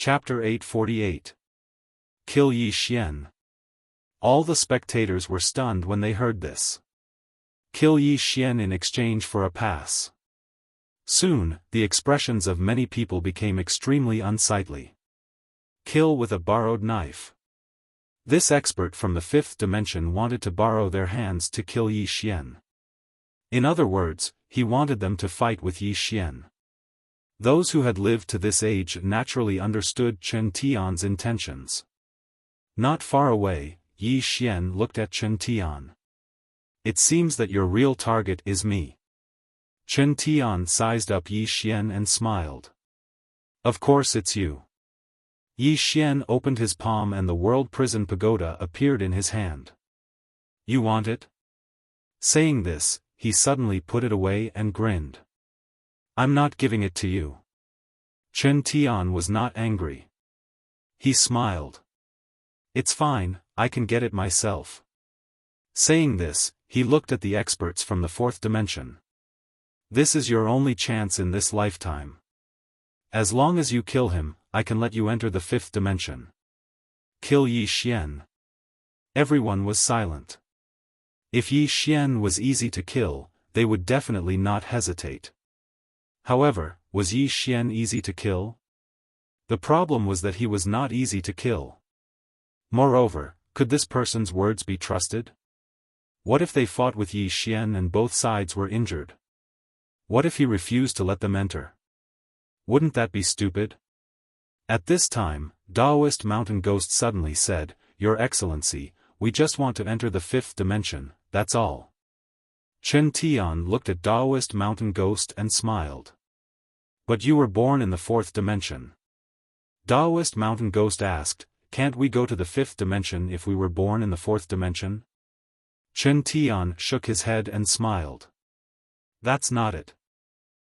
Chapter 848. Kill Yi Xian. All the spectators were stunned when they heard this. Kill Yi Xian in exchange for a pass. Soon, the expressions of many people became extremely unsightly. Kill with a borrowed knife. This expert from the fifth dimension wanted to borrow their hands to kill Yi Xian. In other words, he wanted them to fight with Yi Xian. Those who had lived to this age naturally understood Chen Tian's intentions. Not far away, Yi Xian looked at Chen Tian. It seems that your real target is me. Chen Tian sized up Yi Xian and smiled. Of course it's you. Yi Xian opened his palm and the World Prison Pagoda appeared in his hand. You want it? Saying this, he suddenly put it away and grinned. I'm not giving it to you. Chen Tian was not angry. He smiled. It's fine, I can get it myself. Saying this, he looked at the experts from the fourth dimension. This is your only chance in this lifetime. As long as you kill him, I can let you enter the fifth dimension. Kill Yi Xian. Everyone was silent. If Yi Xian was easy to kill, they would definitely not hesitate. However, was Yi Xian easy to kill? The problem was that he was not easy to kill. Moreover, could this person's words be trusted? What if they fought with Yi Xian and both sides were injured? What if he refused to let them enter? Wouldn't that be stupid? At this time, Taoist Mountain Ghost suddenly said, Your Excellency, we just want to enter the fifth dimension, that's all. Chen Tian looked at Taoist Mountain Ghost and smiled. But you were born in the fourth dimension. Taoist Mountain Ghost asked, Can't we go to the fifth dimension if we were born in the fourth dimension? Chen Tian shook his head and smiled. That's not it.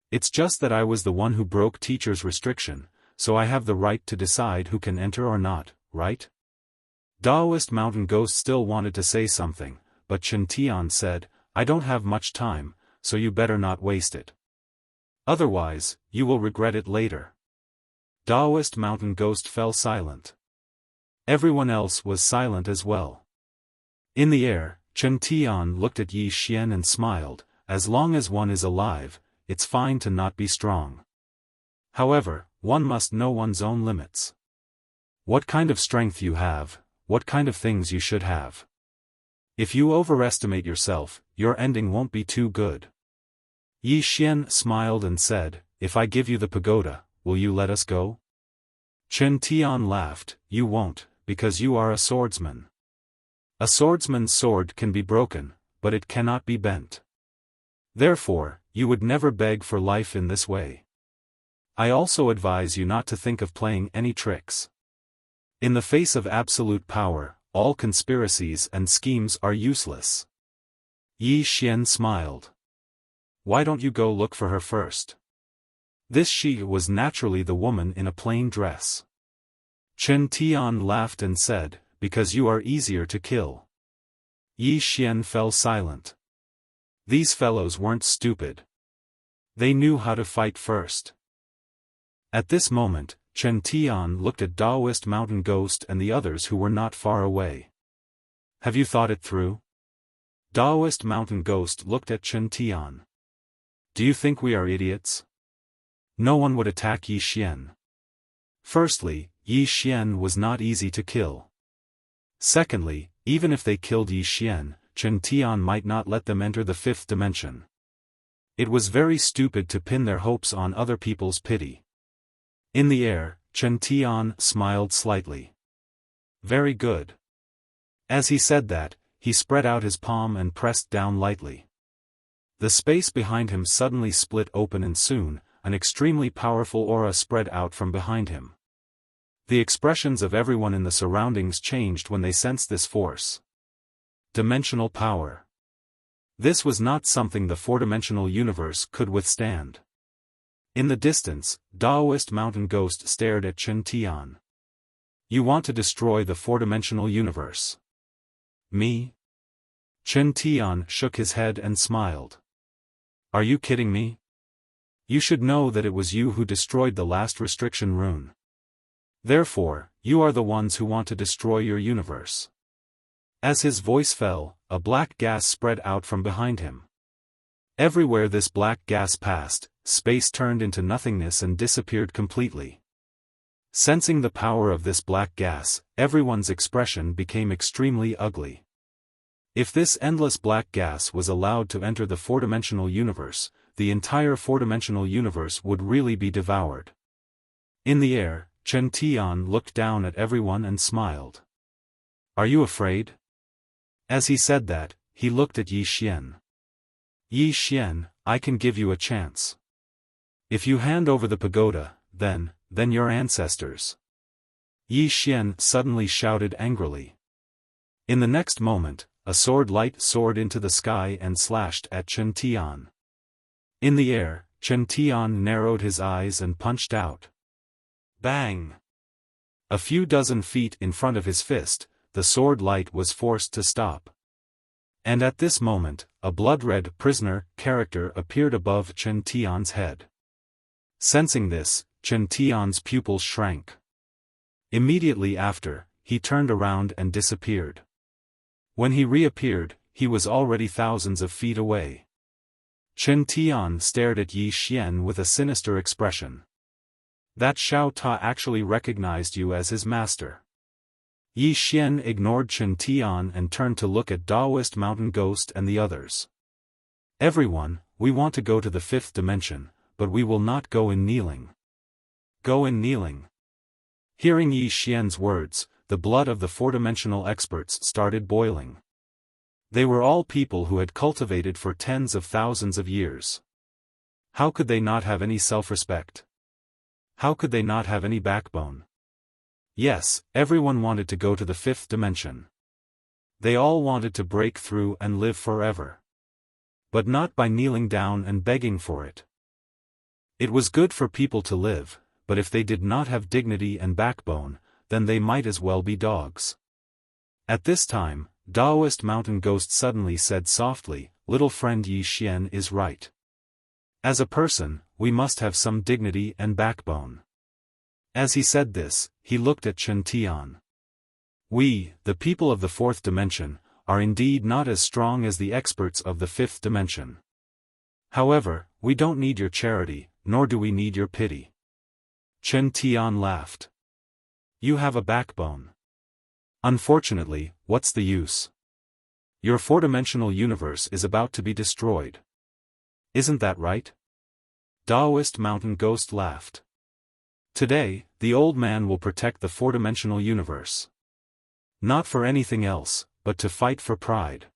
It's just that I was the one who broke teacher's restriction, so I have the right to decide who can enter or not, right? Taoist Mountain Ghost still wanted to say something, but Chen Tian said, I don't have much time, so you better not waste it. Otherwise, you will regret it later. Taoist Mountain Ghost fell silent. Everyone else was silent as well. In the air, Chen Tian looked at Yi Xian and smiled, as long as one is alive, it's fine to not be strong. However, one must know one's own limits. What kind of strength you have, what kind of things you should have. If you overestimate yourself, your ending won't be too good. Yi Xian smiled and said, If I give you the pagoda, will you let us go? Chen Tian laughed, You won't, because you are a swordsman. A swordsman's sword can be broken, but it cannot be bent. Therefore, you would never beg for life in this way. I also advise you not to think of playing any tricks. In the face of absolute power, all conspiracies and schemes are useless. Yi Xian smiled. Why don't you go look for her first? This she was naturally the woman in a plain dress. Chen Tian laughed and said, Because you are easier to kill. Yi Xian fell silent. These fellows weren't stupid. They knew how to fight first. At this moment, Chen Tian looked at Taoist Mountain Ghost and the others who were not far away. Have you thought it through? Taoist Mountain Ghost looked at Chen Tian. Do you think we are idiots? No one would attack Yi Xian. Firstly, Yi Xian was not easy to kill. Secondly, even if they killed Yi Xian, Chen Tian might not let them enter the fifth dimension. It was very stupid to pin their hopes on other people's pity. In the air, Chen Tian smiled slightly. Very good. As he said that, he spread out his palm and pressed down lightly. The space behind him suddenly split open and soon, an extremely powerful aura spread out from behind him. The expressions of everyone in the surroundings changed when they sensed this force. Dimensional power. This was not something the four-dimensional universe could withstand. In the distance, Taoist Mountain Ghost stared at Chen Tian. You want to destroy the four-dimensional universe? Me? Chen Tian shook his head and smiled. Are you kidding me? You should know that it was you who destroyed the last restriction rune. Therefore, you are the ones who want to destroy your universe. As his voice fell, a black gas spread out from behind him. Everywhere this black gas passed, space turned into nothingness and disappeared completely. Sensing the power of this black gas, everyone's expression became extremely ugly. If this endless black gas was allowed to enter the four-dimensional universe, the entire four-dimensional universe would really be devoured. In the air, Chen Tian looked down at everyone and smiled. Are you afraid? As he said that, he looked at Yi Xian. Yi Xian, I can give you a chance. If you hand over the pagoda, then your ancestors. Yi Xian suddenly shouted angrily. In the next moment, a sword light soared into the sky and slashed at Chen Tian. In the air, Chen Tian narrowed his eyes and punched out. Bang! A few dozen feet in front of his fist, the sword light was forced to stop. And at this moment, a blood-red prisoner character appeared above Chen Tian's head. Sensing this, Chen Tian's pupils shrank. Immediately after, he turned around and disappeared. When he reappeared, he was already thousands of feet away. Chen Tian stared at Yi Xian with a sinister expression. That Xiao Ta actually recognized you as his master. Yi Xian ignored Chen Tian and turned to look at Daoist Mountain Ghost and the others. Everyone, we want to go to the fifth dimension, but we will not go in kneeling. Go in kneeling. Hearing Yi Xian's words, the blood of the four-dimensional experts started boiling. They were all people who had cultivated for tens of thousands of years. How could they not have any self-respect? How could they not have any backbone? Yes, everyone wanted to go to the fifth dimension. They all wanted to break through and live forever. But not by kneeling down and begging for it. It was good for people to live, but if they did not have dignity and backbone, then they might as well be dogs. At this time, Daoist Mountain Ghost suddenly said softly, "Little friend Yi Xian is right. As a person, we must have some dignity and backbone." As he said this, he looked at Chen Tian. We, the people of the fourth dimension, are indeed not as strong as the experts of the fifth dimension. However, we don't need your charity, nor do we need your pity. Chen Tian laughed. You have a backbone. Unfortunately, what's the use? Your four-dimensional universe is about to be destroyed. Isn't that right? Daoist Mountain Ghost laughed. Today, the old man will protect the four-dimensional universe. Not for anything else, but to fight for pride.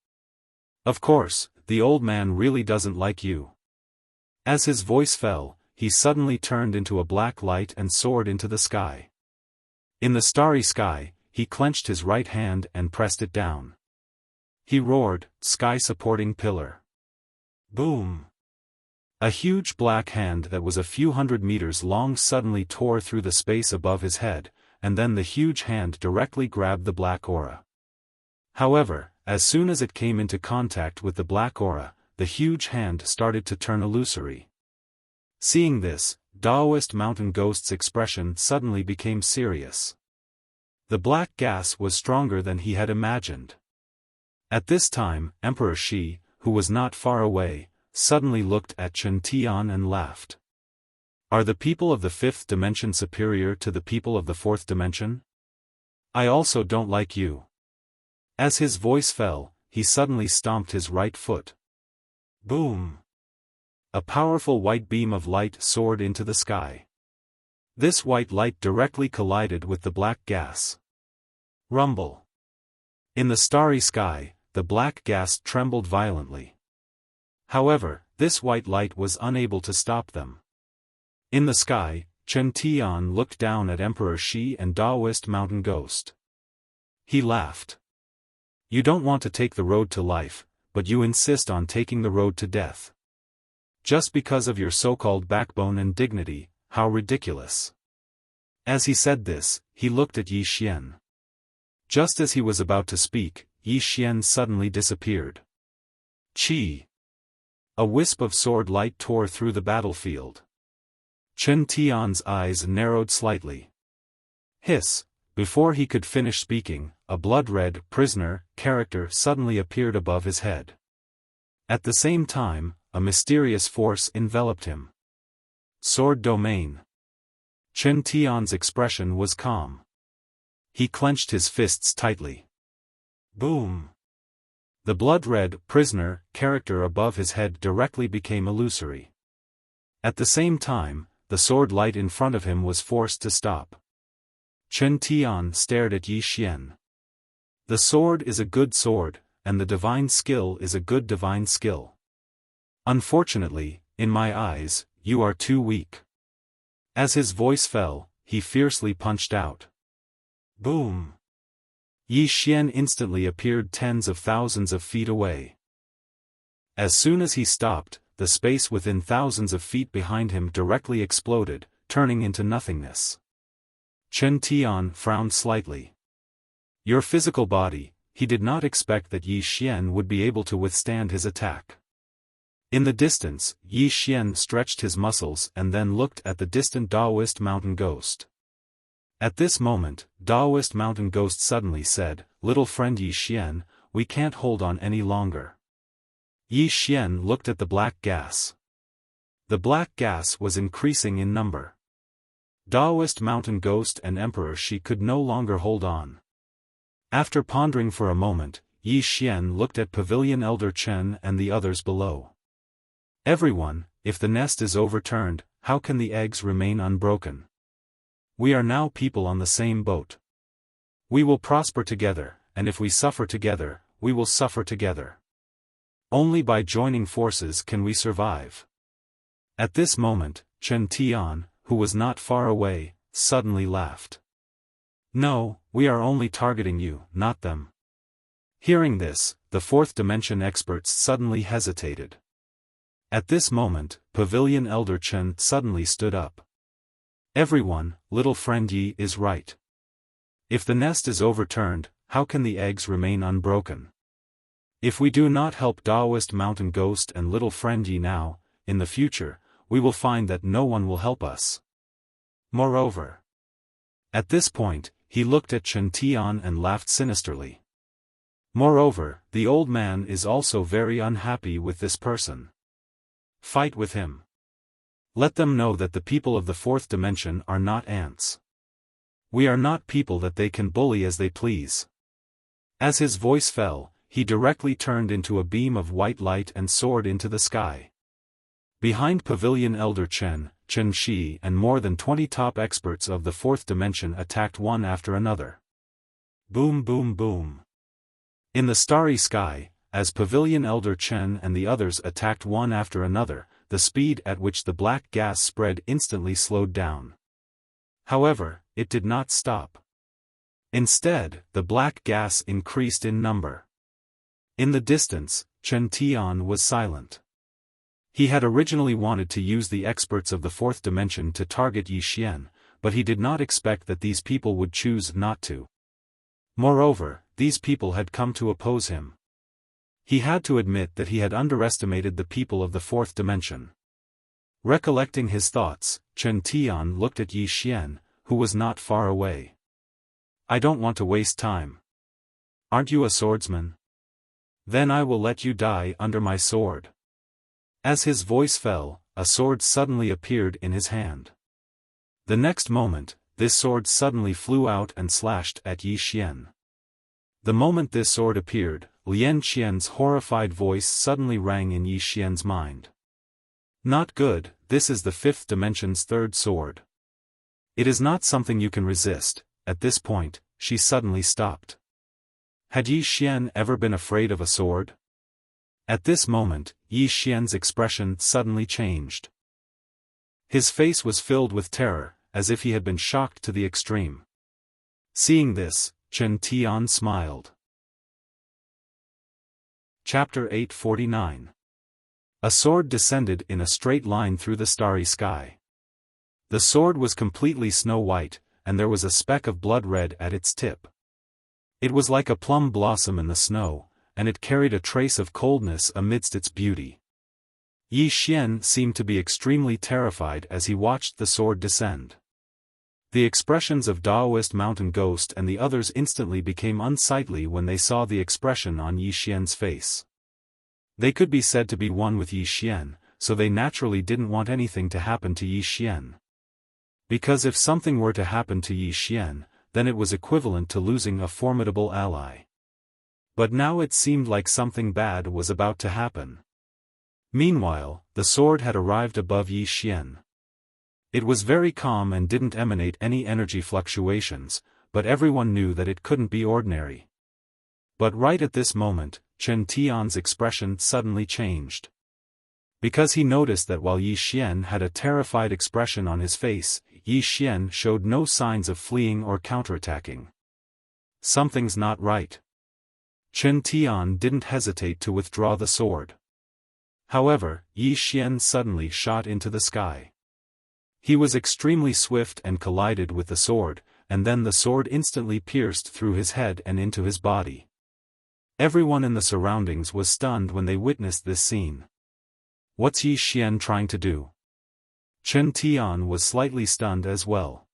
Of course, the old man really doesn't like you. As his voice fell, he suddenly turned into a black light and soared into the sky. In the starry sky, he clenched his right hand and pressed it down. He roared, "Sky-supporting pillar." Boom! A huge black hand that was a few hundred meters long suddenly tore through the space above his head, and then the huge hand directly grabbed the black aura. However, as soon as it came into contact with the black aura, the huge hand started to turn illusory. Seeing this, Daoist Mountain Ghost's expression suddenly became serious. The black gas was stronger than he had imagined. At this time, Emperor Shi, who was not far away, suddenly looked at Chen Tian and laughed. Are the people of the fifth dimension superior to the people of the fourth dimension? I also don't like you. As his voice fell, he suddenly stomped his right foot. Boom! A powerful white beam of light soared into the sky. This white light directly collided with the black gas. Rumble! In the starry sky, the black gas trembled violently. However, this white light was unable to stop them. In the sky, Chen Tian looked down at Emperor Shi and Daoist Mountain Ghost. He laughed. You don't want to take the road to life, but you insist on taking the road to death. Just because of your so-called backbone and dignity, how ridiculous. As he said this, he looked at Yi Xian. Just as he was about to speak, Yi Xian suddenly disappeared. Chi! A wisp of sword light tore through the battlefield. Chen Tian's eyes narrowed slightly. Hiss! Before he could finish speaking, a blood-red prisoner character suddenly appeared above his head. At the same time, a mysterious force enveloped him. Sword domain. Chen Tian's expression was calm. He clenched his fists tightly. Boom! The blood-red prisoner character above his head directly became illusory. At the same time, the sword light in front of him was forced to stop. Chen Tian stared at Yi Xian. The sword is a good sword, and the divine skill is a good divine skill. Unfortunately, in my eyes, you are too weak. As his voice fell, he fiercely punched out. Boom! Yi Xian instantly appeared tens of thousands of feet away. As soon as he stopped, the space within thousands of feet behind him directly exploded, turning into nothingness. Chen Tian frowned slightly. Your physical body, he did not expect that Yi Xian would be able to withstand his attack. In the distance, Yi Xian stretched his muscles and then looked at the distant Daoist mountain ghost. At this moment, Daoist mountain ghost suddenly said, "Little friend Yi Xian, we can't hold on any longer." Yi Xian looked at the black gas. The black gas was increasing in number. Daoist mountain ghost and Emperor Shi could no longer hold on. After pondering for a moment, Yi Xian looked at Pavilion Elder Chen and the others below. Everyone, if the nest is overturned, how can the eggs remain unbroken? We are now people on the same boat. We will prosper together, and if we suffer together, we will suffer together. Only by joining forces can we survive. At this moment, Chen Tian, who was not far away, suddenly laughed. No, we are only targeting you, not them. Hearing this, the fourth dimension experts suddenly hesitated. At this moment, Pavilion Elder Chen suddenly stood up. Everyone, little friend Yi is right. If the nest is overturned, how can the eggs remain unbroken? If we do not help Daoist Mountain Ghost and little friend Yi now, in the future, we will find that no one will help us. Moreover. At this point, he looked at Chen Tian and laughed sinisterly. Moreover, the old man is also very unhappy with this person. Fight with him. Let them know that the people of the fourth dimension are not ants. We are not people that they can bully as they please. As his voice fell, he directly turned into a beam of white light and soared into the sky. Behind Pavilion Elder Chen, Chen Shi and more than 20 top experts of the fourth dimension attacked one after another. Boom boom boom. In the starry sky, as Pavilion Elder Chen and the others attacked one after another, the speed at which the black gas spread instantly slowed down. However, it did not stop. Instead, the black gas increased in number. In the distance, Chen Tian was silent. He had originally wanted to use the experts of the fourth dimension to target Yi Xian, but he did not expect that these people would choose not to. Moreover, these people had come to oppose him. He had to admit that he had underestimated the people of the fourth dimension. Recollecting his thoughts, Chen Tian looked at Yi Xian, who was not far away. I don't want to waste time. Aren't you a swordsman? Then I will let you die under my sword. As his voice fell, a sword suddenly appeared in his hand. The next moment, this sword suddenly flew out and slashed at Yi Xian. The moment this sword appeared, Lian Qian's horrified voice suddenly rang in Yi Xian's mind. Not good, this is the fifth dimension's third sword. It is not something you can resist. At this point, she suddenly stopped. Had Yi Xian ever been afraid of a sword? At this moment, Yi Xian's expression suddenly changed. His face was filled with terror, as if he had been shocked to the extreme. Seeing this, Chen Tian smiled. Chapter 849. A sword descended in a straight line through the starry sky. The sword was completely snow-white, and there was a speck of blood red at its tip. It was like a plum blossom in the snow, and it carried a trace of coldness amidst its beauty. Yi Xian seemed to be extremely terrified as he watched the sword descend. The expressions of Daoist Mountain Ghost and the others instantly became unsightly when they saw the expression on Yi Xian's face. They could be said to be one with Yi Xian, so they naturally didn't want anything to happen to Yi Xian. Because if something were to happen to Yi Xian, then it was equivalent to losing a formidable ally. But now it seemed like something bad was about to happen. Meanwhile, the sword had arrived above Yi Xian. It was very calm and didn't emanate any energy fluctuations, but everyone knew that it couldn't be ordinary. But right at this moment, Chen Tian's expression suddenly changed. Because he noticed that while Yi Xian had a terrified expression on his face, Yi Xian showed no signs of fleeing or counterattacking. Something's not right. Chen Tian didn't hesitate to withdraw the sword. However, Yi Xian suddenly shot into the sky. He was extremely swift and collided with the sword, and then the sword instantly pierced through his head and into his body. Everyone in the surroundings was stunned when they witnessed this scene. What's Yi Xian trying to do? Chen Tian was slightly stunned as well.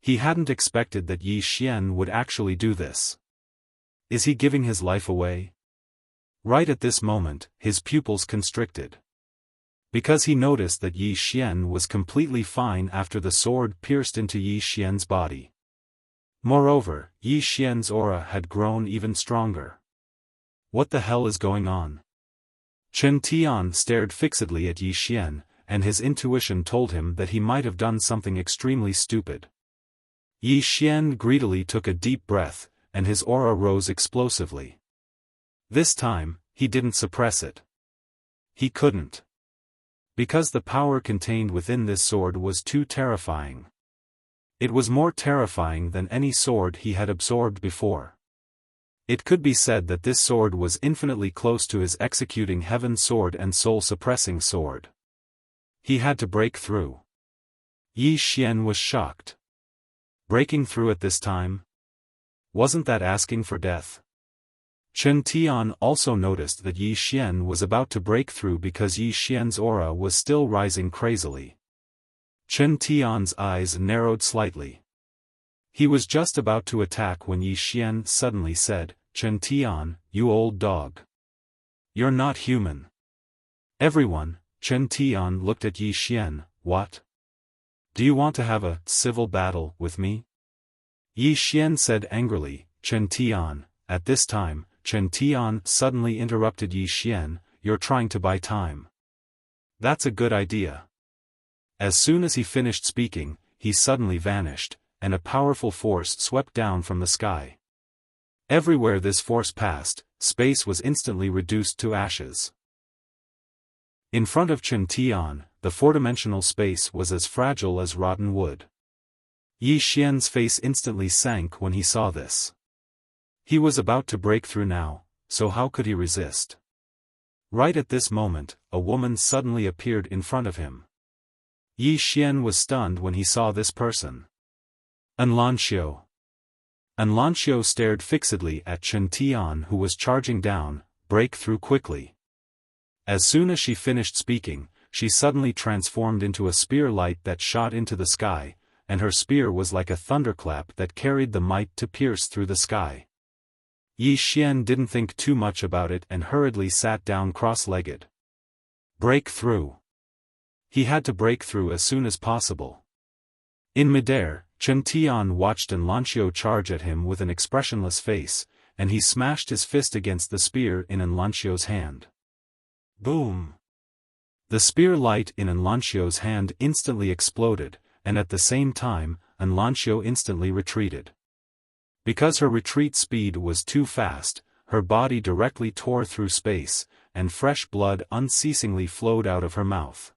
He hadn't expected that Yi Xian would actually do this. Is he giving his life away? Right at this moment, his pupils constricted. Because he noticed that Yi Xian was completely fine after the sword pierced into Yi Xian's body. Moreover, Yi Xian's aura had grown even stronger. What the hell is going on? Chen Tian stared fixedly at Yi Xian, and his intuition told him that he might have done something extremely stupid. Yi Xian greedily took a deep breath, and his aura rose explosively. This time, he didn't suppress it. He couldn't. Because the power contained within this sword was too terrifying. It was more terrifying than any sword he had absorbed before. It could be said that this sword was infinitely close to his executing heaven sword and soul-suppressing sword. He had to break through. Yi Xian was shocked. Breaking through at this time? Wasn't that asking for death? Chen Tian also noticed that Yi Xian was about to break through because Yi Xian's aura was still rising crazily. Chen Tian's eyes narrowed slightly. He was just about to attack when Yi Xian suddenly said, "Chen Tian, you old dog. You're not human." Everyone, Chen Tian looked at Yi Xian. What? Do you want to have a civil battle with me? Yi Xian said angrily. Chen Tian. At this time, Chen Tian suddenly interrupted Yi Xian, "You're trying to buy time." That's a good idea. As soon as he finished speaking, he suddenly vanished, and a powerful force swept down from the sky. Everywhere this force passed, space was instantly reduced to ashes. In front of Chen Tian, the four-dimensional space was as fragile as rotten wood. Yi Xian's face instantly sank when he saw this. He was about to break through now, so how could he resist? Right at this moment, a woman suddenly appeared in front of him. Yi Xian was stunned when he saw this person. Anlanxiu. Anlanxiu stared fixedly at Chen Tian, who was charging down. Break through quickly. As soon as she finished speaking, she suddenly transformed into a spear light that shot into the sky, and her spear was like a thunderclap that carried the might to pierce through the sky. Yi Xian didn't think too much about it and hurriedly sat down cross-legged. Break through. He had to break through as soon as possible. In midair, Chen Tian watched Anlanxiu charge at him with an expressionless face, and he smashed his fist against the spear in Anlanxiu's hand. Boom! The spear light in Anlanxiu's hand instantly exploded, and at the same time, Anlanxiu instantly retreated. Because her retreat speed was too fast, her body directly tore through space, and fresh blood unceasingly flowed out of her mouth.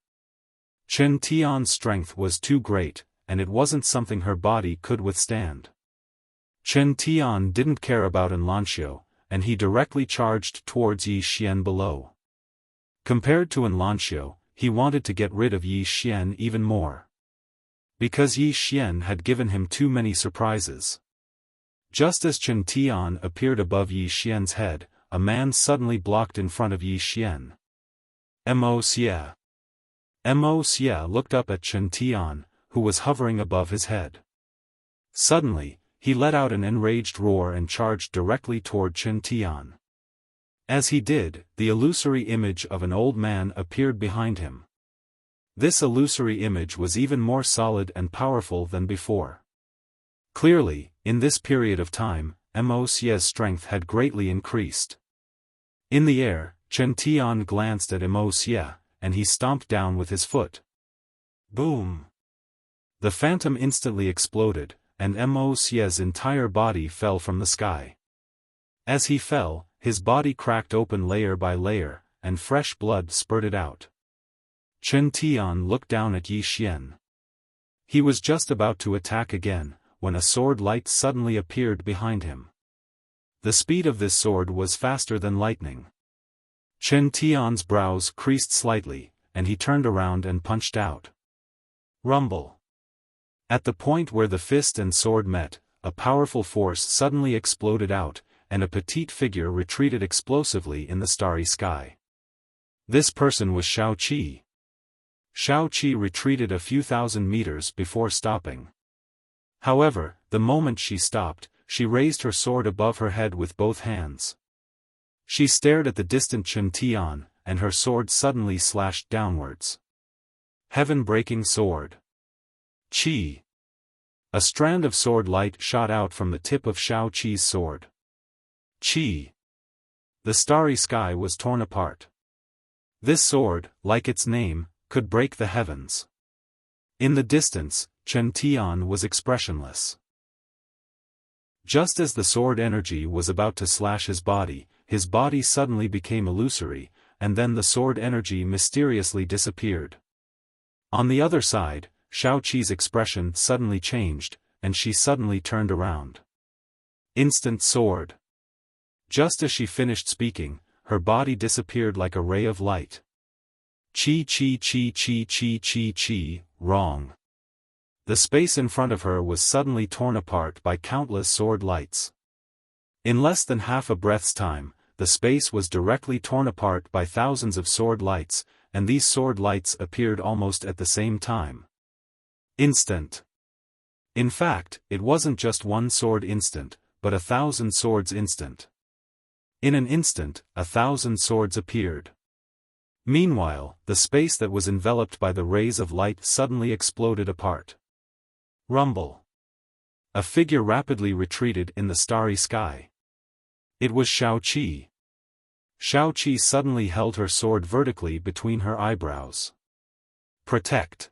Chen Tian's strength was too great, and it wasn't something her body could withstand. Chen Tian didn't care about Anlanxiu, and he directly charged towards Yi Xian below. Compared to Anlanxiu, he wanted to get rid of Yi Xian even more. Because Yi Xian had given him too many surprises. Just as Chen Tian appeared above Yi Xian's head, a man suddenly blocked in front of Yi Xian. Mo Xia. Mo Xia looked up at Chen Tian, who was hovering above his head. Suddenly, he let out an enraged roar and charged directly toward Chen Tian. As he did, the illusory image of an old man appeared behind him. This illusory image was even more solid and powerful than before. Clearly, in this period of time, Mo Xia's strength had greatly increased. In the air, Chen Tian glanced at Mo Xia, and he stomped down with his foot. Boom! The phantom instantly exploded, and Mo Xia's entire body fell from the sky. As he fell, his body cracked open layer by layer, and fresh blood spurted out. Chen Tian looked down at Yi Xian. He was just about to attack again, when a sword light suddenly appeared behind him. The speed of this sword was faster than lightning. Chen Tian's brows creased slightly, and he turned around and punched out. Rumble. At the point where the fist and sword met, a powerful force suddenly exploded out, and a petite figure retreated explosively in the starry sky. This person was Shao Qi. Shao Qi retreated a few thousand meters before stopping. However, the moment she stopped, she raised her sword above her head with both hands. She stared at the distant Chen Tian, and her sword suddenly slashed downwards. Heaven-breaking sword. Qi. A strand of sword light shot out from the tip of Shao Qi's sword. Qi. The starry sky was torn apart. This sword, like its name, could break the heavens. In the distance, Chen Tian was expressionless. Just as the sword energy was about to slash his body suddenly became illusory, and then the sword energy mysteriously disappeared. On the other side, Shao Qi's expression suddenly changed, and she suddenly turned around. Instant sword. Just as she finished speaking, her body disappeared like a ray of light. Chi chi chi chi chi chi chi, wrong. The space in front of her was suddenly torn apart by countless sword lights. In less than half a breath's time, the space was directly torn apart by thousands of sword lights, and these sword lights appeared almost at the same time. Instant. In fact, it wasn't just one sword instant, but 1,000 swords instant. In an instant, 1,000 swords appeared. Meanwhile, the space that was enveloped by the rays of light suddenly exploded apart. Rumble. A figure rapidly retreated in the starry sky. It was Shao Qi. Shao Qi suddenly held her sword vertically between her eyebrows. Protect.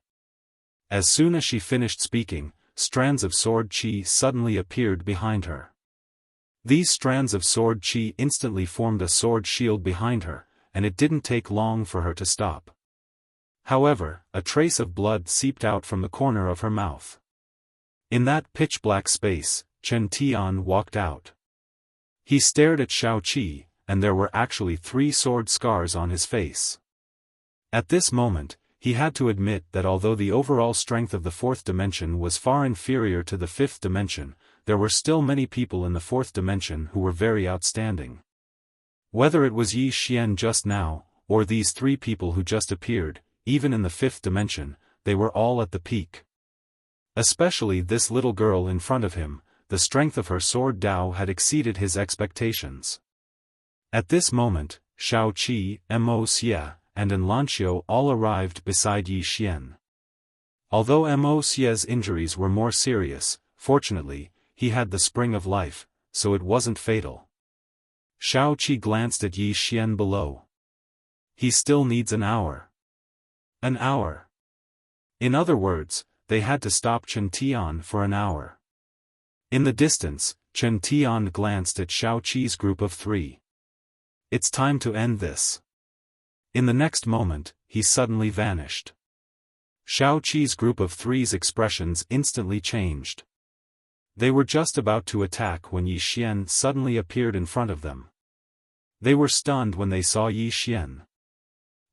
As soon as she finished speaking, strands of sword qi suddenly appeared behind her. These strands of sword qi instantly formed a sword shield behind her, and it didn't take long for her to stop. However, a trace of blood seeped out from the corner of her mouth. In that pitch-black space, Chen Tian walked out. He stared at Shao Qi, and there were actually 3 sword scars on his face. At this moment, he had to admit that although the overall strength of the 4th dimension was far inferior to the 5th dimension, there were still many people in the 4th dimension who were very outstanding. Whether it was Yi Xian just now, or these 3 people who just appeared, even in the 5th dimension, they were all at the peak. Especially this little girl in front of him, the strength of her sword Dao had exceeded his expectations. At this moment, Shao Qi, Mo Xia, and Enlancio all arrived beside Yi Xian. Although Mo Xia's injuries were more serious, fortunately, he had the spring of life, so it wasn't fatal. Shao Qi glanced at Yi Xian below. He still needs an hour. An hour. In other words, they had to stop Chen Tian for an hour. In the distance, Chen Tian glanced at Shao Qi's group of 3. It's time to end this. In the next moment, he suddenly vanished. Shao Qi's group of 3's expressions instantly changed. They were just about to attack when Yi Xian suddenly appeared in front of them. They were stunned when they saw Yi Xian.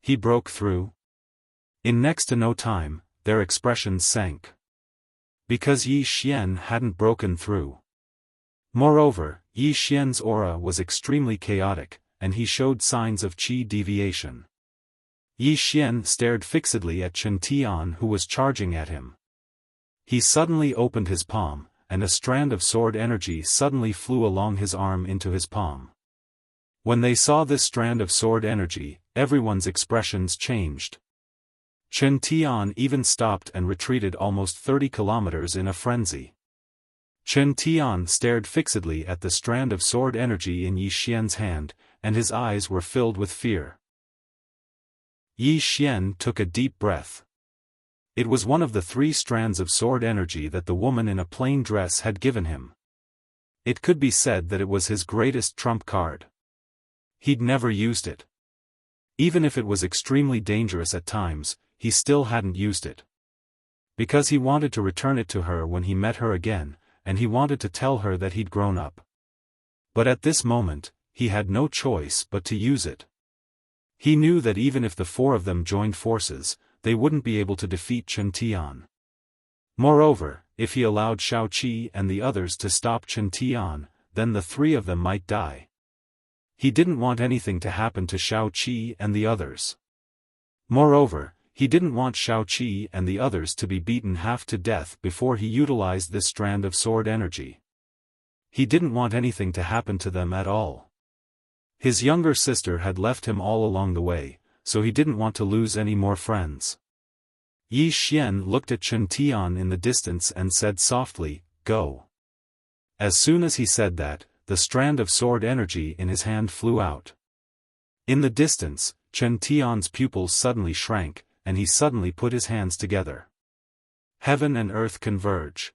He broke through. In next to no time, their expressions sank. Because Yi Xian hadn't broken through. Moreover, Yi Xian's aura was extremely chaotic, and he showed signs of qi deviation. Yi Xian stared fixedly at Chen Tian who was charging at him. He suddenly opened his palm, and a strand of sword energy suddenly flew along his arm into his palm. When they saw this strand of sword energy, everyone's expressions changed. Chen Tian even stopped and retreated almost 30 kilometers in a frenzy. Chen Tian stared fixedly at the strand of sword energy in Yi Xian's hand, and his eyes were filled with fear. Yi Xian took a deep breath. It was one of the 3 strands of sword energy that the woman in a plain dress had given him. It could be said that it was his greatest trump card. He'd never used it. Even if it was extremely dangerous at times, he still hadn't used it. Because he wanted to return it to her when he met her again, and he wanted to tell her that he'd grown up. But at this moment, he had no choice but to use it. He knew that even if the 4 of them joined forces, they wouldn't be able to defeat Chen Tian. Moreover, if he allowed Shao Qi and the others to stop Chen Tian, then the 3 of them might die. He didn't want anything to happen to Shao Qi and the others. Moreover, he didn't want Shao Qi and the others to be beaten half to death before he utilized this strand of sword energy. He didn't want anything to happen to them at all. His younger sister had left him all along the way, so he didn't want to lose any more friends. Yi Xian looked at Chen Tian in the distance and said softly, "Go." As soon as he said that, the strand of sword energy in his hand flew out. In the distance, Chen Tian's pupils suddenly shrank, and he suddenly put his hands together. Heaven and earth converge.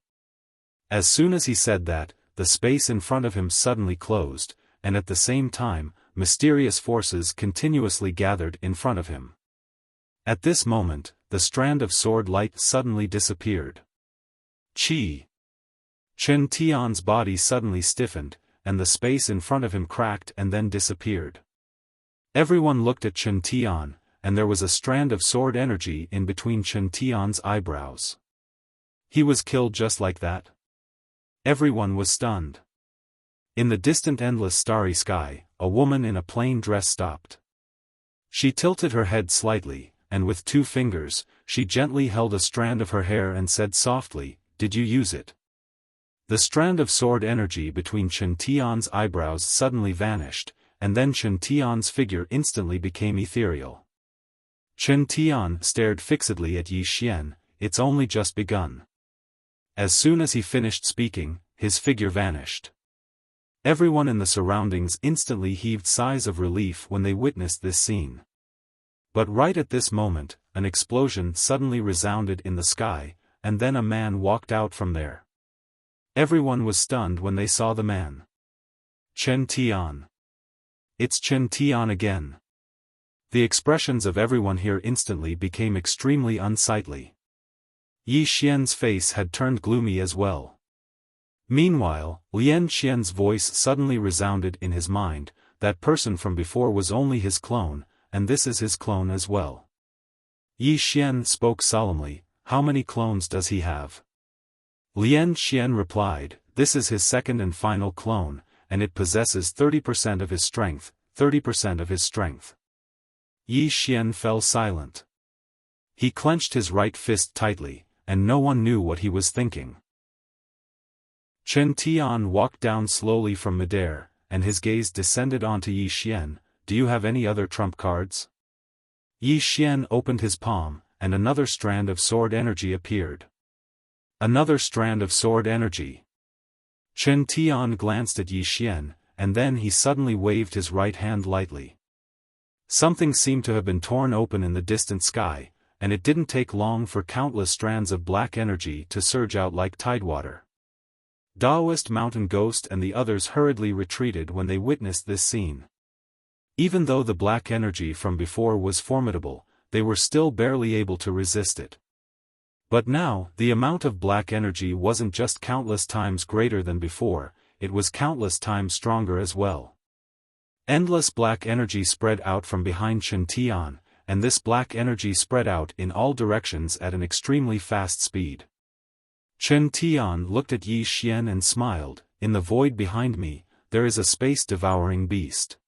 As soon as he said that, the space in front of him suddenly closed, and at the same time, mysterious forces continuously gathered in front of him. At this moment, the strand of sword light suddenly disappeared. Qi! Chen Tian's body suddenly stiffened, and the space in front of him cracked and then disappeared. Everyone looked at Chen Tian, and there was a strand of sword energy in between Chen Tian's eyebrows. He was killed just like that? Everyone was stunned. In the distant endless starry sky, a woman in a plain dress stopped. She tilted her head slightly, and with 2 fingers, she gently held a strand of her hair and said softly, "Did you use it?" The strand of sword energy between Chen Tian's eyebrows suddenly vanished, and then Chen Tian's figure instantly became ethereal. Chen Tian stared fixedly at Yi Xian. "It's only just begun." As soon as he finished speaking, his figure vanished. Everyone in the surroundings instantly heaved sighs of relief when they witnessed this scene. But right at this moment, an explosion suddenly resounded in the sky, and then a man walked out from there. Everyone was stunned when they saw the man. Chen Tian. It's Chen Tian again. The expressions of everyone here instantly became extremely unsightly. Yi Xian's face had turned gloomy as well. Meanwhile, Lian Qian's voice suddenly resounded in his mind, "That person from before was only his clone, and this is his clone as well." Yi Xian spoke solemnly, "How many clones does he have?" Lian Qian replied, "This is his second and final clone, and it possesses 30% of his strength, 30% of his strength." Yi Xian fell silent. He clenched his right fist tightly, and no one knew what he was thinking. Chen Tian walked down slowly from midair, and his gaze descended onto Yi Xian. "Do you have any other trump cards?" Yi Xian opened his palm, and another strand of sword energy appeared. Another strand of sword energy. Chen Tian glanced at Yi Xian, and then he suddenly waved his right hand lightly. Something seemed to have been torn open in the distant sky, and it didn't take long for countless strands of black energy to surge out like tidewater. Daoist Mountain Ghost and the others hurriedly retreated when they witnessed this scene. Even though the black energy from before was formidable, they were still barely able to resist it. But now, the amount of black energy wasn't just countless times greater than before, it was countless times stronger as well. Endless black energy spread out from behind Chen Tian, and this black energy spread out in all directions at an extremely fast speed. Chen Tian looked at Yi Xian and smiled. "In the void behind me, there is a space-devouring beast.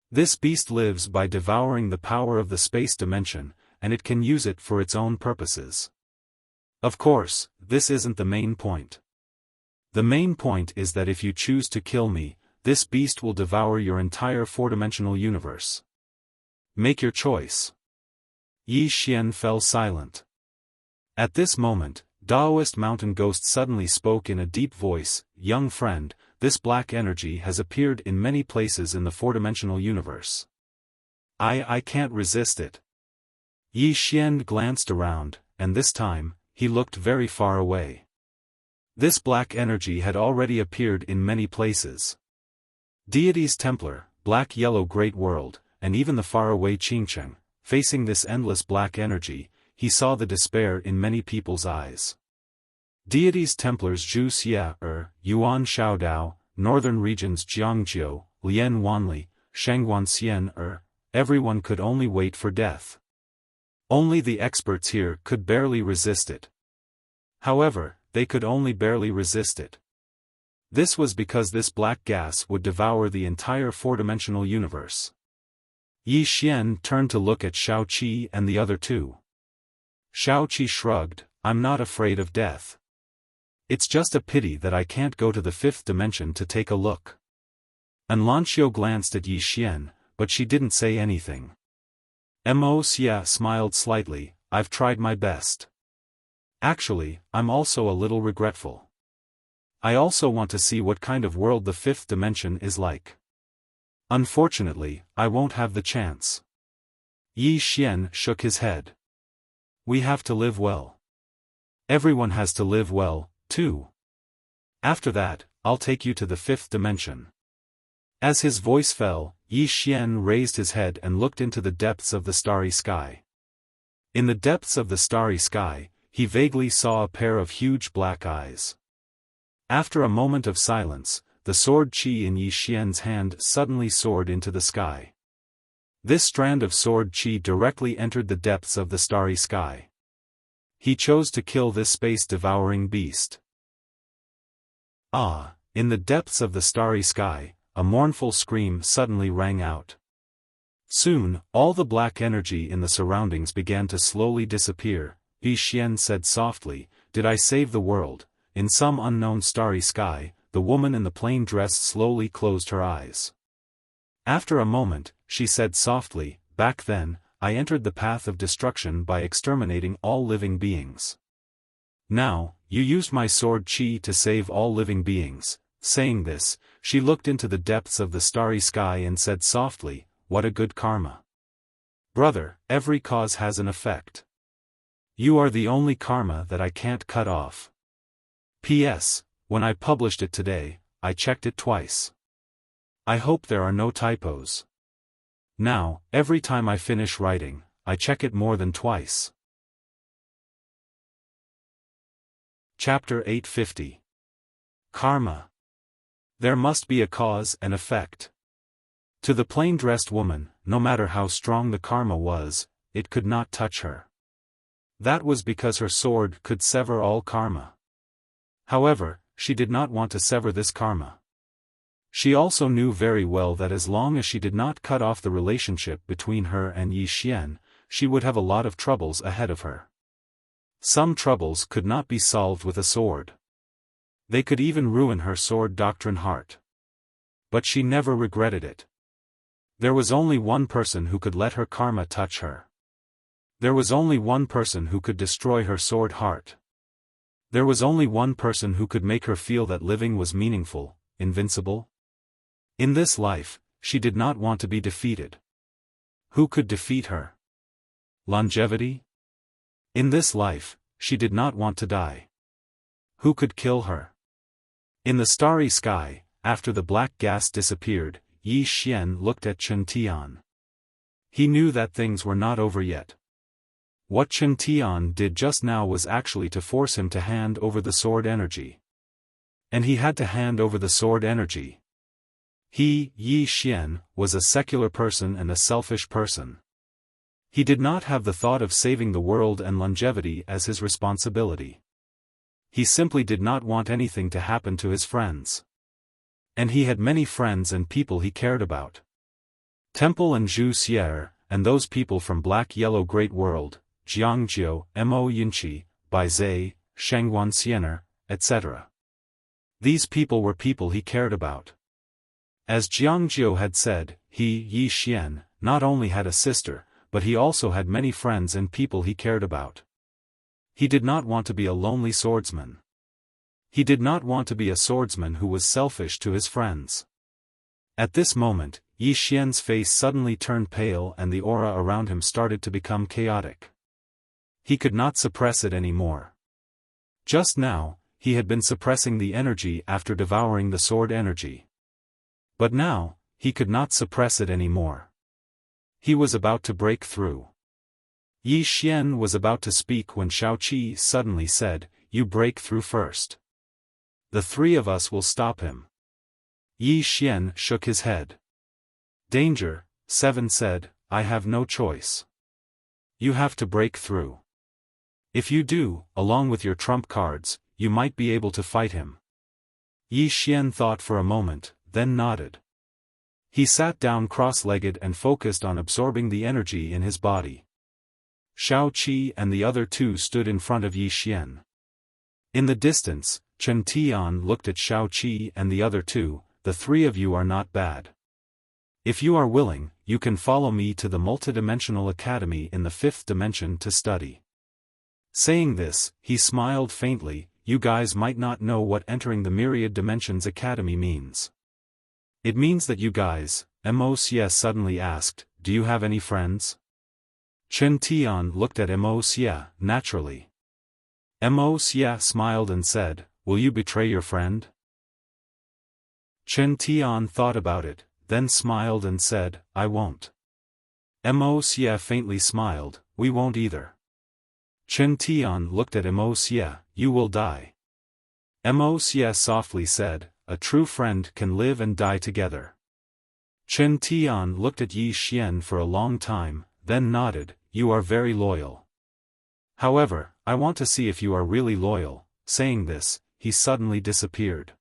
This beast lives by devouring the power of the space dimension, and it can use it for its own purposes. Of course, this isn't the main point. The main point is that if you choose to kill me, this beast will devour your entire four-dimensional universe. Make your choice. Yi Xian fell silent. At this moment, Daoist mountain ghost suddenly spoke in a deep voice, "Young friend, this black energy has appeared in many places in the four-dimensional universe. I can't resist it." Yi Xian glanced around, and this time, he looked very far away. This black energy had already appeared in many places. Deities Templar, Black-Yellow Great World, and even the faraway Qingcheng, facing this endless black energy, he saw the despair in many people's eyes. Deities Templars Zhu Xia Yuan Shaodao, Northern Regions Jiangjiu, Lian Wanli, Shangguan Xian everyone could only wait for death. Only the experts here could barely resist it. However, they could only barely resist it. This was because this black gas would devour the entire four-dimensional universe. Yi Xian turned to look at Shao Qi and the other two. Shao Qi shrugged, "I'm not afraid of death. It's just a pity that I can't go to the fifth dimension to take a look." And Lanqiu glanced at Yi Xian, but she didn't say anything. Mo Xia smiled slightly, "I've tried my best. Actually, I'm also a little regretful. I also want to see what kind of world the fifth dimension is like. Unfortunately, I won't have the chance." Yi Xian shook his head. "We have to live well. Everyone has to live well, too. After that, I'll take you to the fifth dimension." As his voice fell, Yi Xian raised his head and looked into the depths of the starry sky. In the depths of the starry sky, he vaguely saw a pair of huge black eyes. After a moment of silence, the sword qi in Yi Xian's hand suddenly soared into the sky. This strand of sword qi directly entered the depths of the starry sky. He chose to kill this space-devouring beast. Ah! In the depths of the starry sky, a mournful scream suddenly rang out. Soon, all the black energy in the surroundings began to slowly disappear. Yi Xian said softly, "Did I save the world?" In some unknown starry sky, the woman in the plain dress slowly closed her eyes. After a moment, she said softly, "Back then, I entered the path of destruction by exterminating all living beings. Now, you used my sword qi to save all living beings." Saying this, she looked into the depths of the starry sky and said softly, "What a good karma. Brother, every cause has an effect. You are the only karma that I can't cut off. P.S. When I published it today, I checked it twice. I hope there are no typos. Now, every time I finish writing, I check it more than twice." Chapter 850. Karma. There must be a cause and effect. To the plain-dressed woman, no matter how strong the karma was, it could not touch her. That was because her sword could sever all karma. However, she did not want to sever this karma. She also knew very well that as long as she did not cut off the relationship between her and Yi Xian, she would have a lot of troubles ahead of her. Some troubles could not be solved with a sword. They could even ruin her sword doctrine heart. But she never regretted it. There was only one person who could let her karma touch her. There was only one person who could destroy her sword heart. There was only one person who could make her feel that living was meaningful, invincible. In this life, she did not want to be defeated. Who could defeat her? Longevity? In this life, she did not want to die. Who could kill her? In the starry sky, after the black gas disappeared, Yi Xian looked at Chen Tian. He knew that things were not over yet. What Chen Tian did just now was actually to force him to hand over the sword energy. And he had to hand over the sword energy. He, Yi Xian, was a secular person and a selfish person. He did not have the thought of saving the world and longevity as his responsibility. He simply did not want anything to happen to his friends. And he had many friends and people he cared about. Temple and Zhu Xia, and those people from Black-Yellow Great World, Jiangjiu, Mo Yinqi, Baizei, Shangguan Xianer, etc. These people were people he cared about. As Jiangjiu had said, Yi Xian, not only had a sister, but he also had many friends and people he cared about. He did not want to be a lonely swordsman. He did not want to be a swordsman who was selfish to his friends. At this moment, Yi Xian's face suddenly turned pale and the aura around him started to become chaotic. He could not suppress it anymore. Just now, he had been suppressing the energy after devouring the sword energy. But now, he could not suppress it anymore. He was about to break through. Yi Xian was about to speak when Shao Qi suddenly said, "You break through first. The three of us will stop him." Yi Xian shook his head. "Danger," Seven said, "I have no choice. You have to break through. If you do, along with your trump cards, you might be able to fight him." Yi Xian thought for a moment, then nodded. He sat down cross-legged and focused on absorbing the energy in his body. Shao Qi and the other two stood in front of Yi Xian. In the distance, Chen Tian looked at Shao Qi and the other two. "The three of you are not bad. If you are willing, you can follow me to the multidimensional academy in the fifth dimension to study." Saying this, he smiled faintly. "You guys might not know what entering the myriad dimensions academy means." "It means that you guys," Mo Xie suddenly asked, "do you have any friends?" Chen Tian looked at Mo Xie, naturally. Mo Xie smiled and said, "Will you betray your friend?" Chen Tian thought about it, then smiled and said, "I won't." Mo Xie faintly smiled, "We won't either." Chen Tian looked at Mo Xie, "You will die." Mo Xie softly said, "A true friend can live and die together." Chen Tian looked at Yi Xian for a long time, then nodded, "You are very loyal. However, I want to see if you are really loyal." Saying this, he suddenly disappeared.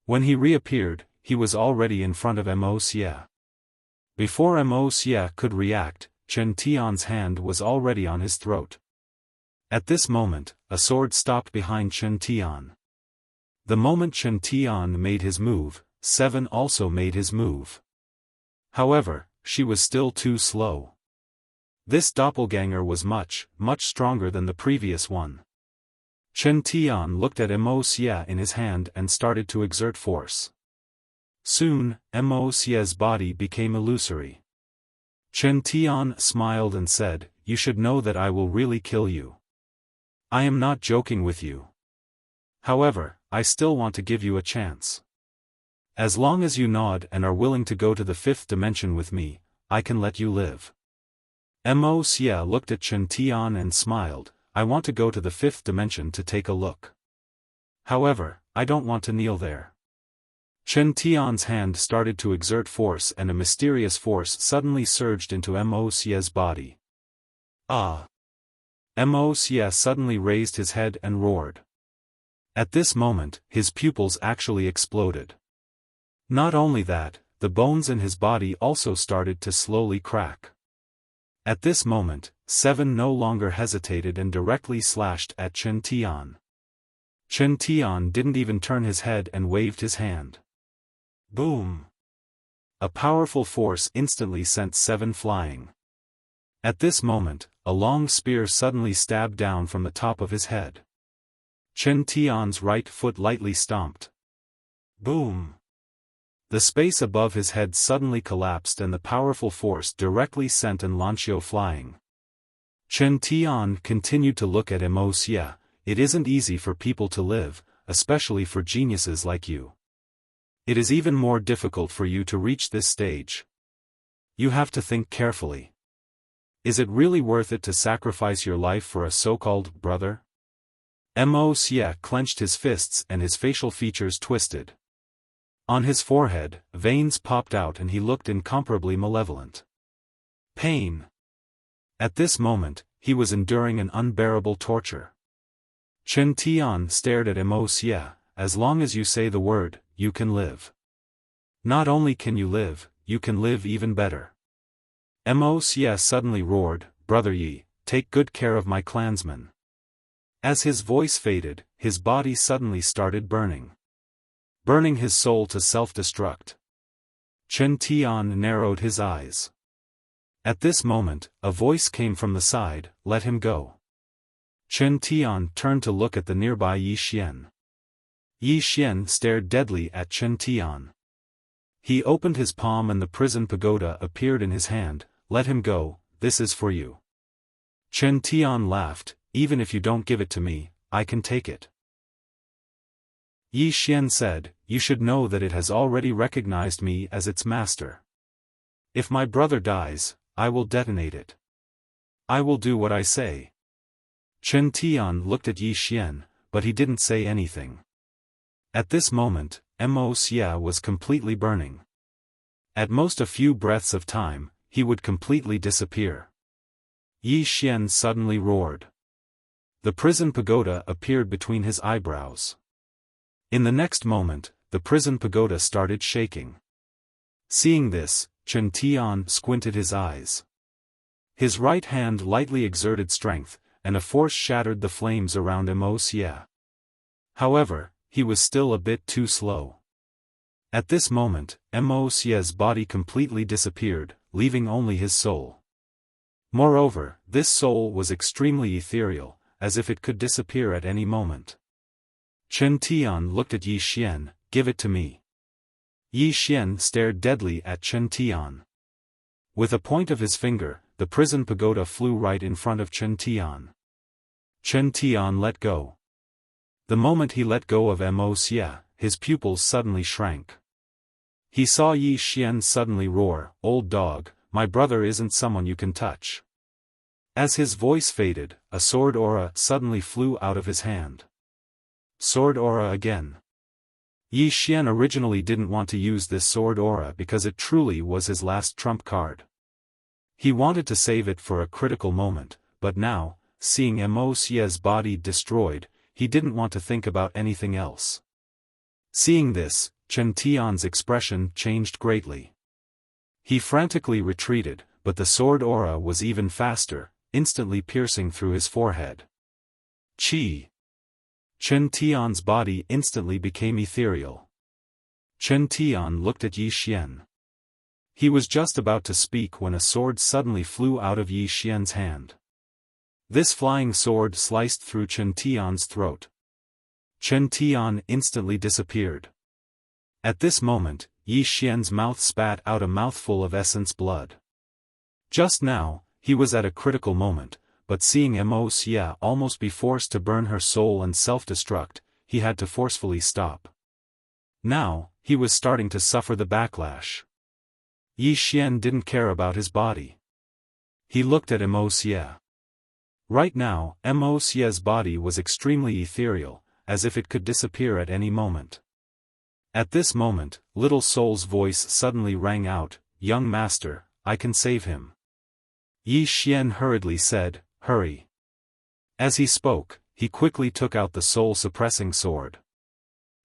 When he reappeared, he was already in front of Mo Xie. Before Mo Xie could react, Chen Tian's hand was already on his throat. At this moment, a sword stopped behind Chen Tian. The moment Chen Tian made his move, Seven also made his move. However, she was still too slow. This doppelganger was much, much stronger than the previous one. Chen Tian looked at Mo Xie in his hand and started to exert force. Soon, Mo Xie's body became illusory. Chen Tian smiled and said, "You should know that I will really kill you. I am not joking with you. However, I still want to give you a chance. As long as you nod and are willing to go to the fifth dimension with me, I can let you live." Mo Xie looked at Chen Tian and smiled, "I want to go to the fifth dimension to take a look. However, I don't want to kneel there." Chen Tian's hand started to exert force and a mysterious force suddenly surged into Mo Xie's body. "Ah!" Mo Xie suddenly raised his head and roared. At this moment, his pupils actually exploded. Not only that, the bones in his body also started to slowly crack. At this moment, Seven no longer hesitated and directly slashed at Chen Tian. Chen Tian didn't even turn his head and waved his hand. Boom! A powerful force instantly sent Seven flying. At this moment, a long spear suddenly stabbed down from the top of his head. Chen Tian's right foot lightly stomped. Boom! The space above his head suddenly collapsed and the powerful force directly sent An Lanqiu flying. Chen Tian continued to look at Mo Xie. "It isn't easy for people to live, especially for geniuses like you. It is even more difficult for you to reach this stage. You have to think carefully. Is it really worth it to sacrifice your life for a so-called brother?" Mo Xie clenched his fists and his facial features twisted. On his forehead, veins popped out and he looked incomparably malevolent. Pain. At this moment, he was enduring an unbearable torture. Chen Tian stared at Mo Xie. "As long as you say the word, you can live. Not only can you live even better." Mo Xie suddenly roared, "Brother Yi, take good care of my clansmen." As his voice faded, his body suddenly started burning. burning his soul to self-destruct. Chen Tian narrowed his eyes. At this moment, a voice came from the side, "Let him go." Chen Tian turned to look at the nearby Yi Xian. Yi Xian stared deadly at Chen Tian. He opened his palm and the prison pagoda appeared in his hand. "Let him go, this is for you." Chen Tian laughed, "Even if you don't give it to me, I can take it." Yi Xian said, "You should know that it has already recognized me as its master. If my brother dies, I will detonate it. I will do what I say." Chen Tian looked at Yi Xian, but he didn't say anything. At this moment, Wuxia was completely burning. At most a few breaths of time, he would completely disappear. Yi Xian suddenly roared. The prison pagoda appeared between his eyebrows. In the next moment, the prison pagoda started shaking. Seeing this, Chen Tian squinted his eyes. His right hand lightly exerted strength, and a force shattered the flames around Wuxia. However, he was still a bit too slow. At this moment, Wuxia's body completely disappeared, leaving only his soul. Moreover, this soul was extremely ethereal, as if it could disappear at any moment. Chen Tian looked at Yi Xian, "Give it to me." Yi Xian stared deadly at Chen Tian. With a point of his finger, the prison pagoda flew right in front of Chen Tian. Chen Tian let go. The moment he let go of Wuxia, his pupils suddenly shrank. He saw Yi Xian suddenly roar, "Old dog, my brother isn't someone you can touch." As his voice faded, a sword aura suddenly flew out of his hand. Sword aura again. Yi Xian originally didn't want to use this sword aura because it truly was his last trump card. He wanted to save it for a critical moment, but now, seeing Wuxia's body destroyed, he didn't want to think about anything else. Seeing this, Chen Tian's expression changed greatly. He frantically retreated, but the sword aura was even faster, instantly piercing through his forehead. Qi! Chen Tian's body instantly became ethereal. Chen Tian looked at Yi Xian. He was just about to speak when a sword suddenly flew out of Yi Xian's hand. This flying sword sliced through Chen Tian's throat. Chen Tian instantly disappeared. At this moment, Yi Xian's mouth spat out a mouthful of essence blood. Just now, he was at a critical moment, but seeing Wuxia almost be forced to burn her soul and self-destruct, he had to forcefully stop. Now, he was starting to suffer the backlash. Yi Xian didn't care about his body. He looked at Wuxia. Right now, Wuxia's body was extremely ethereal, as if it could disappear at any moment. At this moment, Little Soul's voice suddenly rang out, "Young master, I can save him." Yi Xian hurriedly said, "Hurry." As he spoke, he quickly took out the soul-suppressing sword.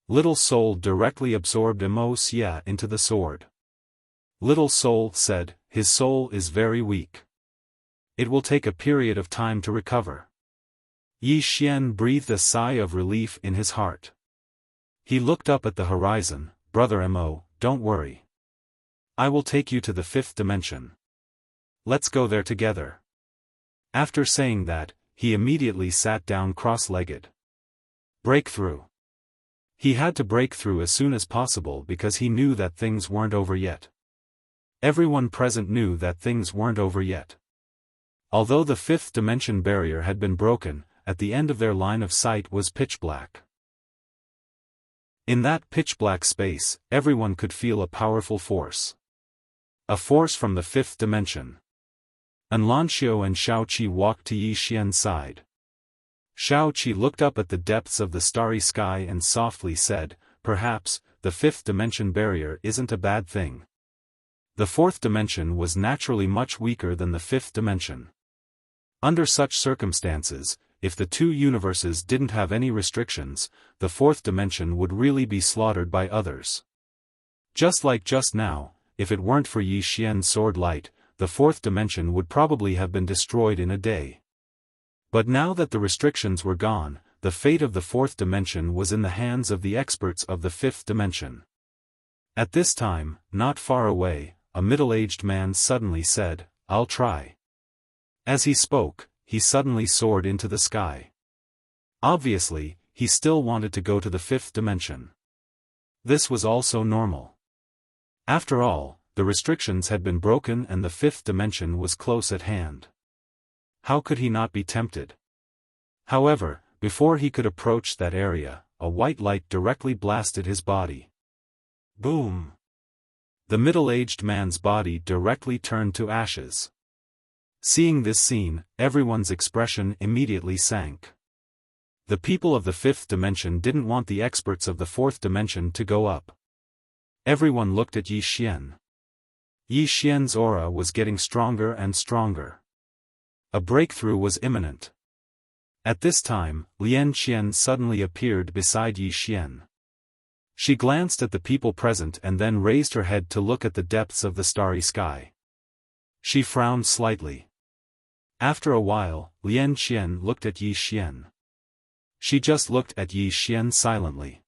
Little Soul directly absorbed Wuxia into the sword. Little Soul said, "His soul is very weak. It will take a period of time to recover." Yi Xian breathed a sigh of relief in his heart. He looked up at the horizon, "Brother Mo, don't worry. I will take you to the 5th dimension. Let's go there together." After saying that, he immediately sat down cross-legged. Breakthrough. He had to break through as soon as possible because he knew that things weren't over yet. Everyone present knew that things weren't over yet. Although the 5th dimension barrier had been broken, at the end of their line of sight was pitch black. In that pitch-black space, everyone could feel a powerful force. A force from the 5th dimension. Anlanxiu and Xiaoqi walked to Yi Xian's side. Xiaoqi looked up at the depths of the starry sky and softly said, "Perhaps, the 5th dimension barrier isn't a bad thing." The 4th dimension was naturally much weaker than the 5th dimension. Under such circumstances, if the two universes didn't have any restrictions, the 4th dimension would really be slaughtered by others. Just like just now, if it weren't for Yi Xian's sword light, the 4th dimension would probably have been destroyed in a day. But now that the restrictions were gone, the the fate of the fourth dimension was in the hands of the experts of the fifth dimension. At this time, not far away, a middle-aged man suddenly said, "I'll try." As he spoke, he suddenly soared into the sky. Obviously, he still wanted to go to the fifth dimension. This was also normal. After all, the restrictions had been broken and the fifth dimension was close at hand. How could he not be tempted? However, before he could approach that area, a white light directly blasted his body. Boom! The middle-aged man's body directly turned to ashes. Seeing this scene, everyone's expression immediately sank. The people of the fifth dimension didn't want the experts of the fourth dimension to go up. Everyone looked at Yi Xian. Yi Xian's aura was getting stronger and stronger. A breakthrough was imminent. At this time, Lian Qian suddenly appeared beside Yi Xian. She glanced at the people present and then raised her head to look at the depths of the starry sky. She frowned slightly. After a while, Lian Qian looked at Yi Xian. She just looked at Yi Xian silently.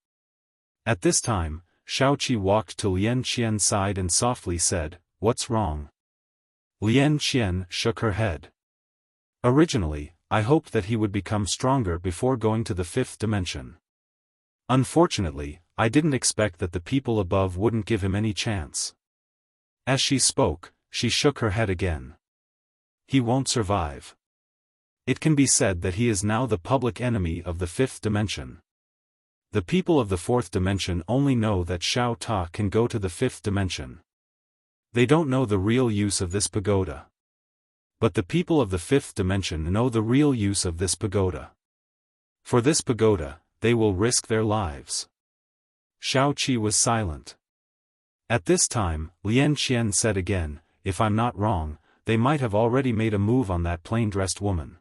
At this time, Xiaoqi walked to Lian Qian's side and softly said, "What's wrong?" Lian Qian shook her head. Originally, I hoped that he would become stronger before going to the fifth dimension. Unfortunately, I didn't expect that the people above wouldn't give him any chance. As she spoke, she shook her head again. He won't survive. It can be said that he is now the public enemy of the fifth dimension. The people of the fourth dimension only know that Xiao Ta can go to the fifth dimension. They don't know the real use of this pagoda. But the people of the fifth dimension know the real use of this pagoda. For this pagoda, they will risk their lives. Xiaoqi was silent. At this time, Lian Qian said again, "If I'm not wrong, they might have already made a move on that plain-dressed woman.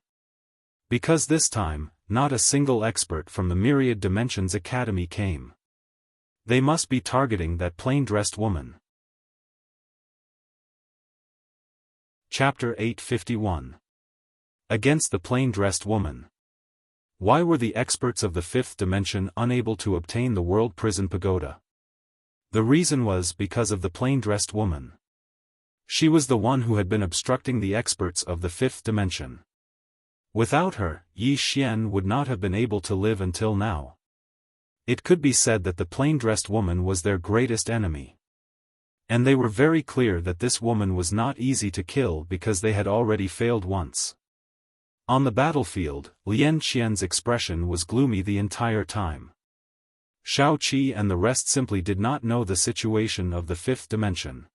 Because this time, not a single expert from the Myriad Dimensions Academy came. They must be targeting that plain-dressed woman." Chapter 851. Against the plain-dressed woman. Why were the experts of the fifth dimension unable to obtain the World Prison Pagoda? The reason was because of the plain-dressed woman. She was the one who had been obstructing the experts of the fifth dimension. Without her, Yi Xian would not have been able to live until now. It could be said that the plain-dressed woman was their greatest enemy. And they were very clear that this woman was not easy to kill because they had already failed once. On the battlefield, Lian Qian's expression was gloomy the entire time. Xiaoqi and the rest simply did not know the situation of the fifth dimension.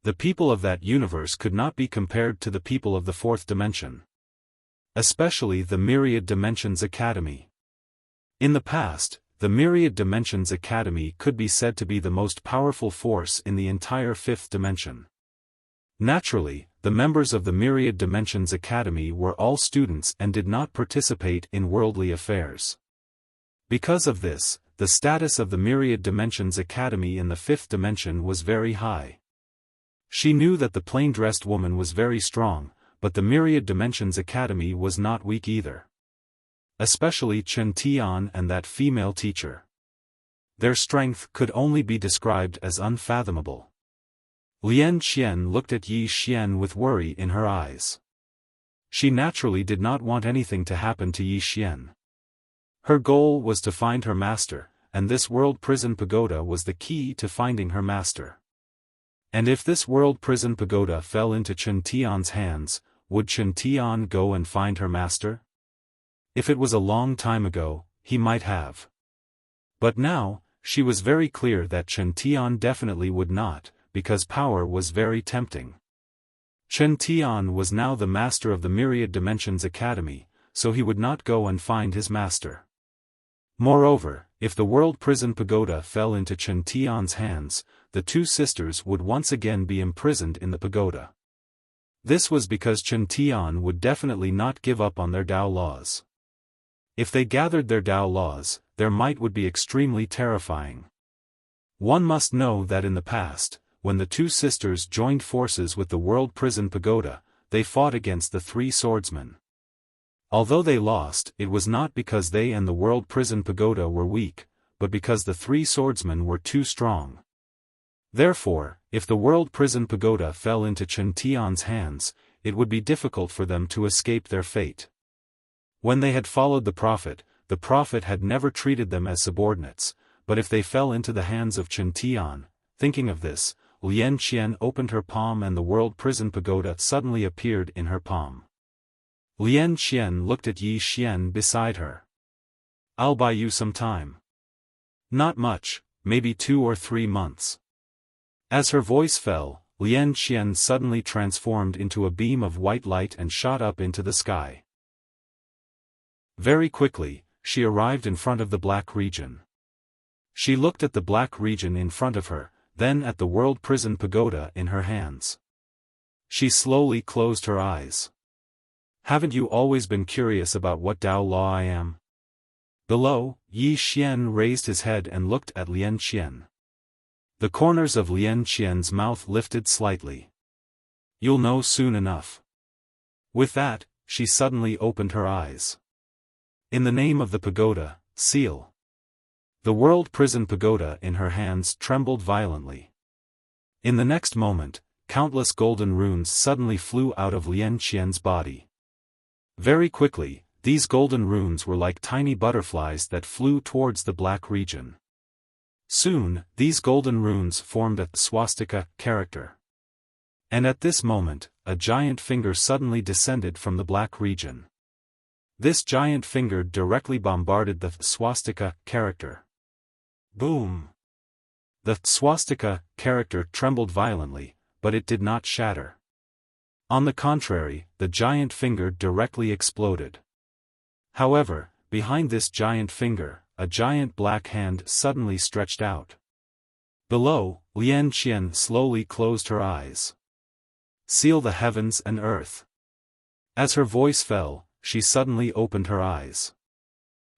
The people of that universe could not be compared to the people of the fourth dimension. Especially the Myriad Dimensions Academy. In the past, the Myriad Dimensions Academy could be said to be the most powerful force in the entire fifth dimension. Naturally, the members of the Myriad Dimensions Academy were all students and did not participate in worldly affairs. Because of this, the status of the Myriad Dimensions Academy in the fifth dimension was very high. She knew that the plain-dressed woman was very strong, but the Myriad Dimensions Academy was not weak either. Especially Chen Tian and that female teacher. Their strength could only be described as unfathomable. Lian Qian looked at Yi Xian with worry in her eyes. She naturally did not want anything to happen to Yi Xian. Her goal was to find her master, and this World Prison Pagoda was the key to finding her master. And if this World Prison Pagoda fell into Chen Tian's hands, would Chen Tian go and find her master? If it was a long time ago, he might have. But now, she was very clear that Chen Tian definitely would not, because power was very tempting. Chen Tian was now the master of the Myriad Dimensions Academy, so he would not go and find his master. Moreover, if the World Prison Pagoda fell into Chen Tian's hands, the two sisters would once again be imprisoned in the pagoda. This was because Chen Tian would definitely not give up on their Tao laws. If they gathered their Tao laws, their might would be extremely terrifying. One must know that in the past, when the two sisters joined forces with the World Prison Pagoda, they fought against the three swordsmen. Although they lost, it was not because they and the World Prison Pagoda were weak, but because the three swordsmen were too strong. Therefore, if the World Prison Pagoda fell into Chen Tian's hands, it would be difficult for them to escape their fate. When they had followed the Prophet had never treated them as subordinates, but if they fell into the hands of Chen Tian, thinking of this, Lian Qian opened her palm and the World Prison Pagoda suddenly appeared in her palm. Lian Qian looked at Yi Xian beside her. "I'll buy you some time." "Not much, maybe 2 or 3 months." As her voice fell, Lian Qian suddenly transformed into a beam of white light and shot up into the sky. Very quickly, she arrived in front of the black region. She looked at the black region in front of her, then at the World Prison Pagoda in her hands. She slowly closed her eyes. "Haven't you always been curious about what Tao Law I am?" Below, Yi Xian raised his head and looked at Lian Qian. The corners of Lian Qian's mouth lifted slightly. "You'll know soon enough." With that, she suddenly opened her eyes. "In the name of the pagoda, seal." The World Prison Pagoda in her hands trembled violently. In the next moment, countless golden runes suddenly flew out of Lian Qian's body. Very quickly, these golden runes were like tiny butterflies that flew towards the black region. Soon, these golden runes formed a swastika character. And at this moment, a giant finger suddenly descended from the black region. This giant finger directly bombarded the swastika character. Boom! The swastika character trembled violently, but it did not shatter. On the contrary, the giant finger directly exploded. However, behind this giant finger, a giant black hand suddenly stretched out. Below, Lian Qian slowly closed her eyes. "Seal the heavens and earth." As her voice fell, she suddenly opened her eyes.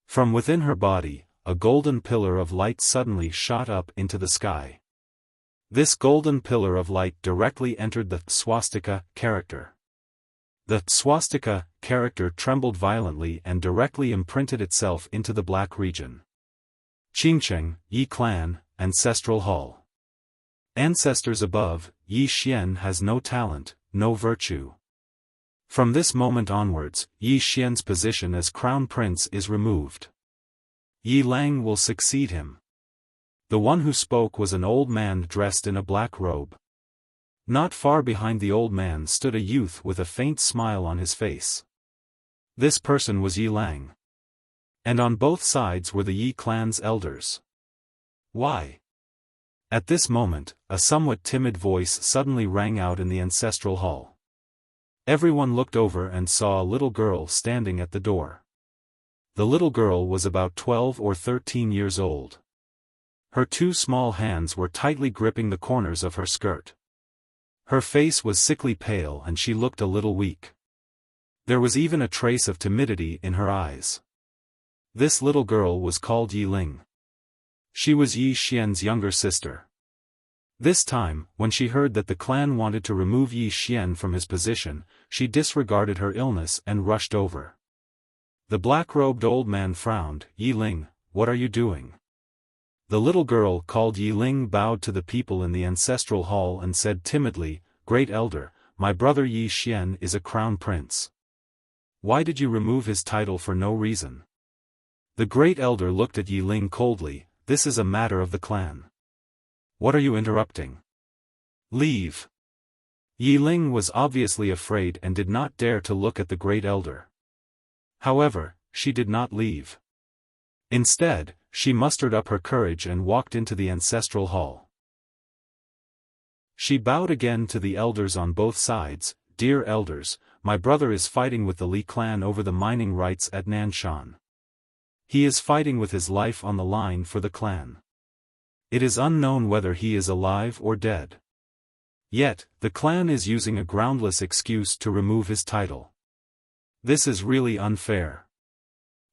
From within her body, a golden pillar of light suddenly shot up into the sky. This golden pillar of light directly entered the swastika character. The swastika character trembled violently and directly imprinted itself into the black region. Qingcheng, Yi Clan, Ancestral Hall. Ancestors above, Yi Xian has no talent, no virtue. From this moment onwards, Yi Xian's position as crown prince is removed. Yi Lang will succeed him. The one who spoke was an old man dressed in a black robe. Not far behind the old man stood a youth with a faint smile on his face. This person was Yi Lang. And on both sides were the Yi clan's elders. "Why?" At this moment, a somewhat timid voice suddenly rang out in the ancestral hall. Everyone looked over and saw a little girl standing at the door. The little girl was about 12 or 13 years old. Her 2 small hands were tightly gripping the corners of her skirt. Her face was sickly pale and she looked a little weak. There was even a trace of timidity in her eyes. This little girl was called Yi Ling. She was Yi Xian's younger sister. This time, when she heard that the clan wanted to remove Yi Xian from his position, she disregarded her illness and rushed over. The black-robed old man frowned. "Yi Ling, what are you doing?" The little girl called Yi Ling bowed to the people in the ancestral hall and said timidly, "Great elder, my brother Yi Xian is a crown prince. Why did you remove his title for no reason?" The great elder looked at Yi Ling coldly. "This is a matter of the clan. What are you interrupting? Leave." Yi Ling was obviously afraid and did not dare to look at the great elder. However, she did not leave. Instead, she mustered up her courage and walked into the ancestral hall. She bowed again to the elders on both sides. "Dear elders, my brother is fighting with the Li clan over the mining rights at Nanshan. He is fighting with his life on the line for the clan. It is unknown whether he is alive or dead. Yet, the clan is using a groundless excuse to remove his title. This is really unfair.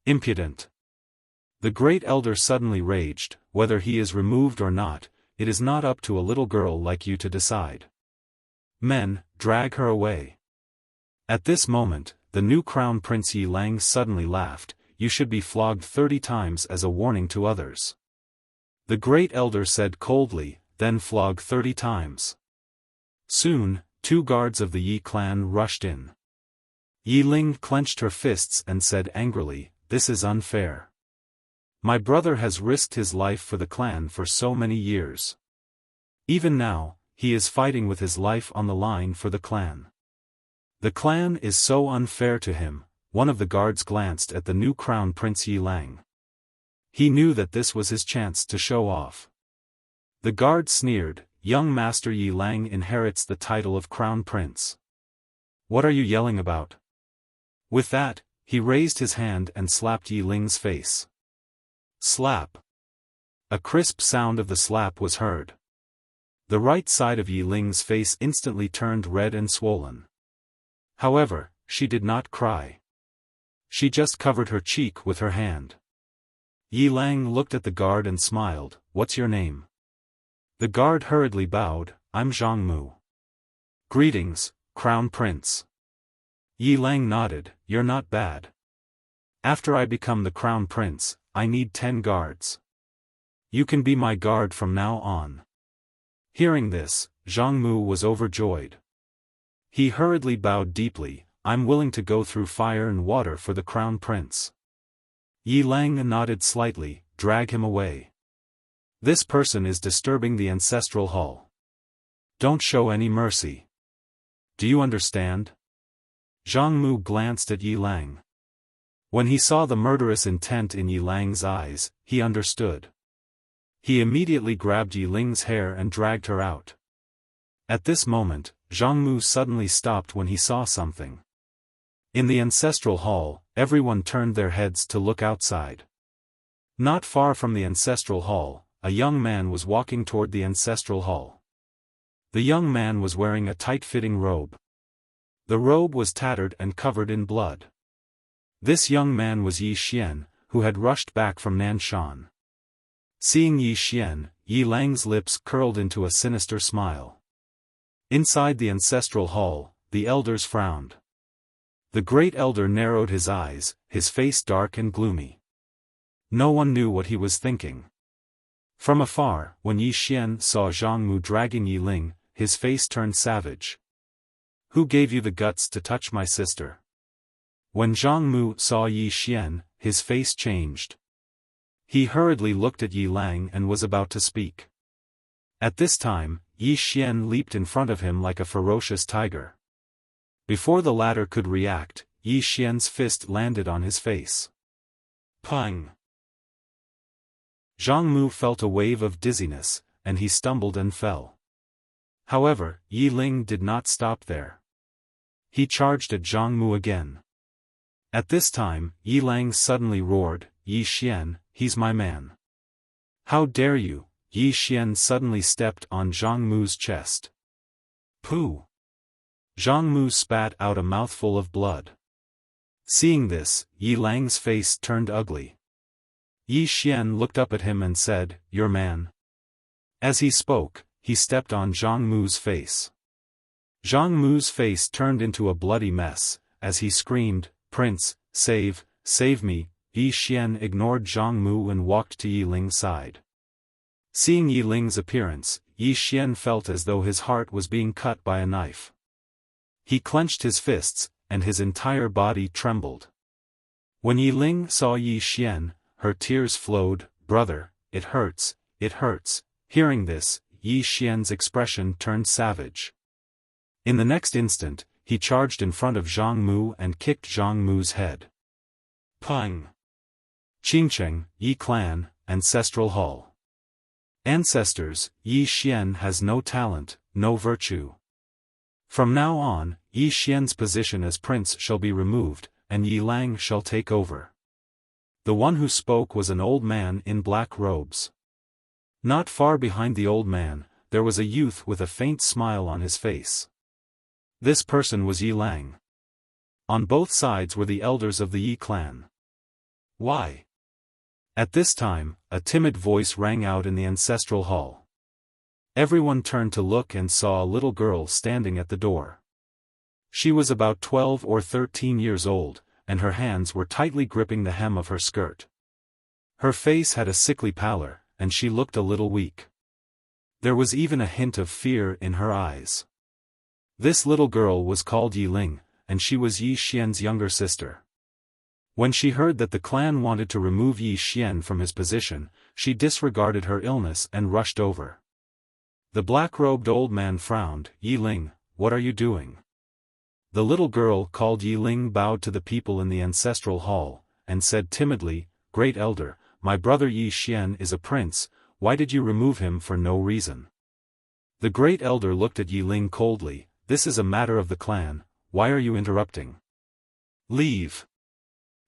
Impudent." The great elder suddenly raged. "Whether he is removed or not, it is not up to a little girl like you to decide. Men, drag her away." At this moment, the new crown prince Yi Lang suddenly laughed, you should be flogged 30 times as a warning to others. The great elder said coldly, then flog 30 times. Soon, 2 guards of the Yi clan rushed in. Yi Ling clenched her fists and said angrily, this is unfair. My brother has risked his life for the clan for so many years. Even now, he is fighting with his life on the line for the clan. The clan is so unfair to him. One of the guards glanced at the new crown prince Yi Lang. He knew that this was his chance to show off. The guard sneered, young master Yi Lang inherits the title of crown prince. What are you yelling about? With that, he raised his hand and slapped Yi Ling's face. Slap. A crisp sound of the slap was heard. The right side of Yi Ling's face instantly turned red and swollen. However, she did not cry. She just covered her cheek with her hand. Yi Lang looked at the guard and smiled, what's your name? The guard hurriedly bowed, I'm Zhang Mu. Greetings, Crown Prince. Yi Lang nodded, you're not bad. After I become the Crown Prince, I need 10 guards. You can be my guard from now on. Hearing this, Zhang Mu was overjoyed. He hurriedly bowed deeply, I'm willing to go through fire and water for the Crown Prince. Yi Lang nodded slightly, drag him away. This person is disturbing the ancestral hall. Don't show any mercy. Do you understand? Zhang Mu glanced at Yi Lang. When he saw the murderous intent in Yi Lang's eyes, he understood. He immediately grabbed Yi Ling's hair and dragged her out. At this moment, Zhang Mu suddenly stopped when he saw something. In the ancestral hall, everyone turned their heads to look outside. Not far from the ancestral hall, a young man was walking toward the ancestral hall. The young man was wearing a tight-fitting robe. The robe was tattered and covered in blood. This young man was Yi Xian, who had rushed back from Nanshan. Seeing Yi Xian, Yi Lang's lips curled into a sinister smile. Inside the ancestral hall, the elders frowned. The great elder narrowed his eyes, his face dark and gloomy. No one knew what he was thinking. From afar, when Yi Xian saw Zhang Mu dragging Yi Ling, his face turned savage. Who gave you the guts to touch my sister? When Zhang Mu saw Yi Xian, his face changed. He hurriedly looked at Yi Lang and was about to speak. At this time, Yi Xian leaped in front of him like a ferocious tiger. Before the latter could react, Yi Xian's fist landed on his face. Pang! Zhang Mu felt a wave of dizziness, and he stumbled and fell. However, Yi Ling did not stop there. He charged at Zhang Mu again. At this time, Yi Lang suddenly roared, Yi Xian, he's my man. How dare you? Yi Xian suddenly stepped on Zhang Mu's chest. Pooh! Zhang Mu spat out a mouthful of blood. Seeing this, Yi Lang's face turned ugly. Yi Xian looked up at him and said, your man. As he spoke, he stepped on Zhang Mu's face. Zhang Mu's face turned into a bloody mess, as he screamed, Prince, save me. Yi Xian ignored Zhang Mu and walked to Yi Ling's side. Seeing Yi Ling's appearance, Yi Xian felt as though his heart was being cut by a knife. He clenched his fists, and his entire body trembled. When Yi Ling saw Yi Xian, her tears flowed, brother, it hurts, it hurts. Hearing this, Yi Xian's expression turned savage. In the next instant, he charged in front of Zhang Mu and kicked Zhang Mu's head. Pang! Qingcheng, Yi Clan, Ancestral Hall. Ancestors, Yi Xian has no talent, no virtue. From now on, Yi Xian's position as prince shall be removed, and Yi Lang shall take over. The one who spoke was an old man in black robes. Not far behind the old man, there was a youth with a faint smile on his face. This person was Yi Lang. On both sides were the elders of the Yi clan. Why? At this time, a timid voice rang out in the ancestral hall. Everyone turned to look and saw a little girl standing at the door. She was about 12 or 13 years old, and her hands were tightly gripping the hem of her skirt. Her face had a sickly pallor, and she looked a little weak. There was even a hint of fear in her eyes. This little girl was called Yi Ling, and she was Yi Xian's younger sister. When she heard that the clan wanted to remove Yi Xian from his position, she disregarded her illness and rushed over. The black-robed old man frowned. "Yi Ling, what are you doing?" The little girl called Yi Ling bowed to the people in the ancestral hall, and said timidly, "Great Elder, my brother Yi Xian is a prince, why did you remove him for no reason?" The Great Elder looked at Yi Ling coldly. "This is a matter of the clan, why are you interrupting? Leave."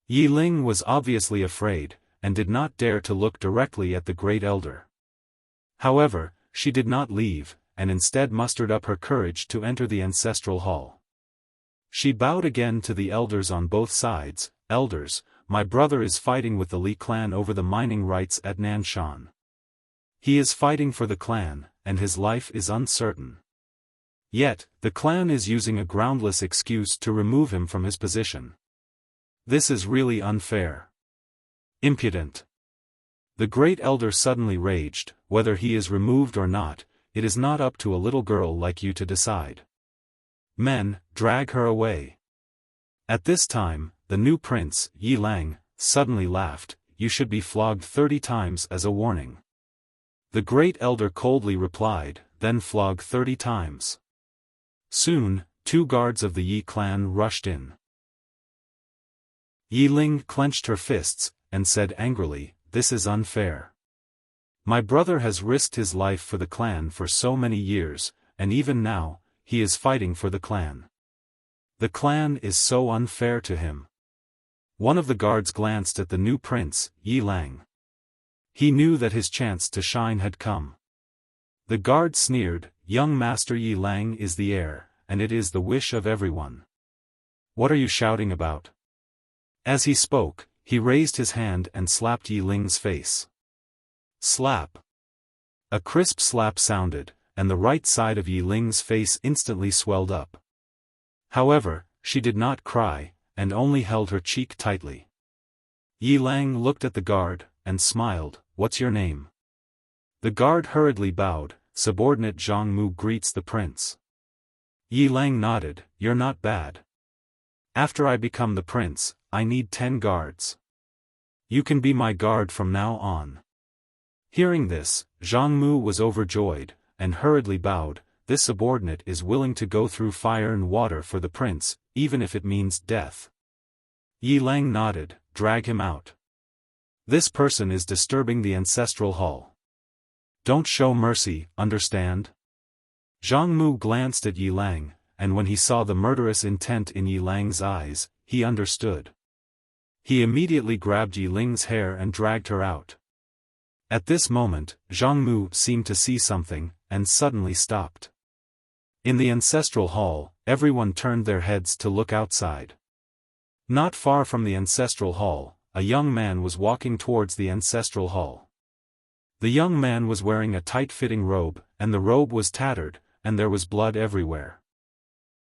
Yi Ling was obviously afraid, and did not dare to look directly at the Great Elder. However, she did not leave, and instead mustered up her courage to enter the ancestral hall. She bowed again to the elders on both sides. "Elders, my brother is fighting with the Li clan over the mining rights at Nanshan. He is fighting for the clan, and his life is uncertain. Yet, the clan is using a groundless excuse to remove him from his position. This is really unfair. Impudent." The Great Elder suddenly raged. "Whether he is removed or not, it is not up to a little girl like you to decide. Men, drag her away." At this time, the new prince, Yi Lang, suddenly laughed. "You should be flogged 30 times as a warning." The Great Elder coldly replied, "Then flog 30 times. Soon, 2 guards of the Yi clan rushed in. Yi Ling clenched her fists, and said angrily, "This is unfair. My brother has risked his life for the clan for so many years, and even now, he is fighting for the clan. The clan is so unfair to him." One of the guards glanced at the new prince, Yi Lang. He knew that his chance to shine had come. The guard sneered, "Young Master Yi Lang is the heir, and it is the wish of everyone. What are you shouting about?" As he spoke, he raised his hand and slapped Yi Ling's face. Slap. A crisp slap sounded, and the right side of Yi Ling's face instantly swelled up. However, she did not cry, and only held her cheek tightly. Yi Lang looked at the guard, and smiled. "What's your name?" The guard hurriedly bowed. "Subordinate Zhang Mu greets the prince." Yi Lang nodded. "You're not bad. After I become the prince, I need 10 guards. You can be my guard from now on." Hearing this, Zhang Mu was overjoyed, and hurriedly bowed. "This subordinate is willing to go through fire and water for the prince, even if it means death." Yi Lang nodded. "Drag him out. This person is disturbing the ancestral hall. Don't show mercy, understand?" Zhang Mu glanced at Yi Lang, and when he saw the murderous intent in Yi Lang's eyes, he understood. He immediately grabbed Yi Ling's hair and dragged her out. At this moment, Zhang Mu seemed to see something, and suddenly stopped. In the ancestral hall, everyone turned their heads to look outside. Not far from the ancestral hall, a young man was walking towards the ancestral hall. The young man was wearing a tight-fitting robe, and the robe was tattered, and there was blood everywhere.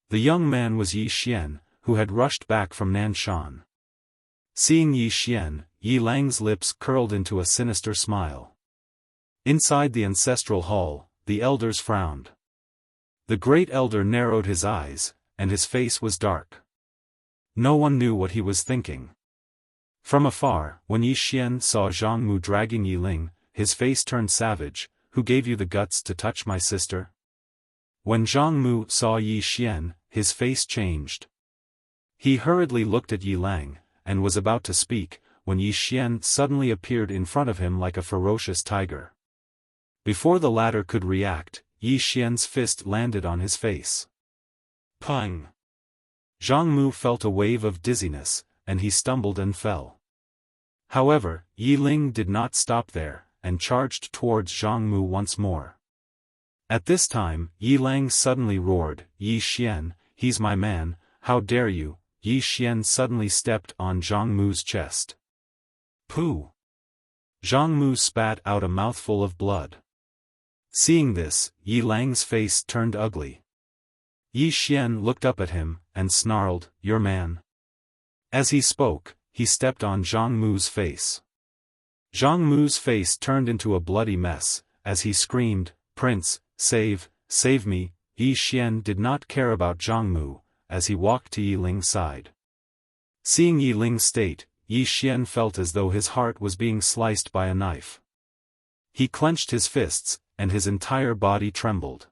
The young man was Yi Xian, who had rushed back from Nanshan. Seeing Yi Xian, Yi Lang's lips curled into a sinister smile. Inside the ancestral hall, the elders frowned. The Great Elder narrowed his eyes, and his face was dark. No one knew what he was thinking. From afar, when Yi Xian saw Zhang Mu dragging Yi Ling, his face turned savage. "Who gave you the guts to touch my sister?" When Zhang Mu saw Yi Xian, his face changed. He hurriedly looked at Yi Lang, and was about to speak, when Yi Xian suddenly appeared in front of him like a ferocious tiger. Before the latter could react, Yi Xian's fist landed on his face. Pang! Zhang Mu felt a wave of dizziness, and he stumbled and fell. However, Yi Ling did not stop there, and charged towards Zhang Mu once more. At this time, Yi Lang suddenly roared, "Yi Xian, he's my man, how dare you!" Yi Xian suddenly stepped on Zhang Mu's chest. Pooh! Zhang Mu spat out a mouthful of blood. Seeing this, Yi Lang's face turned ugly. Yi Xian looked up at him, and snarled, "Your man." As he spoke, he stepped on Zhang Mu's face. Zhang Mu's face turned into a bloody mess, as he screamed, "Prince, save me." Yi Xian did not care about Zhang Mu, as he walked to Yi Ling's side. Seeing Yi Ling's state, Yi Xian felt as though his heart was being sliced by a knife. He clenched his fists, and his entire body trembled.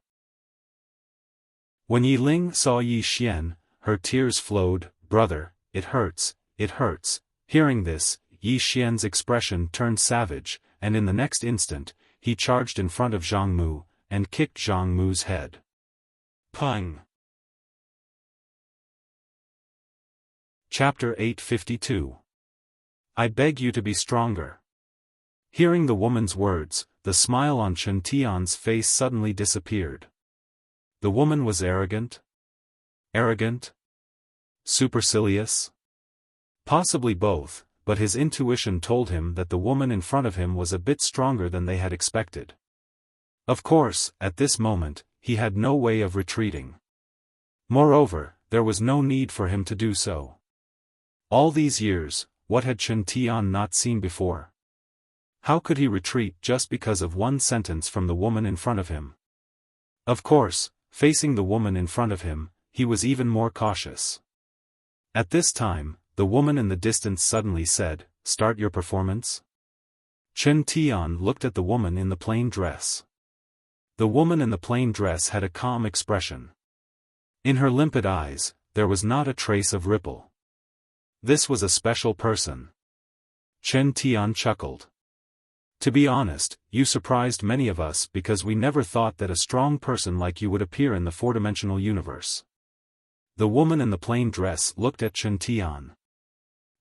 When Yi Ling saw Yi Xian, her tears flowed. "Brother, it hurts, it hurts." Hearing this, Yi Xian's expression turned savage, and in the next instant, he charged in front of Zhang Mu, and kicked Zhang Mu's head. Pung! Chapter 852. I beg you to be stronger. Hearing the woman's words, the smile on Chen Tian's face suddenly disappeared. The woman was arrogant? Arrogant? Supercilious? Possibly both, but his intuition told him that the woman in front of him was a bit stronger than they had expected. Of course, at this moment, he had no way of retreating. Moreover, there was no need for him to do so. All these years, what had Chen Tian not seen before? How could he retreat just because of one sentence from the woman in front of him? Of course, facing the woman in front of him, he was even more cautious. At this time, the woman in the distance suddenly said, "Start your performance?" Chen Tian looked at the woman in the plain dress. The woman in the plain dress had a calm expression. In her limpid eyes, there was not a trace of ripple. This was a special person. Chen Tian chuckled. To be honest, you surprised many of us because we never thought that a strong person like you would appear in the four-dimensional universe. The woman in the plain dress looked at Chen Tian.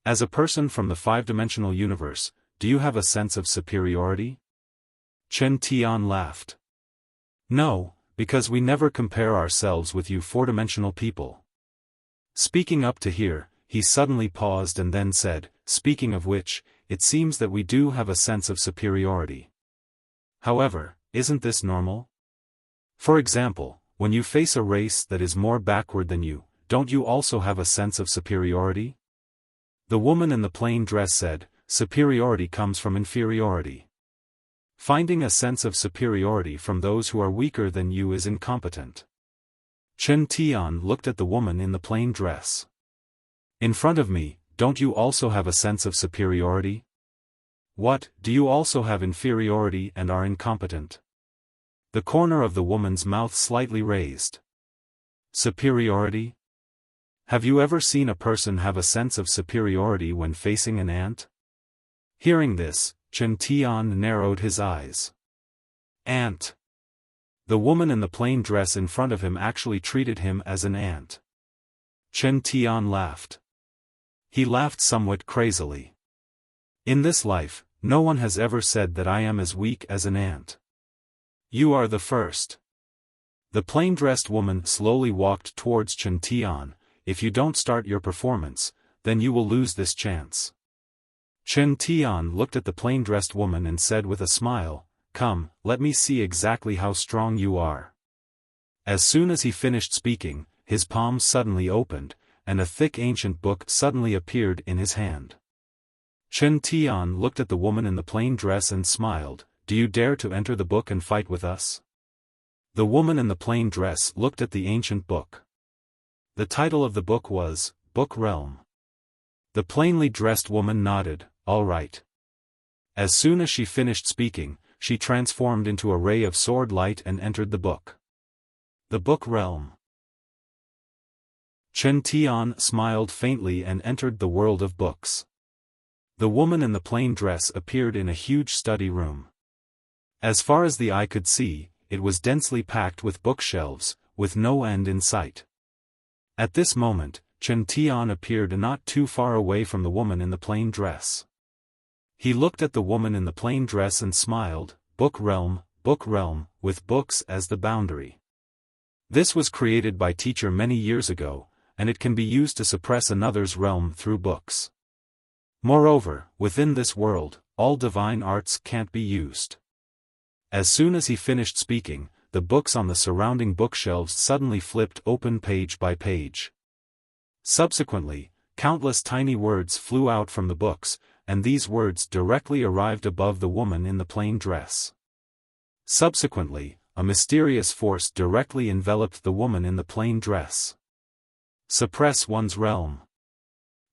As a person from the five-dimensional universe, do you have a sense of superiority? Chen Tian laughed. No, because we never compare ourselves with you four-dimensional people. Speaking up to here, he suddenly paused and then said, "Speaking of which, it seems that we do have a sense of superiority. However, isn't this normal? For example, when you face a race that is more backward than you, don't you also have a sense of superiority?" The woman in the plain dress said, "Superiority comes from inferiority. Finding a sense of superiority from those who are weaker than you is incompetent." Chen Tian looked at the woman in the plain dress. "In front of me, don't you also have a sense of superiority? What, do you also have inferiority and are incompetent?" The corner of the woman's mouth slightly raised. Superiority? Have you ever seen a person have a sense of superiority when facing an ant? Hearing this, Chen Tian narrowed his eyes. Ant. The woman in the plain dress in front of him actually treated him as an ant. Chen Tian laughed. He laughed somewhat crazily. In this life, no one has ever said that I am as weak as an ant. You are the first. The plain-dressed woman slowly walked towards Chen Tian. "If you don't start your performance, then you will lose this chance." Chen Tian looked at the plain-dressed woman and said with a smile, "Come, let me see exactly how strong you are." As soon as he finished speaking, his palms suddenly opened, and a thick ancient book suddenly appeared in his hand. Chen Tian looked at the woman in the plain dress and smiled, "Do you dare to enter the book and fight with us?" The woman in the plain dress looked at the ancient book. The title of the book was, Book Realm. The plainly dressed woman nodded, "All right." As soon as she finished speaking, she transformed into a ray of sword light and entered the book. The Book Realm. Chen Tian smiled faintly and entered the world of books. The woman in the plain dress appeared in a huge study room. As far as the eye could see, it was densely packed with bookshelves, with no end in sight. At this moment, Chen Tian appeared not too far away from the woman in the plain dress. He looked at the woman in the plain dress and smiled, Book Realm, with books as the boundary. This was created by teacher many years ago, and it can be used to suppress another's realm through books. Moreover, within this world, all divine arts can't be used. As soon as he finished speaking, the books on the surrounding bookshelves suddenly flipped open page by page. Subsequently, countless tiny words flew out from the books, and these words directly arrived above the woman in the plain dress. Subsequently, a mysterious force directly enveloped the woman in the plain dress. Suppress one's realm.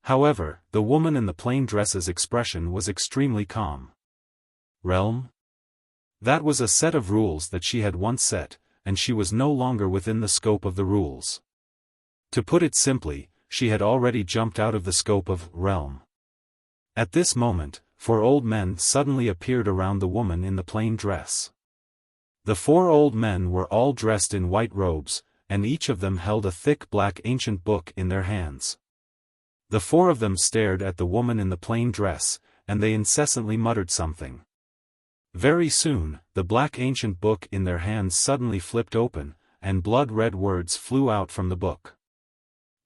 However, the woman in the plain dress's expression was extremely calm. Realm? That was a set of rules that she had once set, and she was no longer within the scope of the rules. To put it simply, she had already jumped out of the scope of realm. At this moment, 4 old men suddenly appeared around the woman in the plain dress. The 4 old men were all dressed in white robes, and each of them held a thick black ancient book in their hands. The 4 of them stared at the woman in the plain dress, and they incessantly muttered something. Very soon, the black ancient book in their hands suddenly flipped open, and blood-red words flew out from the book.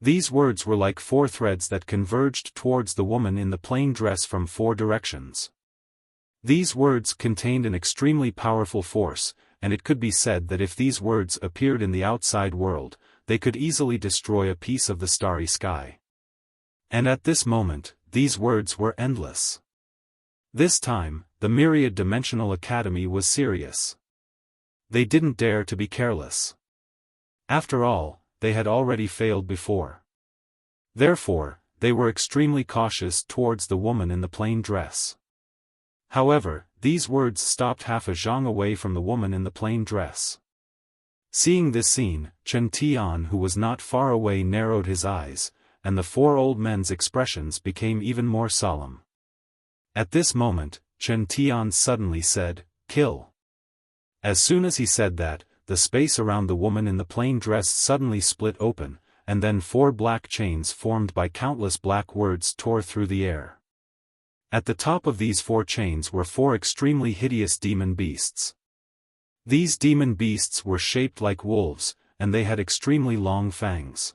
These words were like 4 threads that converged towards the woman in the plain dress from 4 directions. These words contained an extremely powerful force, and it could be said that if these words appeared in the outside world, they could easily destroy a piece of the starry sky. And at this moment, these words were endless. This time, the myriad-dimensional academy was serious. They didn't dare to be careless. After all, they had already failed before. Therefore, they were extremely cautious towards the woman in the plain dress. However, these words stopped half a zhang away from the woman in the plain dress. Seeing this scene, Chen Tian, who was not far away, narrowed his eyes, and the 4 old men's expressions became even more solemn. At this moment, Chen Tian suddenly said, "Kill." As soon as he said that, the space around the woman in the plain dress suddenly split open, and then 4 black chains formed by countless black words tore through the air. At the top of these 4 chains were 4 extremely hideous demon beasts. These demon beasts were shaped like wolves, and they had extremely long fangs.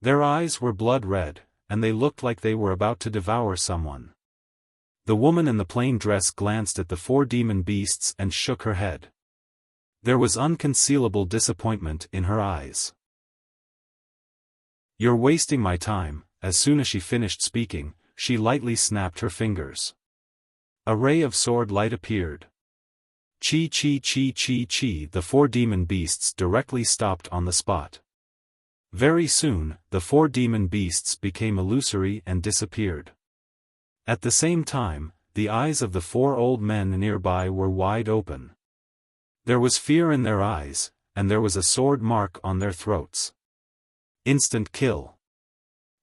Their eyes were blood red, and they looked like they were about to devour someone. The woman in the plain dress glanced at the 4 demon beasts and shook her head. There was unconcealable disappointment in her eyes. "You're wasting my time." As soon as she finished speaking, she lightly snapped her fingers. A ray of sword light appeared. Chi chi chi chi chi. The 4 demon beasts directly stopped on the spot. Very soon, the 4 demon beasts became illusory and disappeared. At the same time, the eyes of the 4 old men nearby were wide open. There was fear in their eyes, and there was a sword mark on their throats. Instant kill.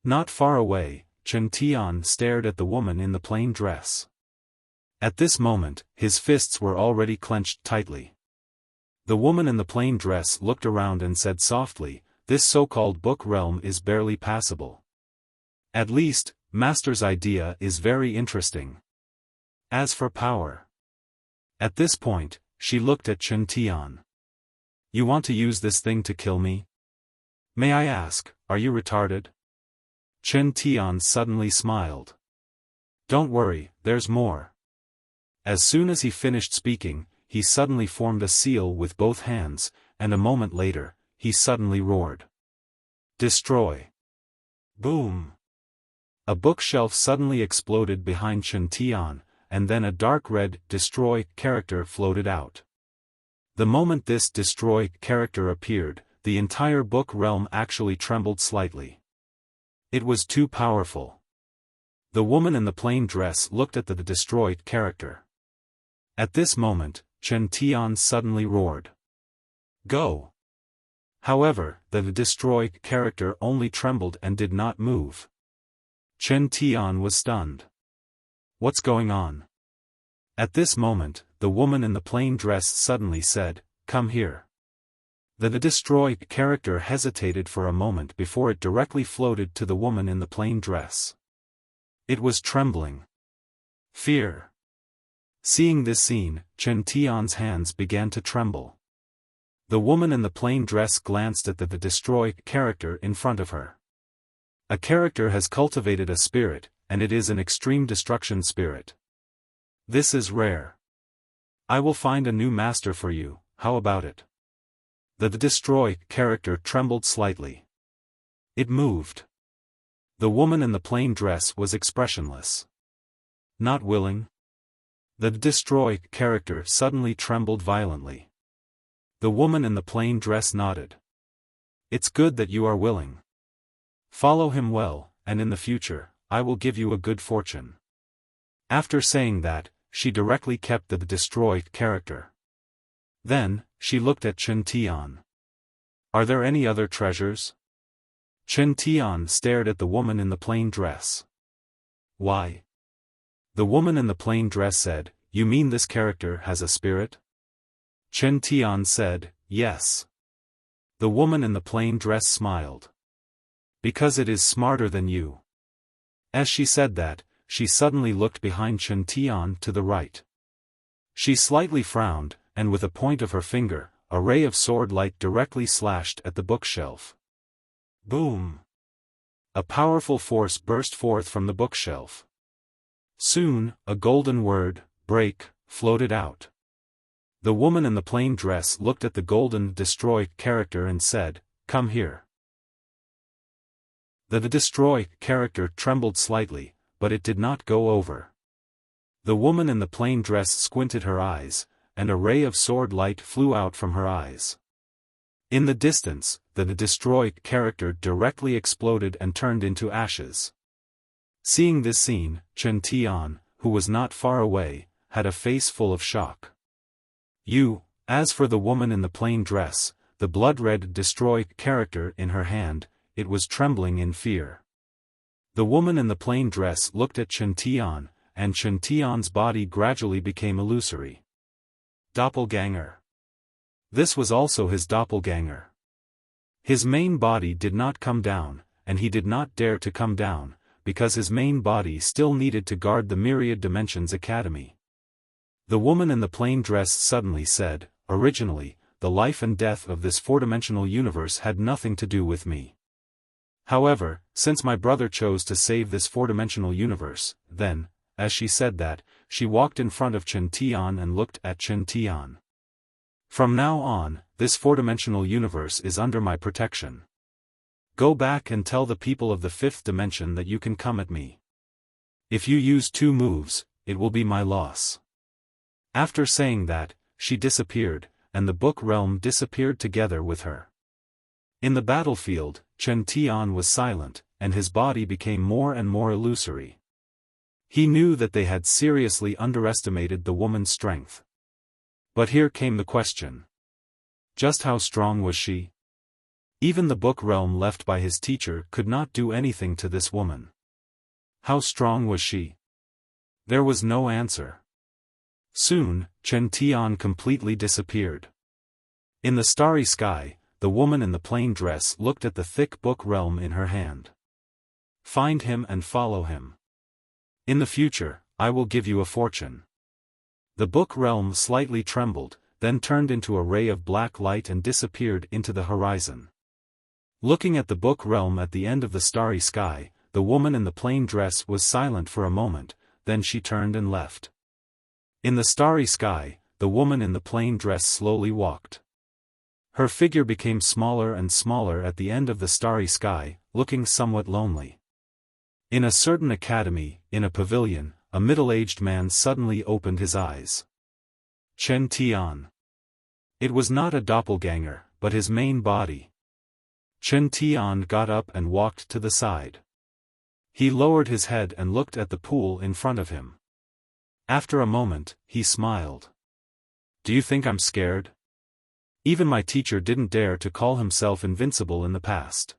Not far away, Chen Tian stared at the woman in the plain dress. At this moment, his fists were already clenched tightly. The woman in the plain dress looked around and said softly, "This so-called book realm is barely passable. At least, Master's idea is very interesting. As for power." At this point, she looked at Chen Tian. "You want to use this thing to kill me? May I ask, are you retarded?" Chen Tian suddenly smiled. "Don't worry, there's more." As soon as he finished speaking, he suddenly formed a seal with both hands, and a moment later, he suddenly roared. "Destroy!" Boom! A bookshelf suddenly exploded behind Chen Tian, and then a dark red "Destroy" character floated out. The moment this "Destroy" character appeared, the entire book realm actually trembled slightly. It was too powerful. The woman in the plain dress looked at the "Destroy" character. At this moment, Chen Tian suddenly roared. "Go!" However, the "Destroy" character only trembled and did not move. Chen Tian was stunned. What's going on? At this moment, the woman in the plain dress suddenly said, "Come here." The "Destroy" character hesitated for a moment before it directly floated to the woman in the plain dress. It was trembling. Fear. Seeing this scene, Chen Tian's hands began to tremble. The woman in the plain dress glanced at the "Destroy" character in front of her. A character has cultivated a spirit, and it is an extreme destruction spirit. This is rare. I will find a new master for you, how about it? The destroy character trembled slightly. It moved. The woman in the plain dress was expressionless. Not willing? The destroy character suddenly trembled violently. The woman in the plain dress nodded. It's good that you are willing. Follow him well, and in the future, I will give you a good fortune. After saying that, she directly kept the destroy character. Then, she looked at Chen Tian. Are there any other treasures? Chen Tian stared at the woman in the plain dress. Why? The woman in the plain dress said, You mean this character has a spirit? Chen Tian said, Yes. The woman in the plain dress smiled. Because it is smarter than you. As she said that, she suddenly looked behind Chen Tian to the right. She slightly frowned, and with a point of her finger, a ray of sword light directly slashed at the bookshelf. Boom! A powerful force burst forth from the bookshelf. Soon, a golden word, break, floated out. The woman in the plain dress looked at the golden destroy character and said, Come here. The destroy character trembled slightly, but it did not go over. The woman in the plain dress squinted her eyes, and a ray of sword light flew out from her eyes. In the distance, the destroy character directly exploded and turned into ashes. Seeing this scene, Chen Tian, who was not far away, had a face full of shock. As for the woman in the plain dress, the blood-red destroy character in her hand, it was trembling in fear. The woman in the plain dress looked at Chen Tian, and Chen Tian's body gradually became illusory. Doppelganger. This was also his doppelganger. His main body did not come down, and he did not dare to come down, because his main body still needed to guard the Myriad Dimensions Academy. The woman in the plain dress suddenly said, Originally, the life and death of this four-dimensional universe had nothing to do with me. However, since my brother chose to save this four-dimensional universe, then, as she said that, she walked in front of Chen Tian and looked at Chen Tian. From now on, this four-dimensional universe is under my protection. Go back and tell the people of the fifth dimension that you can come at me. If you use 2 moves, it will be my loss. After saying that, she disappeared, and the book realm disappeared together with her. In the battlefield, Chen Tian was silent, and his body became more and more illusory. He knew that they had seriously underestimated the woman's strength. But here came the question. Just how strong was she? Even the book realm left by his teacher could not do anything to this woman. How strong was she? There was no answer. Soon, Chen Tian completely disappeared. In the starry sky, the woman in the plain dress looked at the thick book realm in her hand. Find him and follow him. In the future, I will give you a fortune. The book realm slightly trembled, then turned into a ray of black light and disappeared into the horizon. Looking at the book realm at the end of the starry sky, the woman in the plain dress was silent for a moment, then she turned and left. In the starry sky, the woman in the plain dress slowly walked. Her figure became smaller and smaller at the end of the starry sky, looking somewhat lonely. In a certain academy, in a pavilion, a middle-aged man suddenly opened his eyes. Chen Tian. It was not a doppelganger, but his main body. Chen Tian got up and walked to the side. He lowered his head and looked at the pool in front of him. After a moment, he smiled. Do you think I'm scared? Even my teacher didn't dare to call himself invincible in the past.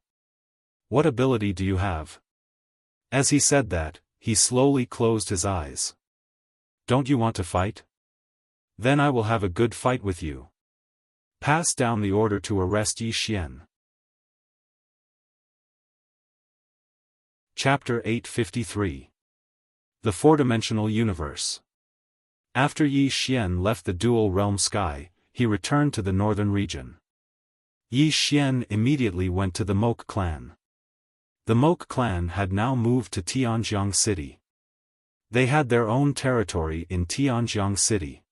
What ability do you have? As he said that, he slowly closed his eyes. Don't you want to fight? Then I will have a good fight with you. Pass down the order to arrest Yi Xian. Chapter 853. The Four-Dimensional Universe. After Yi Xian left the dual realm sky, he returned to the northern region. Yi Xian immediately went to the Moke clan. The Moke clan had now moved to Tianjiang City. They had their own territory in Tianjiang City.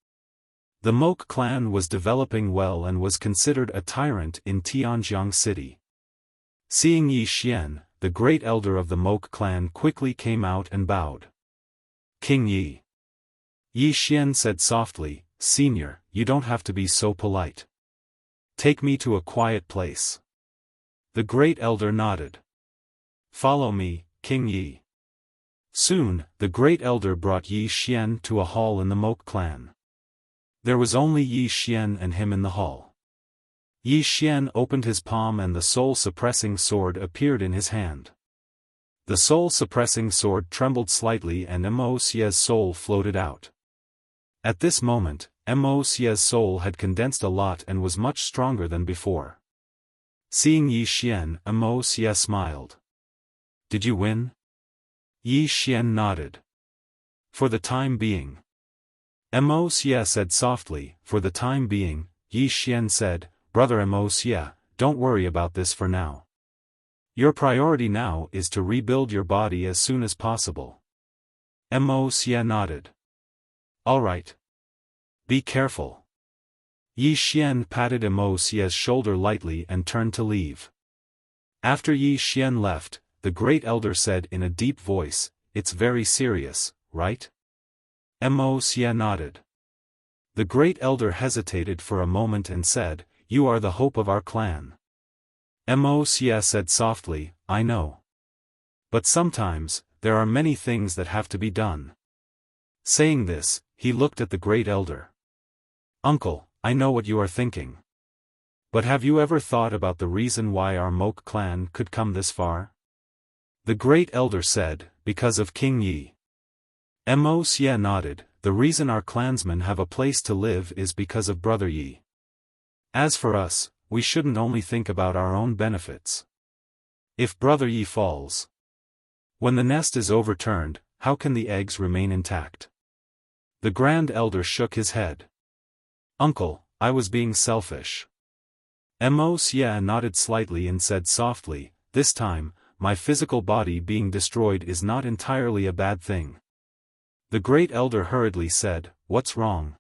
The Moke clan was developing well and was considered a tyrant in Tianjiang City. Seeing Yi Xian, the great elder of the Moke clan quickly came out and bowed. King Yi. Yi Xian said softly, "Senior, you don't have to be so polite. Take me to a quiet place." The great elder nodded. "Follow me, King Yi." Soon, the great elder brought Yi Xian to a hall in the Moke clan. There was only Yi Xian and him in the hall. Yi Xian opened his palm and the soul-suppressing sword appeared in his hand. The soul-suppressing sword trembled slightly and Wuxia's soul floated out. At this moment, Wuxia's soul had condensed a lot and was much stronger than before. Seeing Yi Xian, Wuxia smiled. "Did you win?" Yi Xian nodded. "For the time being." Wuxia said softly, "For the time being." Yi Xian said, "Brother Wuxia, don't worry about this for now. Your priority now is to rebuild your body as soon as possible." Wuxia nodded. "All right. Be careful." Yi Xian patted Wuxia's shoulder lightly and turned to leave. After Yi Xian left, the great elder said in a deep voice, "It's very serious, right?" Wuxia nodded. The great elder hesitated for a moment and said, "You are the hope of our clan." Wuxia said softly, "I know. But sometimes, there are many things that have to be done." Saying this, he looked at the great elder. "Uncle, I know what you are thinking. But have you ever thought about the reason why our Moke clan could come this far?" The great elder said, "Because of King Yi." Wuxia nodded, "The reason our clansmen have a place to live is because of Brother Yi. As for us, we shouldn't only think about our own benefits. If Brother Yi falls, when the nest is overturned, how can the eggs remain intact?" The grand elder shook his head. "Uncle, I was being selfish." Wuxia nodded slightly and said softly, "This time, my physical body being destroyed is not entirely a bad thing." The great elder hurriedly said, "What's wrong?"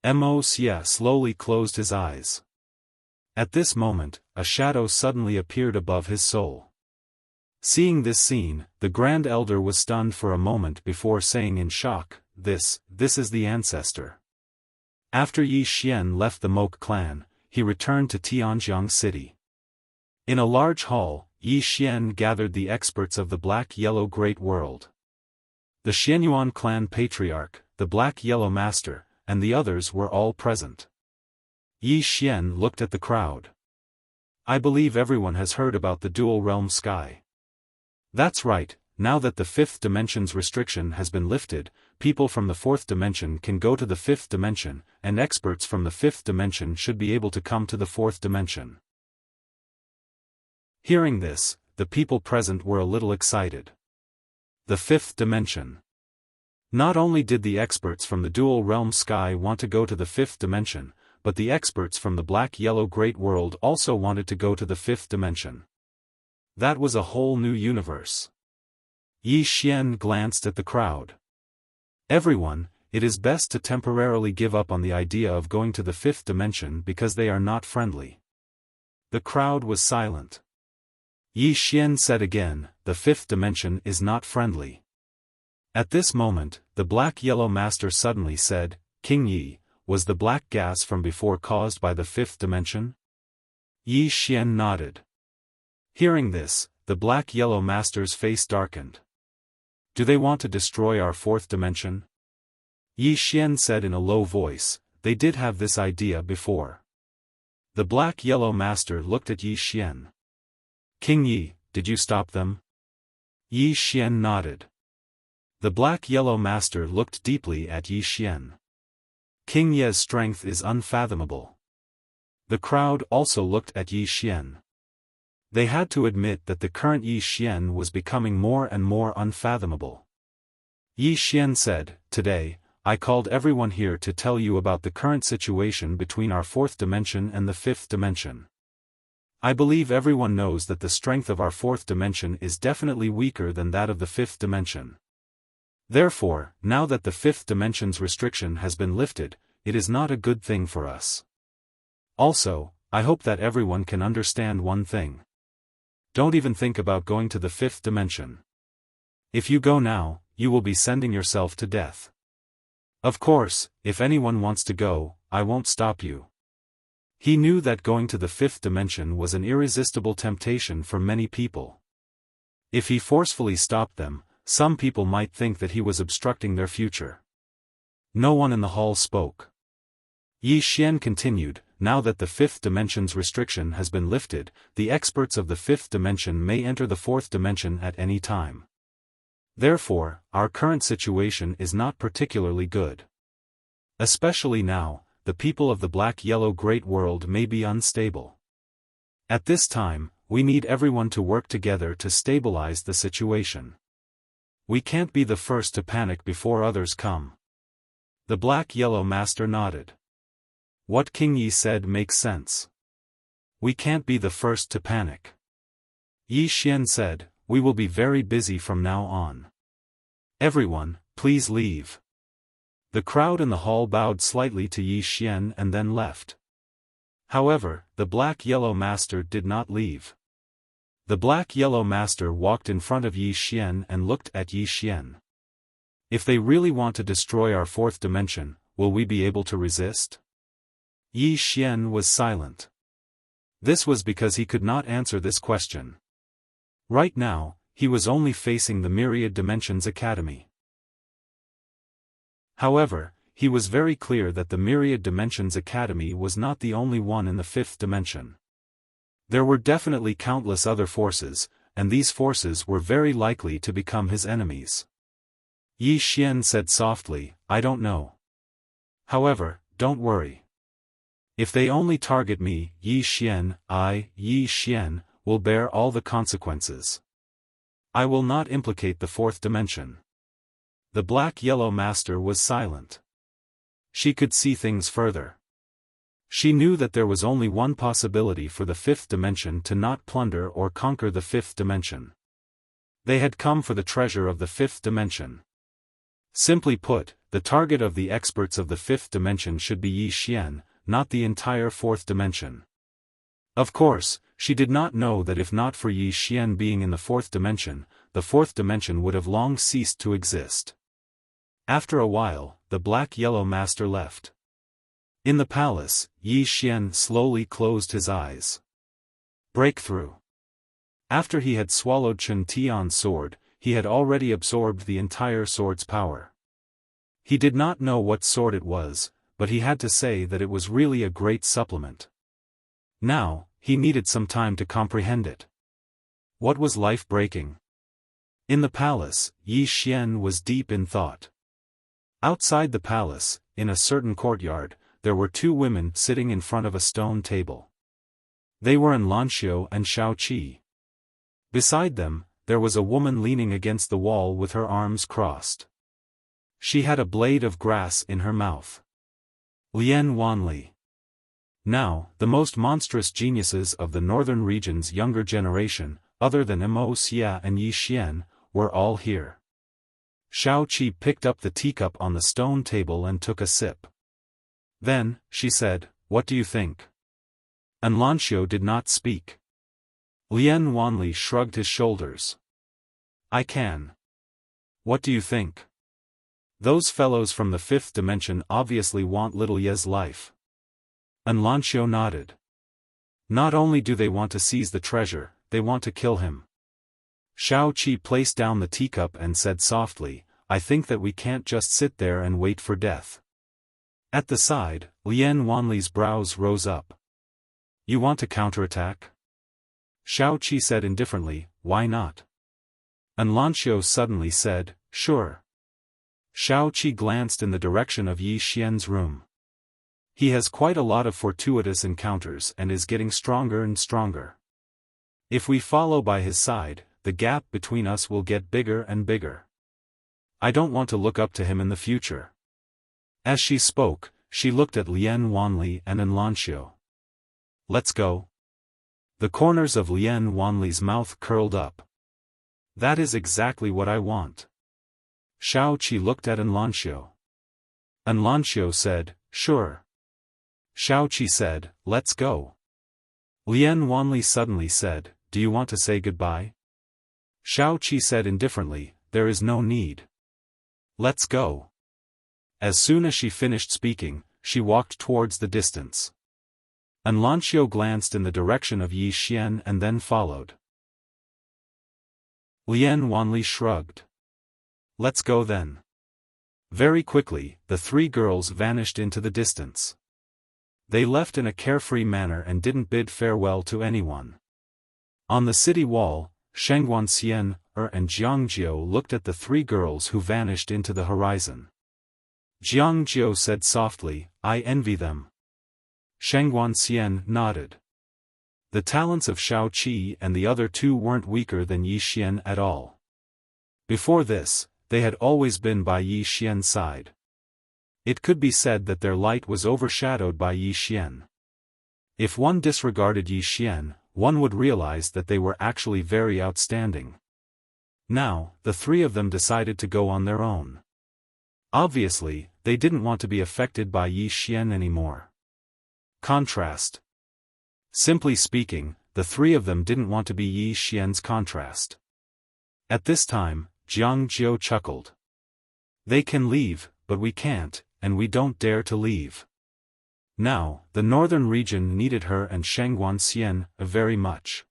Wuxia slowly closed his eyes. At this moment, a shadow suddenly appeared above his soul. Seeing this scene, the grand elder was stunned for a moment before saying in shock, This is the ancestor." After Yi Xian left the Moke clan, he returned to Tianjiang City. In a large hall, Yi Xian gathered the experts of the Black-Yellow Great World. The Xianyuan clan patriarch, the Black-Yellow Master, and the others were all present. Yi Xian looked at the crowd. "I believe everyone has heard about the dual realm sky." "That's right, now that the fifth dimension's restriction has been lifted, people from the fourth dimension can go to the fifth dimension, and experts from the fifth dimension should be able to come to the fourth dimension." Hearing this, the people present were a little excited. The fifth dimension. Not only did the experts from the dual realm sky want to go to the fifth dimension, but the experts from the Black-Yellow Great World also wanted to go to the fifth dimension. That was a whole new universe. Yi Xian glanced at the crowd. "Everyone, it is best to temporarily give up on the idea of going to the fifth dimension because they are not friendly." The crowd was silent. Yi Xian said again, "The fifth dimension is not friendly." At this moment, the Black-Yellow Master suddenly said, "King Yi, was the black gas from before caused by the fifth dimension?" Yi Xian nodded. Hearing this, the Black-Yellow Master's face darkened. "Do they want to destroy our fourth dimension?" Yi Xian said in a low voice, "They did have this idea before." The Black-Yellow Master looked at Yi Xian. "King Yi, did you stop them?" Yi Xian nodded. The Black-Yellow Master looked deeply at Yi Xian. "King Ye's strength is unfathomable." The crowd also looked at Yi Xian. They had to admit that the current Yi Xian was becoming more and more unfathomable. Yi Xian said, "Today, I called everyone here to tell you about the current situation between our fourth dimension and the fifth dimension. I believe everyone knows that the strength of our fourth dimension is definitely weaker than that of the fifth dimension. Therefore, now that the fifth dimension's restriction has been lifted, it is not a good thing for us. Also, I hope that everyone can understand one thing. Don't even think about going to the fifth dimension. If you go now, you will be sending yourself to death. Of course, if anyone wants to go, I won't stop you. He knew that going to the fifth dimension was an irresistible temptation for many people. If he forcefully stopped them, some people might think that he was obstructing their future. No one in the hall spoke. Yi Xian continued, now that the fifth dimension's restriction has been lifted, the experts of the fifth dimension may enter the fourth dimension at any time. Therefore, our current situation is not particularly good. Especially now, the people of the black-yellow great world may be unstable. At this time, we need everyone to work together to stabilize the situation. We can't be the first to panic before others come. The black-yellow master nodded. What King Yi said makes sense. We can't be the first to panic. Yi Xian said, we will be very busy from now on. Everyone, please leave. The crowd in the hall bowed slightly to Yi Xian and then left. However, the black-yellow master did not leave. The black-yellow master walked in front of Yi Xian and looked at Yi Xian. If they really want to destroy our fourth dimension, will we be able to resist? Yi Xian was silent. This was because he could not answer this question. Right now, he was only facing the Myriad Dimensions Academy. However, he was very clear that the Myriad Dimensions Academy was not the only one in the fifth dimension. There were definitely countless other forces, and these forces were very likely to become his enemies. Yi Xian said softly, I don't know. However, don't worry. If they only target me, Yi Xian, Yi Xian, will bear all the consequences. I will not implicate the fourth dimension. The black-yellow master was silent. She could see things further. She knew that there was only one possibility for the fifth dimension to not plunder or conquer the fifth dimension. They had come for the treasure of the fifth dimension. Simply put, the target of the experts of the fifth dimension should be Yi Xian, not the entire fourth dimension. Of course, she did not know that if not for Yi Xian being in the fourth dimension would have long ceased to exist. After a while, the black-yellow master left. In the palace, Yi Xian slowly closed his eyes. Breakthrough. After he had swallowed Chun Tian's sword, he had already absorbed the entire sword's power. He did not know what sword it was, but he had to say that it was really a great supplement. Now, he needed some time to comprehend it. What was life-breaking? In the palace, Yi Xian was deep in thought. Outside the palace, in a certain courtyard, there were two women sitting in front of a stone table. They were Enlanxiu and Xiaoqi. Beside them, there was a woman leaning against the wall with her arms crossed. She had a blade of grass in her mouth. Lian Wanli. Now, the most monstrous geniuses of the northern region's younger generation, other than Wuxia and Yi Xian, were all here. Xiaoqi picked up the teacup on the stone table and took a sip. Then, she said, what do you think? Enlanxiu did not speak. Lian Wanli shrugged his shoulders. I can. What do you think? Those fellows from the fifth dimension obviously want little Ye's life. Enlanxiu nodded. Not only do they want to seize the treasure, they want to kill him. Xiaoqi placed down the teacup and said softly, I think that we can't just sit there and wait for death. At the side, Lian Wanli's brows rose up. You want to counterattack? Xiaoqi said indifferently, why not? Enlanxiu suddenly said, sure. Xiaoqi glanced in the direction of Yi Xian's room. He has quite a lot of fortuitous encounters and is getting stronger and stronger. If we follow by his side, the gap between us will get bigger and bigger. I don't want to look up to him in the future. As she spoke, she looked at Lian Wanli and Enlanxiu. Let's go. The corners of Lian Wanli's mouth curled up. That is exactly what I want. Xiaoqi looked at Enlanxiu. Enlanxiu said, Sure. Xiao Qi said, let's go. Lian Wanli suddenly said, do you want to say goodbye? Xiao Qi said indifferently, there is no need. Let's go. As soon as she finished speaking, she walked towards the distance. Anlanqiu glanced in the direction of Yi Xian and then followed. Lian Wanli shrugged. Let's go then. Very quickly, the three girls vanished into the distance. They left in a carefree manner and didn't bid farewell to anyone. On the city wall, Shengguanxian, and Jiangjiu looked at the three girls who vanished into the horizon. Jiangjiu said softly, I envy them. Shengguanxian nodded. The talents of Xiao Qi and the other two weren't weaker than Yi Xian at all. Before this, they had always been by Yi Xian's side. It could be said that their light was overshadowed by Yi Xian. If one disregarded Yi Xian, one would realize that they were actually very outstanding. Now, the three of them decided to go on their own. Obviously, they didn't want to be affected by Yi Xian anymore. Contrast. Simply speaking, the three of them didn't want to be Yi Xian's contrast. At this time, Jiangjiu chuckled. They can leave, but we can't, and we don't dare to leave. Now, the northern region needed her and Shengguanxian very much.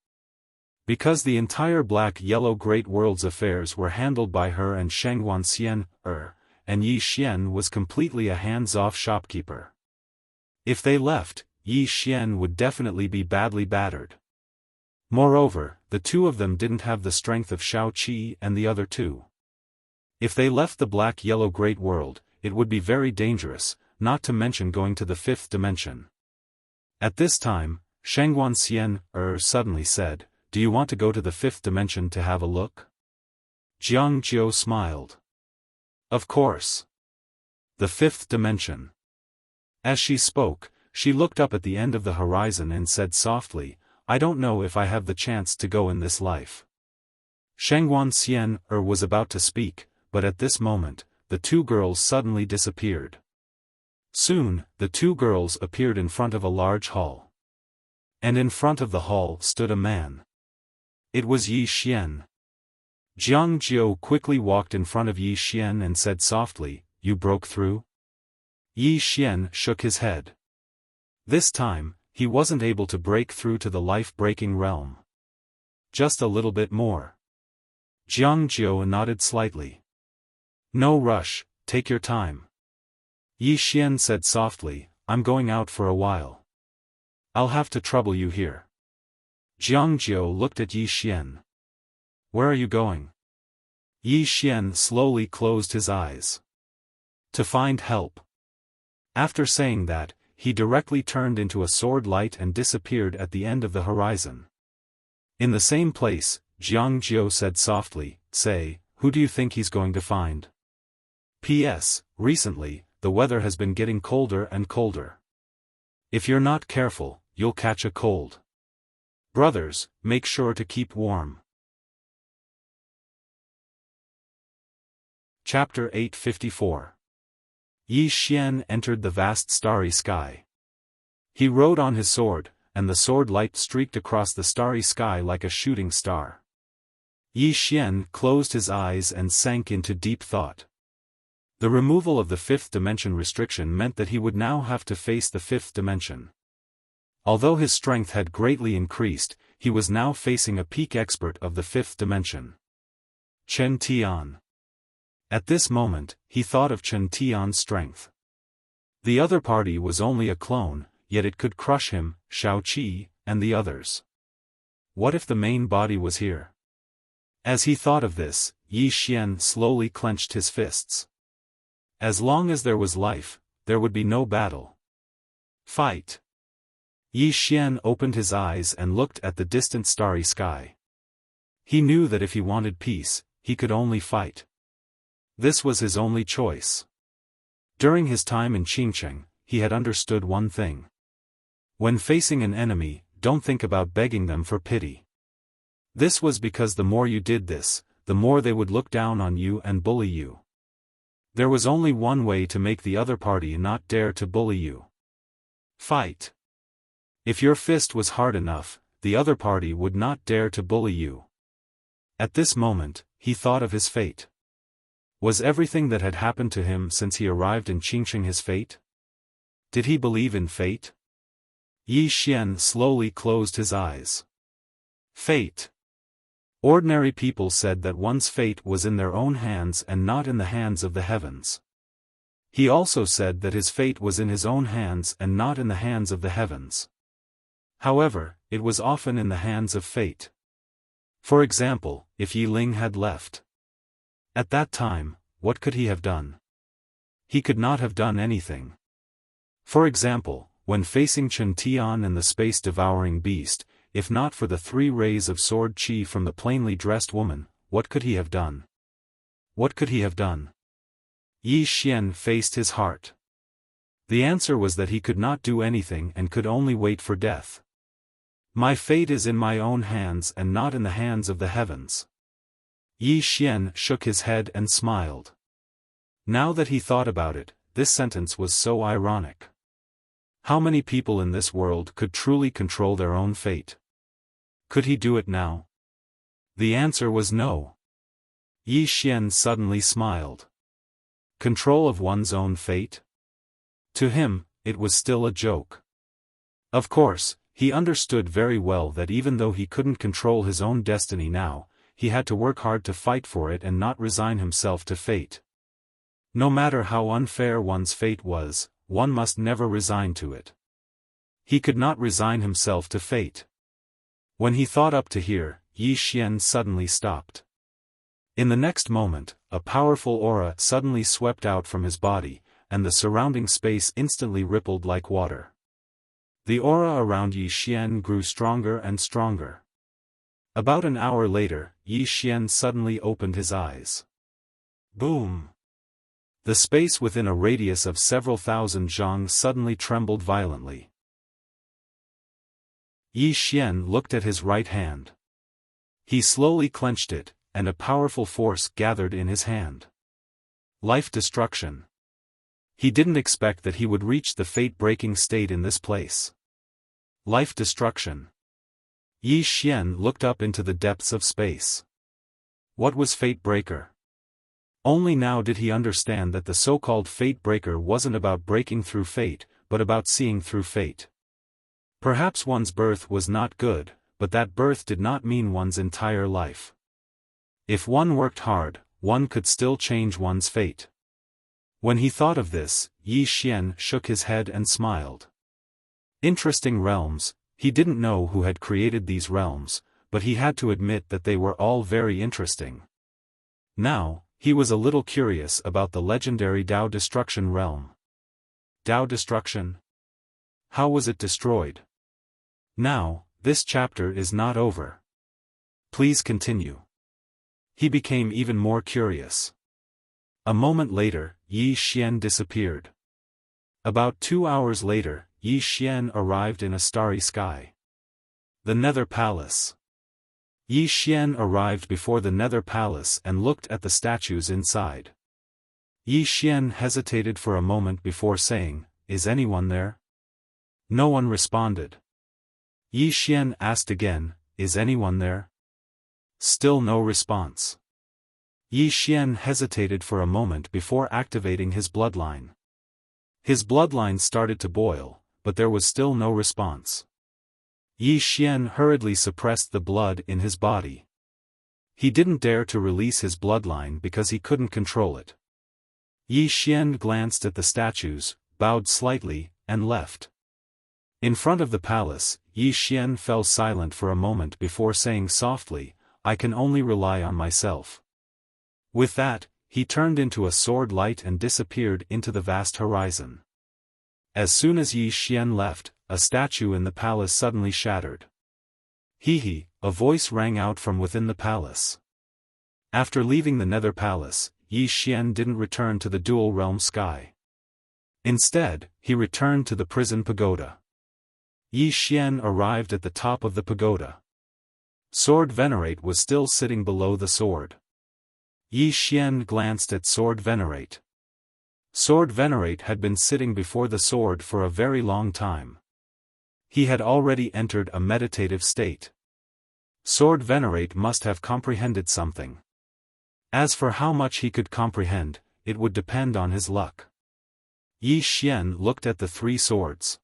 Because the entire black-yellow Great World's affairs were handled by her and Shengguanxian, and Yi Xian was completely a hands-off shopkeeper. If they left, Yi Xian would definitely be badly battered. Moreover, the two of them didn't have the strength of Xiao Qi and the other two. If they left the black-yellow Great World, it would be very dangerous, not to mention going to the fifth dimension. At this time, Shengguanxian, suddenly said, do you want to go to the fifth dimension to have a look? Jiangjiu smiled. Of course. The fifth dimension. As she spoke, she looked up at the end of the horizon and said softly, I don't know if I have the chance to go in this life. Shengguanxian, was about to speak, but at this moment, the two girls suddenly disappeared. Soon, the two girls appeared in front of a large hall. And in front of the hall stood a man. It was Yi Xian. Jiangjiu quickly walked in front of Yi Xian and said softly, you broke through? Yi Xian shook his head. This time, he wasn't able to break through to the life-breaking realm. Just a little bit more. Jiangjiu nodded slightly. No rush, take your time. Yi Xian said softly, I'm going out for a while. I'll have to trouble you here. Jiangjiu looked at Yi Xian. Where are you going? Yi Xian slowly closed his eyes. To find help. After saying that, he directly turned into a sword light and disappeared at the end of the horizon. In the same place, Jiangjiu said softly, say, who do you think he's going to find? P.S. Recently, the weather has been getting colder and colder. If you're not careful, you'll catch a cold. Brothers, make sure to keep warm. Chapter 854. Yi Xian entered the vast starry sky. He rode on his sword, and the sword light streaked across the starry sky like a shooting star. Yi Xian closed his eyes and sank into deep thought. The removal of the fifth dimension restriction meant that he would now have to face the fifth dimension. Although his strength had greatly increased, he was now facing a peak expert of the fifth dimension. Chen Tian. At this moment, he thought of Chen Tian's strength. The other party was only a clone, yet it could crush him, Xiao Qi, and the others. What if the main body was here? As he thought of this, Yi Xian slowly clenched his fists. As long as there was life, there would be no battle. Fight! Yi Xian opened his eyes and looked at the distant starry sky. He knew that if he wanted peace, he could only fight. This was his only choice. During his time in Qingcheng, he had understood one thing. When facing an enemy, don't think about begging them for pity. This was because the more you did this, the more they would look down on you and bully you. There was only one way to make the other party not dare to bully you. Fight. If your fist was hard enough, the other party would not dare to bully you. At this moment, he thought of his fate. Was everything that had happened to him since he arrived in Qingqing his fate? Did he believe in fate? Yi Xian slowly closed his eyes. Fate. Ordinary people said that one's fate was in their own hands and not in the hands of the heavens. He also said that his fate was in his own hands and not in the hands of the heavens. However, it was often in the hands of fate. For example, if Yi Ling had left. At that time, what could he have done? He could not have done anything. For example, when facing Chen Tian and the space-devouring beast, if not for the 3 rays of sword qi from the plainly dressed woman, what could he have done? What could he have done? Yi Xian faced his heart. The answer was that he could not do anything and could only wait for death. My fate is in my own hands and not in the hands of the heavens. Yi Xian shook his head and smiled. Now that he thought about it, this sentence was so ironic. How many people in this world could truly control their own fate? Could he do it now? The answer was no. Yi Xian suddenly smiled. Control of one's own fate? To him, it was still a joke. Of course, he understood very well that even though he couldn't control his own destiny now, he had to work hard to fight for it and not resign himself to fate. No matter how unfair one's fate was, one must never resign to it. He could not resign himself to fate. When he thought up to here, Yi Xian suddenly stopped. In the next moment, a powerful aura suddenly swept out from his body, and the surrounding space instantly rippled like water. The aura around Yi Xian grew stronger and stronger. About an hour later, Yi Xian suddenly opened his eyes. Boom! The space within a radius of several thousand zhang suddenly trembled violently. Yi Xian looked at his right hand. He slowly clenched it, and a powerful force gathered in his hand. Life destruction. He didn't expect that he would reach the fate-breaking state in this place. Life destruction. Yi Xian looked up into the depths of space. What was Fate Breaker? Only now did he understand that the so-called Fate Breaker wasn't about breaking through fate, but about seeing through fate. Perhaps one's birth was not good, but that birth did not mean one's entire life. If one worked hard, one could still change one's fate. When he thought of this, Yi Xian shook his head and smiled. Interesting realms. He didn't know who had created these realms, but he had to admit that they were all very interesting. Now, he was a little curious about the legendary Dao Destruction realm. Dao Destruction? How was it destroyed? Now, this chapter is not over. Please continue. He became even more curious. A moment later, Yi Xian disappeared. About 2 hours later, Yi Xian arrived in a starry sky. The Nether Palace. Yi Xian arrived before the Nether Palace and looked at the statues inside. Yi Xian hesitated for a moment before saying, "Is anyone there?" No one responded. Yi Xian asked again, "Is anyone there?" Still no response. Yi Xian hesitated for a moment before activating his bloodline. His bloodline started to boil, but there was still no response. Yi Xian hurriedly suppressed the blood in his body. He didn't dare to release his bloodline because he couldn't control it. Yi Xian glanced at the statues, bowed slightly, and left. In front of the palace, Yi Xian fell silent for a moment before saying softly, "I can only rely on myself." With that, he turned into a sword light and disappeared into the vast horizon. As soon as Yi Xian left, a statue in the palace suddenly shattered. "Hee," a voice rang out from within the palace. After leaving the Nether Palace, Yi Xian didn't return to the dual realm sky. Instead, he returned to the prison pagoda. Yi Xian arrived at the top of the pagoda. Sword Venerate was still sitting below the sword. Yi Xian glanced at Sword Venerate. Sword Venerate had been sitting before the sword for a very long time. He had already entered a meditative state. Sword Venerate must have comprehended something. As for how much he could comprehend, it would depend on his luck. Yi Xian looked at the three swords.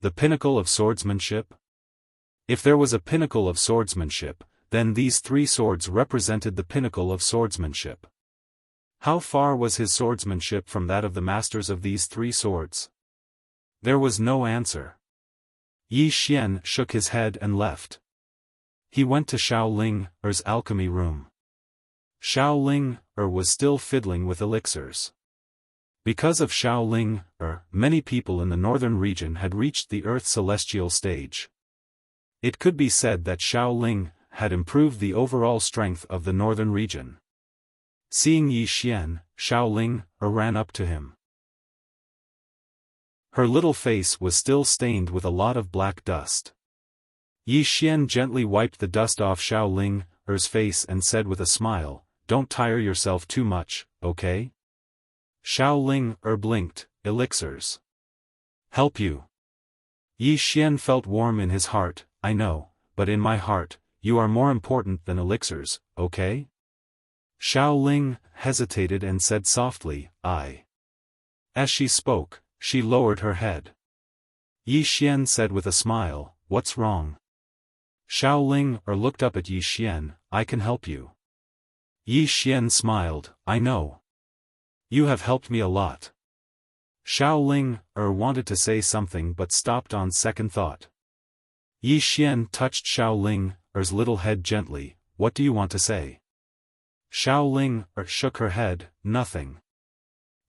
The pinnacle of swordsmanship? If there was a pinnacle of swordsmanship, then these three swords represented the pinnacle of swordsmanship. How far was his swordsmanship from that of the masters of these three swords? There was no answer. Yi Xian shook his head and left. He went to Xiaoling's alchemy room. Xiaoling was still fiddling with elixirs. Because of Xiaoling many people in the northern region had reached the Earth celestial stage. It could be said that Xiaoling had improved the overall strength of the northern region. Seeing Yi Xian, Xiaoling ran up to him. Her little face was still stained with a lot of black dust. Yi Xian gently wiped the dust off Xiaoling's face and said with a smile, "Don't tire yourself too much, okay?" Xiaoling blinked. "Elixirs. Help you?" Yi Xian felt warm in his heart. "I know, but in my heart, you are more important than elixirs, okay?" Xiaoling hesitated and said softly, "I." As she spoke, she lowered her head. Yi Xian said with a smile, "What's wrong?" Xiaoling looked up at Yi Xian, "I can help you." Yi Xian smiled, "I know. You have helped me a lot." Xiaoling wanted to say something but stopped on second thought. Yi Xian touched Xiaoling's little head gently. "What do you want to say?" Xiaoling shook her head, "Nothing."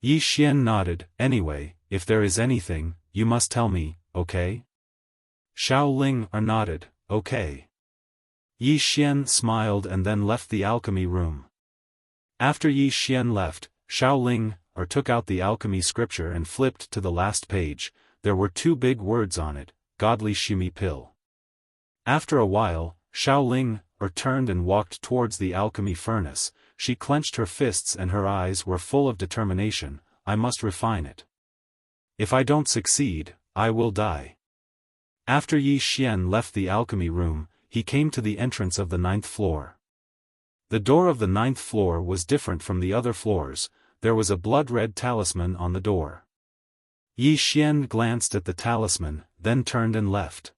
Yi Xian nodded, "Anyway, if there is anything, you must tell me, okay?" Xiaoling nodded, "Okay." Yi Xian smiled and then left the alchemy room. After Yi Xian left, Xiaoling took out the alchemy scripture and flipped to the last page. There were two big words on it, "Godly Shimi Pill." After a while, Xiaoling turned and walked towards the alchemy furnace. She clenched her fists and her eyes were full of determination. "I must refine it. If I don't succeed, I will die." After Yi Xian left the alchemy room, he came to the entrance of the 9th floor. The door of the 9th floor was different from the other floors. There was a blood-red talisman on the door. Yi Xian glanced at the talisman, then turned and left.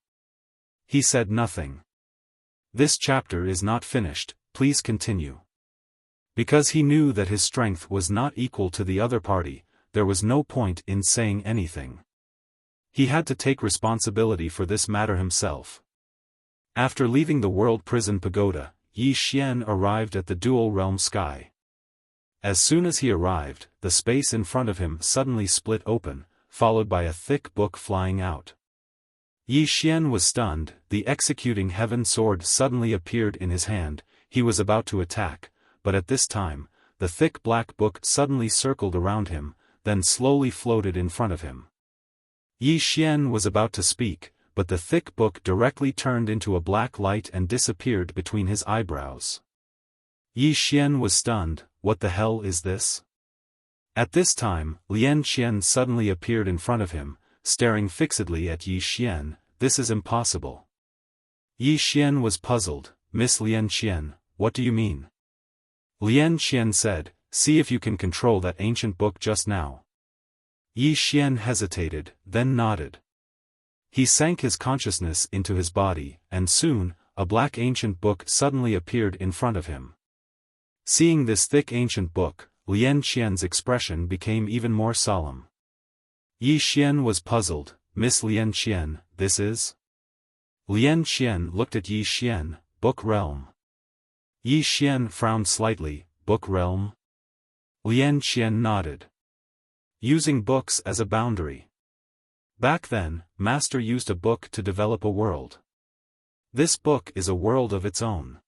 He said nothing. "This chapter is not finished, please continue." Because he knew that his strength was not equal to the other party, there was no point in saying anything. He had to take responsibility for this matter himself. After leaving the World Prison Pagoda, Yi Xian arrived at the Dual Realm Sky. As soon as he arrived, the space in front of him suddenly split open, followed by a thick book flying out. Yi Xian was stunned. The executing heaven sword suddenly appeared in his hand. He was about to attack, but at this time, the thick black book suddenly circled around him, then slowly floated in front of him. Yi Xian was about to speak, but the thick book directly turned into a black light and disappeared between his eyebrows. Yi Xian was stunned. "What the hell is this?" At this time, Lian Qian suddenly appeared in front of him, staring fixedly at Yi Xian. "This is impossible." Yi Xian was puzzled. "Miss Lian Qian, what do you mean?" Lian Qian said, "See if you can control that ancient book just now." Yi Xian hesitated, then nodded. He sank his consciousness into his body, and soon, a black ancient book suddenly appeared in front of him. Seeing this thick ancient book, Lian Qian's expression became even more solemn. Yi Xian was puzzled. "Miss Lian Qian, this is?" Lian Qian looked at Yi Xian. "Book realm." Yi Xian frowned slightly. "Book realm?" Lian Qian nodded. Using books as a boundary. Back then, Master used a book to develop a world. This book is a world of its own.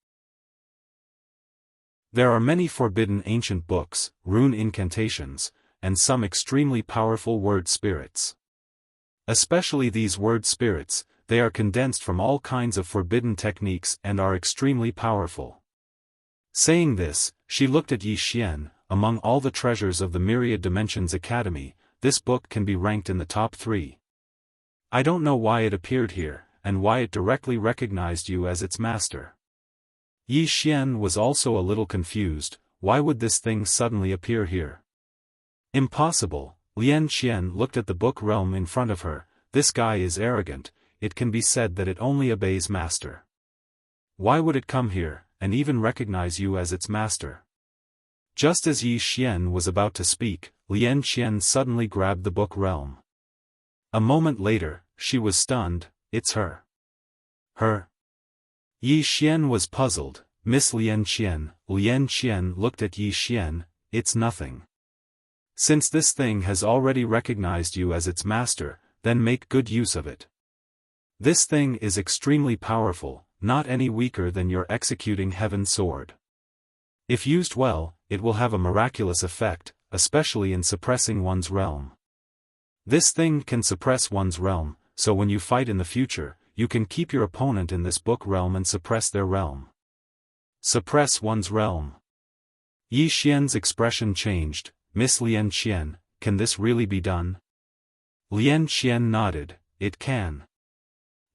There are many forbidden ancient books, rune incantations, and some extremely powerful word spirits. Especially these word spirits, they are condensed from all kinds of forbidden techniques and are extremely powerful. Saying this, she looked at Yi Xian. among all the treasures of the Myriad Dimensions Academy, this book can be ranked in the top 3. I don't know why it appeared here, and why it directly recognized you as its master. Yi Xian was also a little confused. Why would this thing suddenly appear here? Impossible. Lian Qian looked at the book realm in front of her. This guy is arrogant. It can be said that it only obeys master. Why would it come here, and even recognize you as its master? Just as Yi Xian was about to speak, Lian Qian suddenly grabbed the book realm. A moment later, she was stunned. It's her. Her. Yi Xian was puzzled. Miss Lian Qian. Lian Qian looked at Yi Xian. It's nothing. Since this thing has already recognized you as its master, then make good use of it. This thing is extremely powerful, not any weaker than your executing heaven sword. If used well, it will have a miraculous effect, especially in suppressing one's realm. This thing can suppress one's realm, so when you fight in the future, you can keep your opponent in this book realm and suppress their realm. Suppress one's realm. Yi Xian's expression changed. Miss Lian Qian, can this really be done? Lian Qian nodded. It can.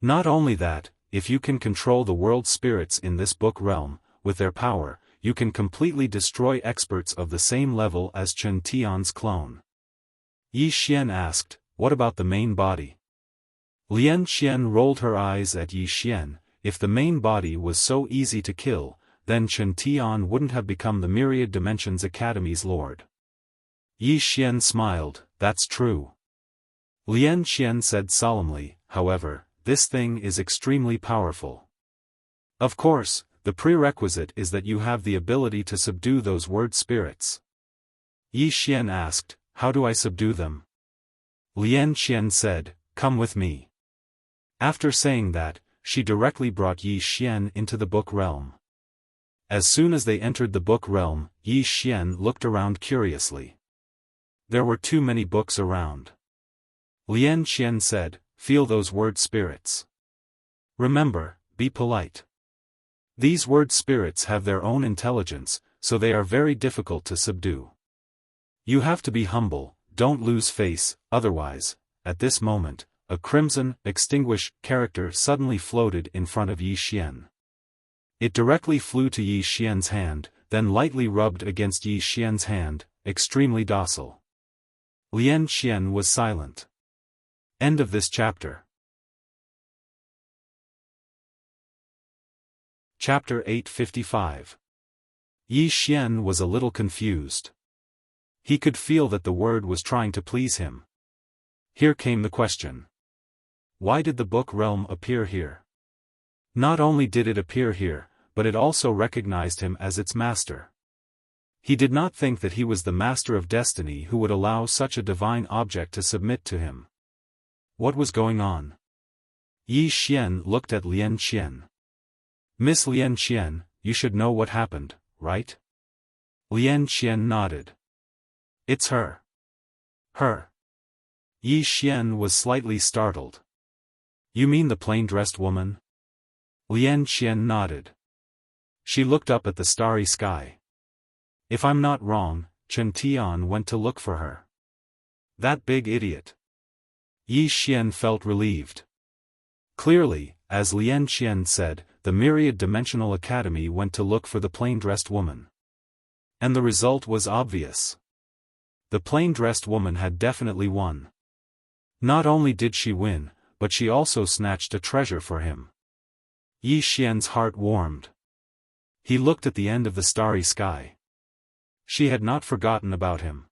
Not only that, if you can control the world spirits in this book realm, with their power, you can completely destroy experts of the same level as Chen Tian's clone. Yi Xian asked, what about the main body? Lian Qian rolled her eyes at Yi Xian. If the main body was so easy to kill, then Chen Tian wouldn't have become the Myriad Dimensions Academy's lord. Yi Xian smiled. That's true. Lian Qian said solemnly, however, this thing is extremely powerful. Of course, the prerequisite is that you have the ability to subdue those word spirits. Yi Xian asked, how do I subdue them? Lian Qian said, come with me. After saying that, she directly brought Yi Xian into the book realm. As soon as they entered the book realm, Yi Xian looked around curiously. There were too many books around. Lian Qian said, feel those word spirits. Remember, be polite. These word spirits have their own intelligence, so they are very difficult to subdue. You have to be humble, don't lose face, otherwise, at this moment, a crimson, extinguished character suddenly floated in front of Yi Xian. It directly flew to Yi Xian's hand, then lightly rubbed against Yi Xian's hand, extremely docile. Lian Qian was silent. End of this chapter. Chapter 855. Yi Xian was a little confused. He could feel that the word was trying to please him. Here came the question. Why did the book realm appear here? Not only did it appear here, but it also recognized him as its master. He did not think that he was the master of destiny who would allow such a divine object to submit to him. What was going on? Yi Xian looked at Lian Qian. Miss Lian Qian, you should know what happened, right? Lian Qian nodded. It's her. Her. Yi Xian was slightly startled. You mean the plain-dressed woman? Lian Qian nodded. She looked up at the starry sky. If I'm not wrong, Chen Tian went to look for her. That big idiot. Yi Xian felt relieved. Clearly, as Lian Qian said, the Myriad Dimensional Academy went to look for the plain-dressed woman. And the result was obvious. The plain-dressed woman had definitely won. Not only did she win, but she also snatched a treasure for him. Yi Xian's heart warmed. He looked at the end of the starry sky. She had not forgotten about him.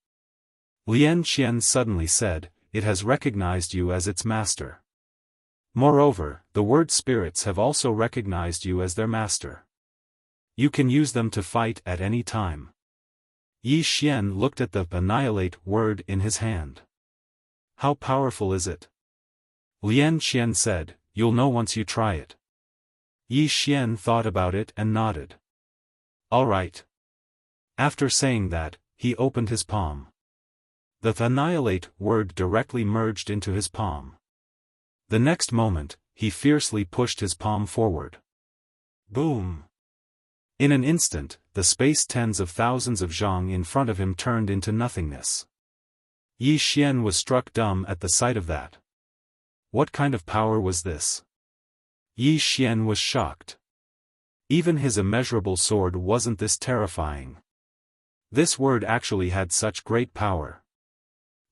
Lian Qian suddenly said, it has recognized you as its master. Moreover, the word spirits have also recognized you as their master. You can use them to fight at any time. Yi Xian looked at the annihilate word in his hand. How powerful is it? Lian Qian said, you'll know once you try it. Yi Xian thought about it and nodded. All right. After saying that, he opened his palm. The annihilate word directly merged into his palm. The next moment, he fiercely pushed his palm forward. Boom! In an instant, the space tens of thousands of zhang in front of him turned into nothingness. Yi Xian was struck dumb at the sight of that. What kind of power was this? Yi Xian was shocked. Even his immeasurable sword wasn't this terrifying. This word actually had such great power.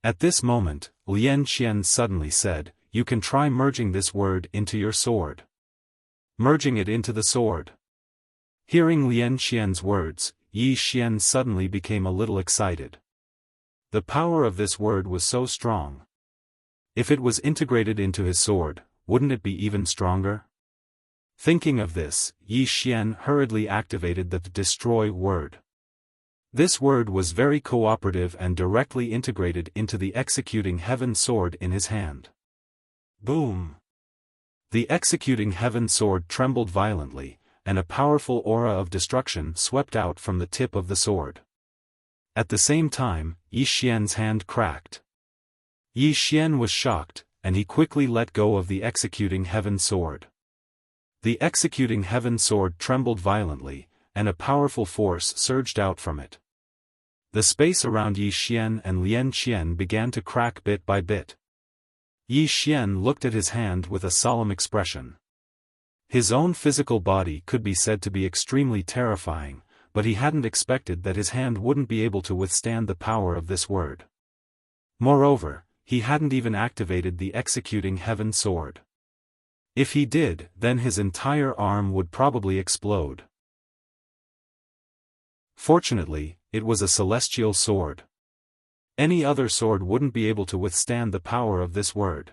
At this moment, Lian Qian suddenly said, "You can try merging this word into your sword." Merging it into the sword. Hearing Lian Qian's words, Yi Xian suddenly became a little excited. The power of this word was so strong. If it was integrated into his sword, wouldn't it be even stronger? Thinking of this, Yi Xian hurriedly activated the destroy word. This word was very cooperative and directly integrated into the executing heaven sword in his hand. Boom! The executing heaven sword trembled violently, and a powerful aura of destruction swept out from the tip of the sword. At the same time, Yi Xian's hand cracked. Yi Xian was shocked, and he quickly let go of the executing heaven sword. The executing heaven sword trembled violently, and a powerful force surged out from it. The space around Yi Xian and Lian Qian began to crack bit by bit. Yi Xian looked at his hand with a solemn expression. His own physical body could be said to be extremely terrifying, but he hadn't expected that his hand wouldn't be able to withstand the power of this word. Moreover, he hadn't even activated the executing heaven sword. If he did, then his entire arm would probably explode. Fortunately, it was a celestial sword. Any other sword wouldn't be able to withstand the power of this word.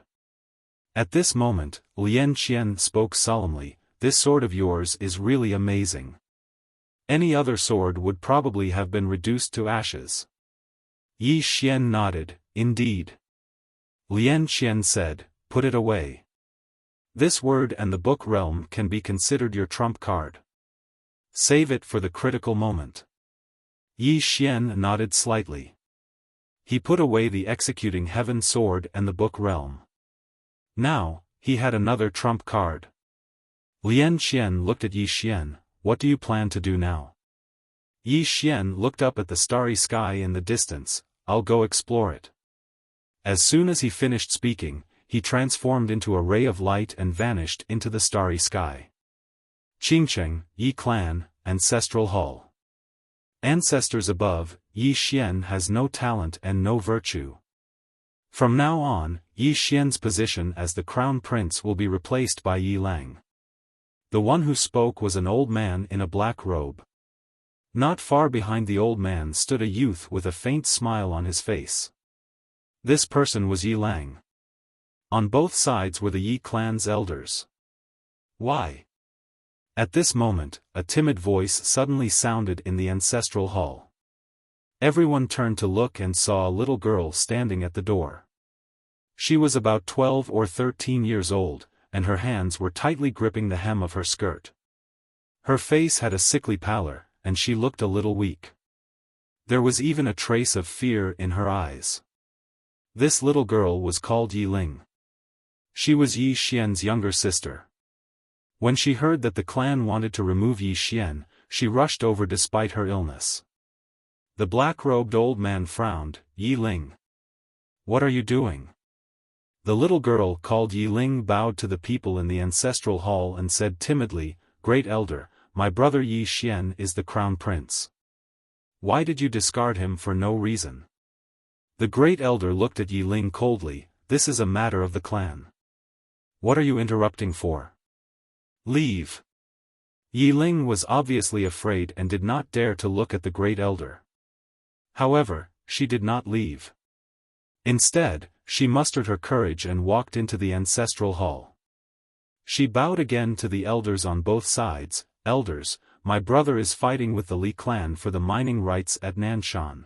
At this moment, Lian Qian spoke solemnly, "This sword of yours is really amazing. Any other sword would probably have been reduced to ashes." Yi Xian nodded, "Indeed." Lian Qian said, "Put it away. This word and the book realm can be considered your trump card. Save it for the critical moment." Yi Xian nodded slightly. He put away the executing heaven sword and the book realm. Now, he had another trump card. Lian Qian looked at Yi Xian, "What do you plan to do now?" Yi Xian looked up at the starry sky in the distance, "I'll go explore it." As soon as he finished speaking, he transformed into a ray of light and vanished into the starry sky. Qingcheng, Yi Clan, Ancestral Hall. Ancestors above, Yi Xian has no talent and no virtue. From now on, Yi Xian's position as the crown prince will be replaced by Yi Lang. The one who spoke was an old man in a black robe. Not far behind the old man stood a youth with a faint smile on his face. This person was Yi Lang. On both sides were the Yi clan's elders. "Why?" At this moment, a timid voice suddenly sounded in the ancestral hall. Everyone turned to look and saw a little girl standing at the door. She was about 12 or 13 years old, and her hands were tightly gripping the hem of her skirt. Her face had a sickly pallor, and she looked a little weak. There was even a trace of fear in her eyes. This little girl was called Yi Ling. She was Yi Xian's younger sister. When she heard that the clan wanted to remove Yi Xian, she rushed over despite her illness. The black-robed old man frowned, "Yi Ling. What are you doing?" The little girl called Yi Ling bowed to the people in the ancestral hall and said timidly, "Great elder, my brother Yi Xian is the crown prince. Why did you discard him for no reason?" The great elder looked at Yi Ling coldly, "This is a matter of the clan. What are you interrupting for? Leave." Yi Ling was obviously afraid and did not dare to look at the great elder. However, she did not leave. Instead, she mustered her courage and walked into the ancestral hall. She bowed again to the elders on both sides, "Elders, my brother is fighting with the Li clan for the mining rights at Nanshan.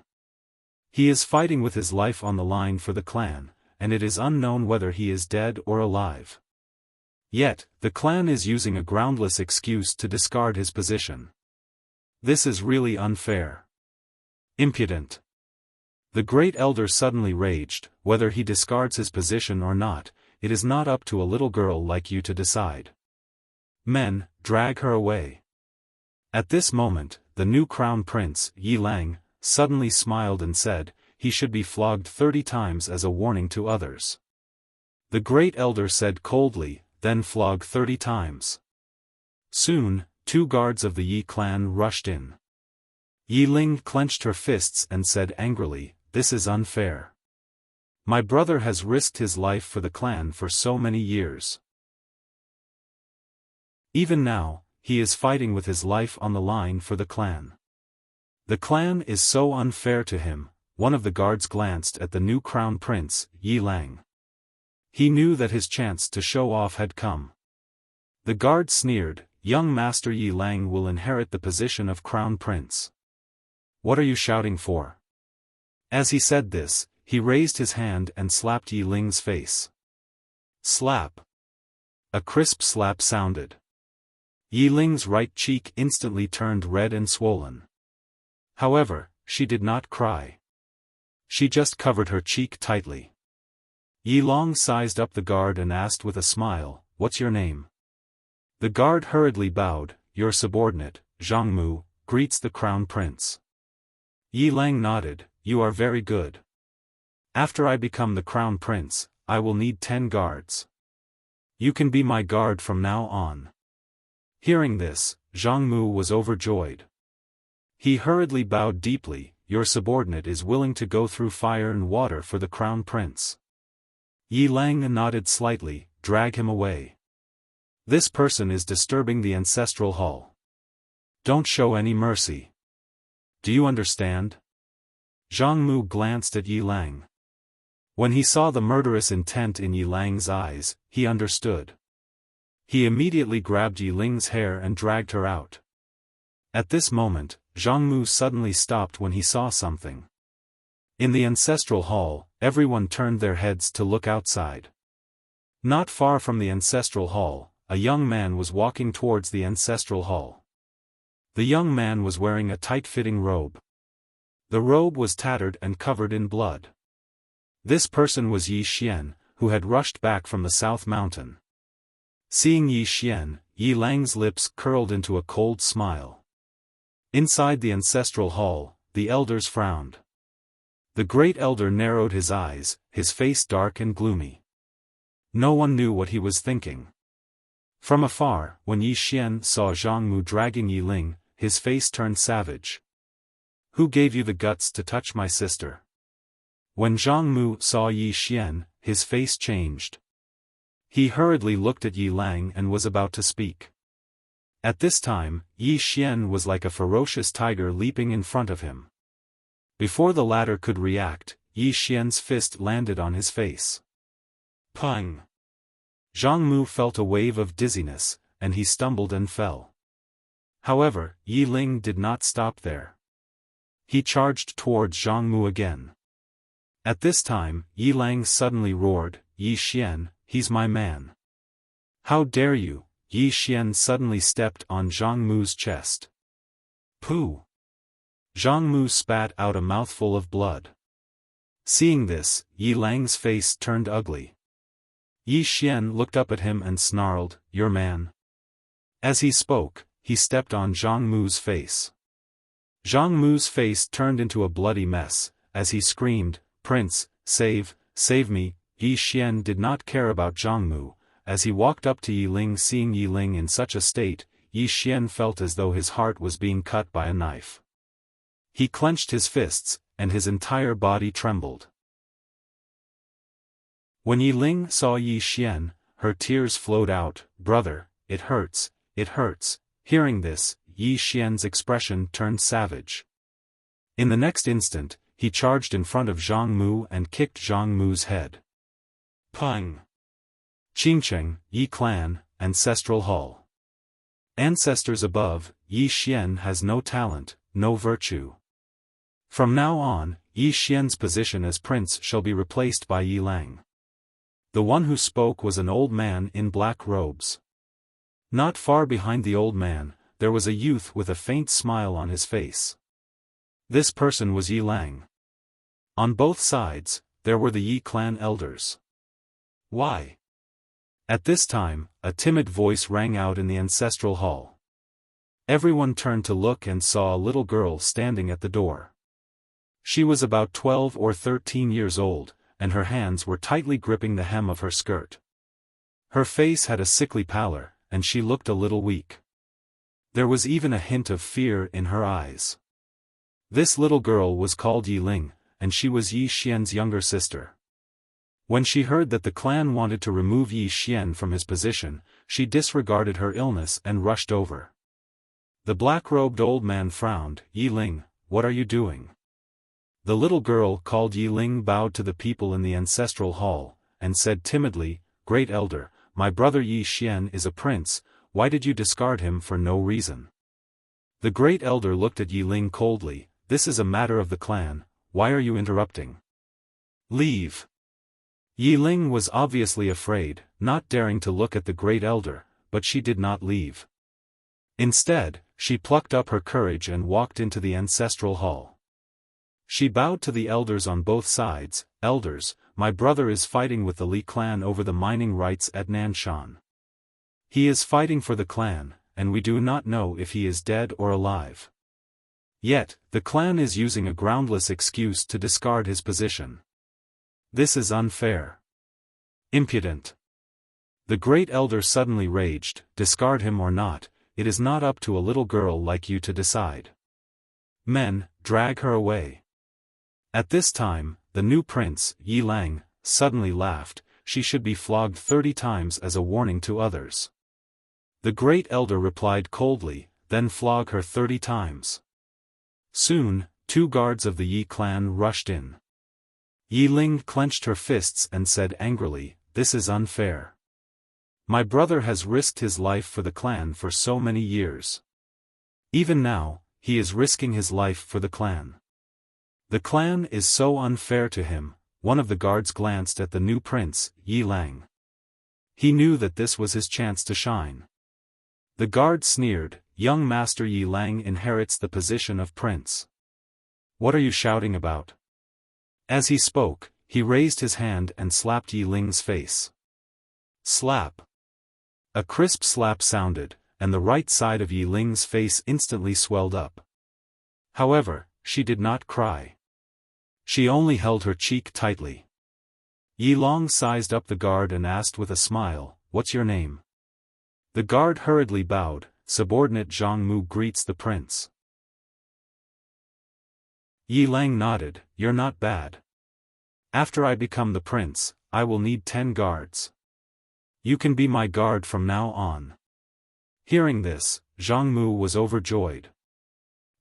He is fighting with his life on the line for the clan, and it is unknown whether he is dead or alive. Yet, the clan is using a groundless excuse to discard his position. This is really unfair. Impudent." The great elder suddenly raged, "Whether he discards his position or not, it is not up to a little girl like you to decide. Men, drag her away." At this moment, the new crown prince, Yi Lang, suddenly smiled and said, he should be flogged 30 times as a warning to others. The great elder said coldly, then flog 30 times. Soon, 2 guards of the Yi clan rushed in. Yi Ling clenched her fists and said angrily, this is unfair. My brother has risked his life for the clan for so many years. Even now, he is fighting with his life on the line for the clan. The clan is so unfair to him. One of the guards glanced at the new crown prince, Yi Lang. He knew that his chance to show off had come. The guard sneered, young master Yi Lang will inherit the position of crown prince. What are you shouting for? As he said this, he raised his hand and slapped Yi Ling's face. Slap. A crisp slap sounded. Yi Ling's right cheek instantly turned red and swollen. However, she did not cry. She just covered her cheek tightly. Yi Long sized up the guard and asked with a smile, what's your name? The guard hurriedly bowed, your subordinate, Zhang Mu, greets the crown prince. Yi Lang nodded, you are very good. After I become the crown prince, I will need 10 guards. You can be my guard from now on. Hearing this, Zhang Mu was overjoyed. He hurriedly bowed deeply, your subordinate is willing to go through fire and water for the crown prince. Yi Lang nodded slightly, drag him away. This person is disturbing the ancestral hall. Don't show any mercy. Do you understand? Zhang Mu glanced at Yi Lang. When he saw the murderous intent in Yi Lang's eyes, he understood. He immediately grabbed Yi Ling's hair and dragged her out. At this moment, Zhang Mu suddenly stopped when he saw something. In the ancestral hall, everyone turned their heads to look outside. Not far from the ancestral hall, a young man was walking towards the ancestral hall. The young man was wearing a tight-fitting robe. The robe was tattered and covered in blood. This person was Yi Xian, who had rushed back from the South Mountain. Seeing Yi Xian, Yi Lang's lips curled into a cold smile. Inside the ancestral hall, the elders frowned. The great elder narrowed his eyes, his face dark and gloomy. No one knew what he was thinking. From afar, when Yi Xian saw Zhang Mu dragging Yi Ling, his face turned savage. Who gave you the guts to touch my sister? When Zhang Mu saw Yi Xian, his face changed. He hurriedly looked at Yi Lang and was about to speak. At this time, Yi Xian was like a ferocious tiger leaping in front of him. Before the latter could react, Yi Xian's fist landed on his face. Pang! Zhang Mu felt a wave of dizziness, and he stumbled and fell. However, Yi Ling did not stop there. He charged towards Zhang Mu again. At this time, Yi Lang suddenly roared, Yi Xian, he's my man. How dare you? Yi Xian suddenly stepped on Zhang Mu's chest. Pooh! Zhang Mu spat out a mouthful of blood. Seeing this, Yi Lang's face turned ugly. Yi Xian looked up at him and snarled, your man. As he spoke, he stepped on Zhang Mu's face. Zhang Mu's face turned into a bloody mess, as he screamed, Prince, save me. Yi Xian did not care about Zhang Mu. As he walked up to Yi Ling, seeing Yi Ling in such a state, Yi Xian felt as though his heart was being cut by a knife. He clenched his fists, and his entire body trembled. When Yi Ling saw Yi Xian, her tears flowed out, brother, it hurts, it hurts. Hearing this, Yi Xian's expression turned savage. In the next instant, he charged in front of Zhang Mu and kicked Zhang Mu's head. Pang! Qingcheng, Yi Clan, Ancestral Hall. Ancestors above, Yi Xian has no talent, no virtue. From now on, Yi Xian's position as prince shall be replaced by Yi Lang. The one who spoke was an old man in black robes. Not far behind the old man, there was a youth with a faint smile on his face. This person was Yi Lang. On both sides, there were the Yi clan elders. Why? At this time, a timid voice rang out in the ancestral hall. Everyone turned to look and saw a little girl standing at the door. She was about 12 or 13 years old, and her hands were tightly gripping the hem of her skirt. Her face had a sickly pallor, and she looked a little weak. There was even a hint of fear in her eyes. This little girl was called Yi Ling, and she was Yi Xian's younger sister. When she heard that the clan wanted to remove Yi Xian from his position, she disregarded her illness and rushed over. The black-robed old man frowned. "Yi Ling, what are you doing?" The little girl called Yi Ling bowed to the people in the ancestral hall, and said timidly, "Great elder, my brother Yi Xian is a prince, why did you discard him for no reason?" The great elder looked at Yi Ling coldly. "This is a matter of the clan, why are you interrupting? Leave." Yi Ling was obviously afraid, not daring to look at the great elder, but she did not leave. Instead, she plucked up her courage and walked into the ancestral hall. She bowed to the elders on both sides. "Elders, my brother is fighting with the Li clan over the mining rights at Nanshan. He is fighting for the clan, and we do not know if he is dead or alive. Yet, the clan is using a groundless excuse to discard his position. This is unfair. Impudent." The great elder suddenly raged. "Discard him or not, it is not up to a little girl like you to decide. Men, drag her away." At this time, the new prince, Yi Lang, suddenly laughed. "She should be flogged 30 times as a warning to others." The great elder replied coldly, "Then flog her 30 times. Soon, 2 guards of the Yi clan rushed in. Yi Ling clenched her fists and said angrily, "This is unfair. My brother has risked his life for the clan for so many years. Even now, he is risking his life for the clan. The clan is so unfair to him." One of the guards glanced at the new prince, Yi Lang. He knew that this was his chance to shine. The guard sneered, "Young Master Yi Lang inherits the position of prince. What are you shouting about?" As he spoke, he raised his hand and slapped Yi Ling's face. Slap. A crisp slap sounded, and the right side of Yi Ling's face instantly swelled up. However, she did not cry. She only held her cheek tightly. Yi Long sized up the guard and asked with a smile, "What's your name?" The guard hurriedly bowed. "Subordinate Zhang Mu greets the prince." Yi Lang nodded. "You're not bad. After I become the prince, I will need 10 guards. You can be my guard from now on." Hearing this, Zhang Mu was overjoyed.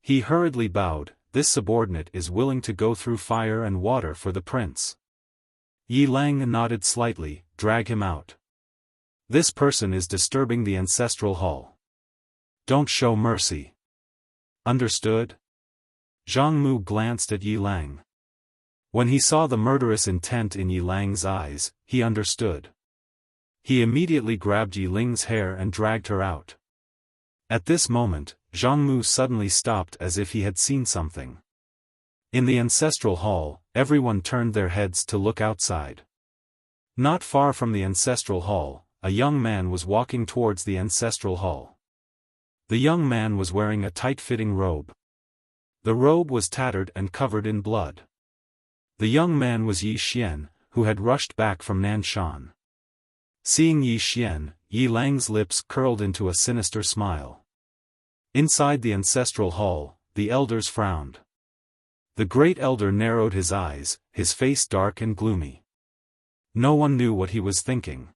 He hurriedly bowed. "This subordinate is willing to go through fire and water for the prince." Yi Lang nodded slightly. "Drag him out. This person is disturbing the ancestral hall. Don't show mercy. Understood?" Zhang Mu glanced at Yi Lang. When he saw the murderous intent in Yi Lang's eyes, he understood. He immediately grabbed Yi Ling's hair and dragged her out. At this moment, Zhang Mu suddenly stopped as if he had seen something. In the ancestral hall, everyone turned their heads to look outside. Not far from the ancestral hall, a young man was walking towards the ancestral hall. The young man was wearing a tight-fitting robe. The robe was tattered and covered in blood. The young man was Yi Xian, who had rushed back from Nanshan. Seeing Yi Xian, Yi Lang's lips curled into a sinister smile. Inside the ancestral hall, the elders frowned. The great elder narrowed his eyes, his face dark and gloomy. No one knew what he was thinking.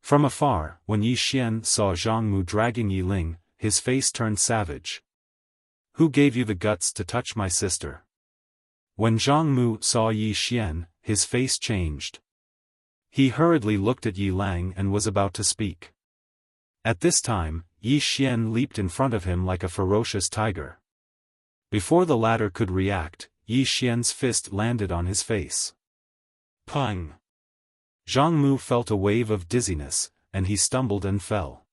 From afar, when Yi Xian saw Zhang Mu dragging Yi Ling, his face turned savage. "Who gave you the guts to touch my sister?" When Zhang Mu saw Yi Xian, his face changed. He hurriedly looked at Yi Lang and was about to speak. At this time, Yi Xian leaped in front of him like a ferocious tiger. Before the latter could react, Yi Xian's fist landed on his face. Pang! Zhang Mu felt a wave of dizziness, and he stumbled and fell.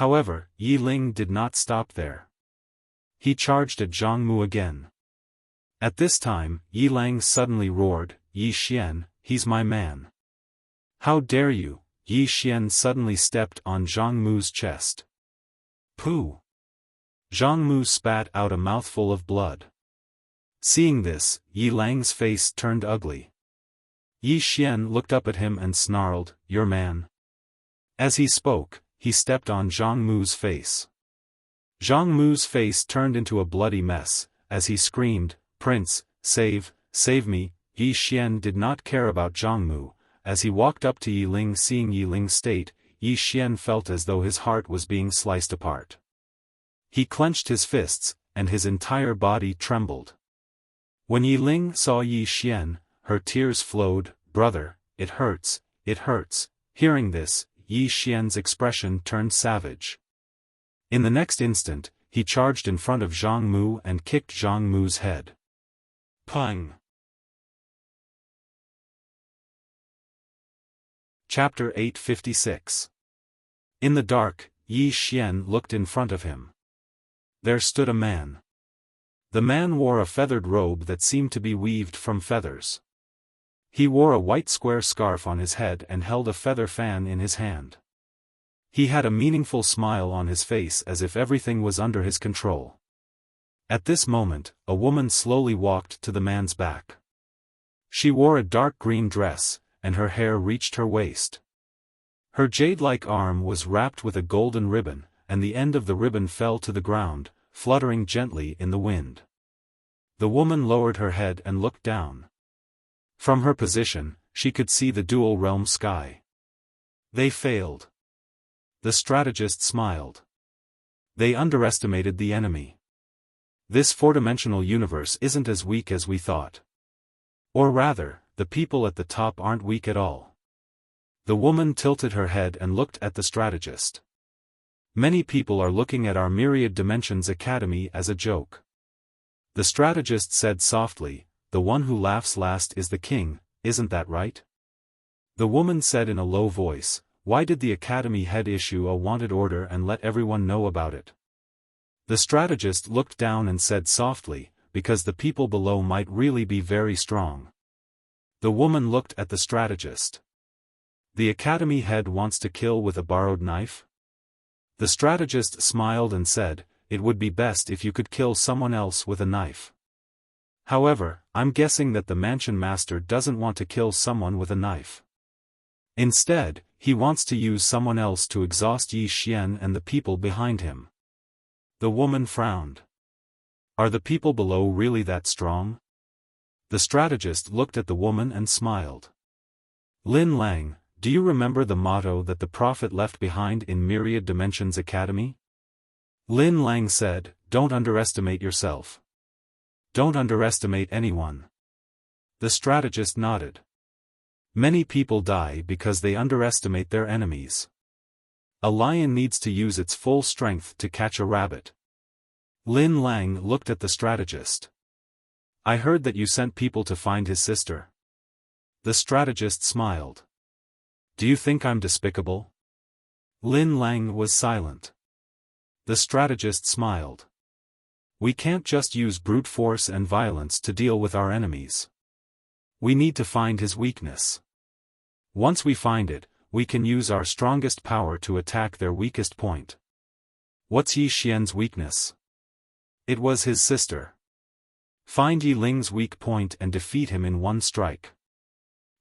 However, Yi Ling did not stop there. He charged at Zhang Mu again. At this time, Yi Lang suddenly roared, "Yi Xian, he's my man. How dare you?" Yi Xian suddenly stepped on Zhang Mu's chest. Pooh! Zhang Mu spat out a mouthful of blood. Seeing this, Yi Lang's face turned ugly. Yi Xian looked up at him and snarled, "Your man." As he spoke, he stepped on Zhang Mu's face. Zhang Mu's face turned into a bloody mess, as he screamed, "Prince, save me." Yi Xian did not care about Zhang Mu. As he walked up to Yi Ling, seeing Yi Ling's state, Yi Xian felt as though his heart was being sliced apart. He clenched his fists, and his entire body trembled. When Yi Ling saw Yi Xian, her tears flowed. "Brother, it hurts, it hurts." Hearing this, Yi Xian's expression turned savage. In the next instant, he charged in front of Zhang Mu and kicked Zhang Mu's head. Pang! Chapter 856. In the dark, Yi Xian looked in front of him. There stood a man. The man wore a feathered robe that seemed to be weaved from feathers. He wore a white square scarf on his head and held a feather fan in his hand. He had a meaningful smile on his face as if everything was under his control. At this moment, a woman slowly walked to the man's back. She wore a dark green dress, and her hair reached her waist. Her jade-like arm was wrapped with a golden ribbon, and the end of the ribbon fell to the ground, fluttering gently in the wind. The woman lowered her head and looked down. From her position, she could see the dual-realm sky. They failed. The strategist smiled. They underestimated the enemy. This four-dimensional universe isn't as weak as we thought. Or rather, the people at the top aren't weak at all. The woman tilted her head and looked at the strategist. Many people are looking at our Myriad Dimensions Academy as a joke. The strategist said softly, "The one who laughs last is the king, isn't that right?" The woman said in a low voice, "Why did the academy head issue a wanted order and let everyone know about it?" The strategist looked down and said softly, "Because the people below might really be very strong." The woman looked at the strategist. "The academy head wants to kill with a borrowed knife?" The strategist smiled and said, "It would be best if you could kill someone else with a knife. However, I'm guessing that the mansion master doesn't want to kill someone with a knife. Instead, he wants to use someone else to exhaust Yi Xian and the people behind him." The woman frowned. "Are the people below really that strong?" The strategist looked at the woman and smiled. "Lin Lang, do you remember the motto that the prophet left behind in Myriad Dimensions Academy?" Lin Lang said, "Don't underestimate yourself. Don't underestimate anyone." The strategist nodded. "Many people die because they underestimate their enemies. A lion needs to use its full strength to catch a rabbit." Lin Lang looked at the strategist. "I heard that you sent people to find his sister." The strategist smiled. "Do you think I'm despicable?" Lin Lang was silent. The strategist smiled. "We can't just use brute force and violence to deal with our enemies. We need to find his weakness. Once we find it, we can use our strongest power to attack their weakest point." "What's Yi Xian's weakness?" "It was his sister. Find Yi Ling's weak point and defeat him in one strike."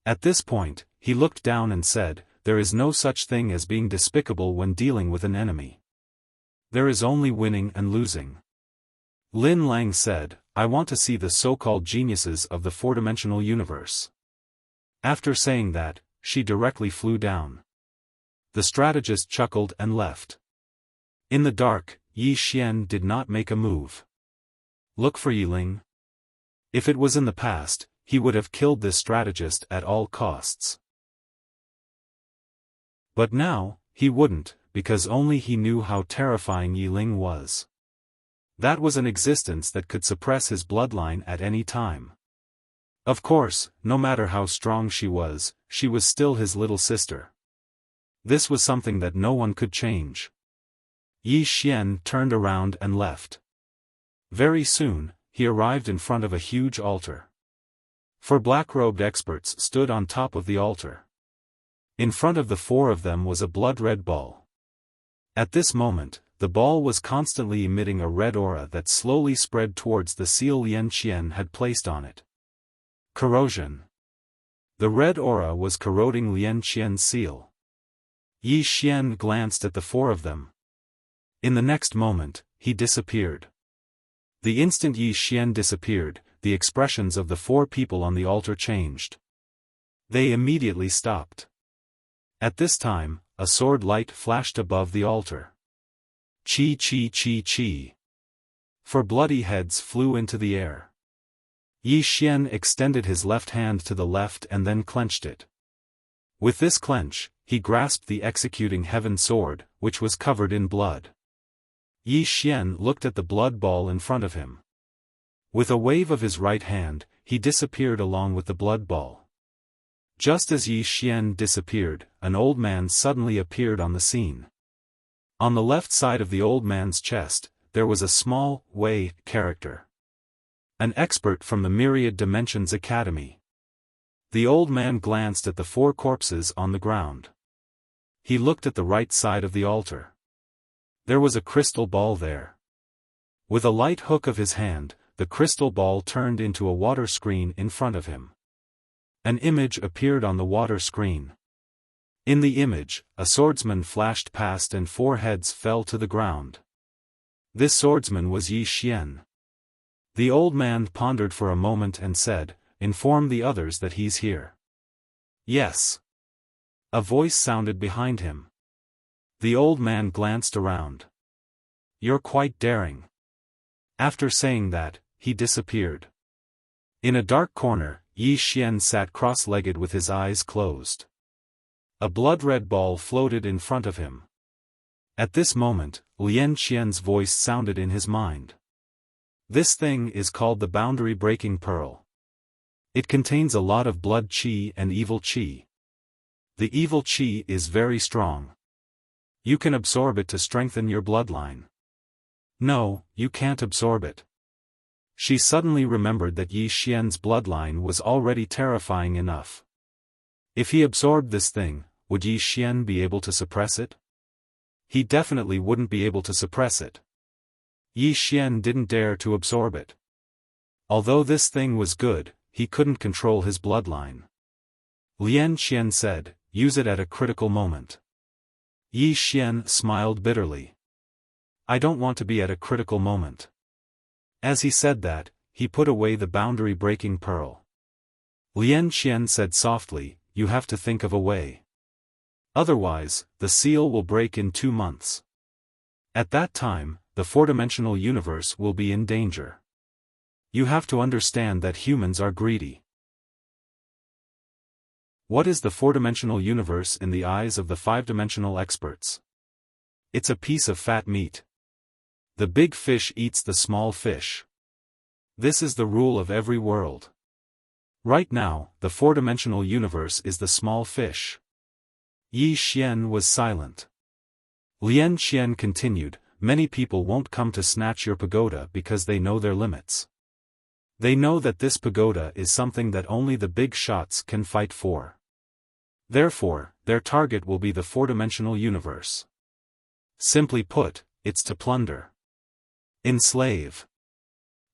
At this point, he looked down and said, "There is no such thing as being despicable when dealing with an enemy. There is only winning and losing." Lin Lang said, "I want to see the so-called geniuses of the four-dimensional universe." After saying that, she directly flew down. The strategist chuckled and left. In the dark, Yi Xian did not make a move. Look for Yi Ling. If it was in the past, he would have killed this strategist at all costs. But now, he wouldn't, because only he knew how terrifying Yi Ling was. That was an existence that could suppress his bloodline at any time. Of course, no matter how strong she was still his little sister. This was something that no one could change. Yi Xian turned around and left. Very soon, he arrived in front of a huge altar. Four black-robed experts stood on top of the altar. In front of the four of them was a blood-red ball. At this moment, the ball was constantly emitting a red aura that slowly spread towards the seal Lien Qian had placed on it. Corrosion. The red aura was corroding Lien Qian's seal. Yi Xian glanced at the four of them. In the next moment, he disappeared. The instant Yi Xian disappeared, the expressions of the four people on the altar changed. They immediately stopped. At this time, a sword light flashed above the altar. Chi chi chi chi. Four bloody heads flew into the air. Yi Xian extended his left hand to the left and then clenched it. With this clench, he grasped the executing heaven sword, which was covered in blood. Yi Xian looked at the blood ball in front of him. With a wave of his right hand, he disappeared along with the blood ball. Just as Yi Xian disappeared, an old man suddenly appeared on the scene. On the left side of the old man's chest, there was a small, Wei character. An expert from the Myriad Dimensions Academy. The old man glanced at the four corpses on the ground. He looked at the right side of the altar. There was a crystal ball there. With a light hook of his hand, the crystal ball turned into a water screen in front of him. An image appeared on the water screen. In the image, a swordsman flashed past and four heads fell to the ground. This swordsman was Yi Xian. The old man pondered for a moment and said, "Inform the others that he's here." "Yes." A voice sounded behind him. The old man glanced around. "You're quite daring." After saying that, he disappeared. In a dark corner, Yi Xian sat cross-legged with his eyes closed. A blood-red ball floated in front of him. At this moment, Lien Qian's voice sounded in his mind. "This thing is called the boundary-breaking pearl. It contains a lot of blood qi and evil qi. The evil qi is very strong. You can absorb it to strengthen your bloodline." "No, you can't absorb it." She suddenly remembered that Yi Xian's bloodline was already terrifying enough. If he absorbed this thing, would Yi Xian be able to suppress it? He definitely wouldn't be able to suppress it. Yi Xian didn't dare to absorb it. Although this thing was good, he couldn't control his bloodline. Lien Qian said, "Use it at a critical moment." Yi Xian smiled bitterly. "I don't want to be at a critical moment." As he said that, he put away the boundary-breaking pearl. Lien Qian said softly, "You have to think of a way. Otherwise, the seal will break in 2 months. At that time, the four-dimensional universe will be in danger. You have to understand that humans are greedy." What is the four-dimensional universe in the eyes of the five-dimensional experts? It's a piece of fat meat. The big fish eats the small fish. This is the rule of every world. Right now, the four-dimensional universe is the small fish. Yi Xian was silent. Lien Qian continued, "Many people won't come to snatch your pagoda because they know their limits. They know that this pagoda is something that only the big shots can fight for. Therefore, their target will be the four-dimensional universe. Simply put, it's to plunder. Enslave."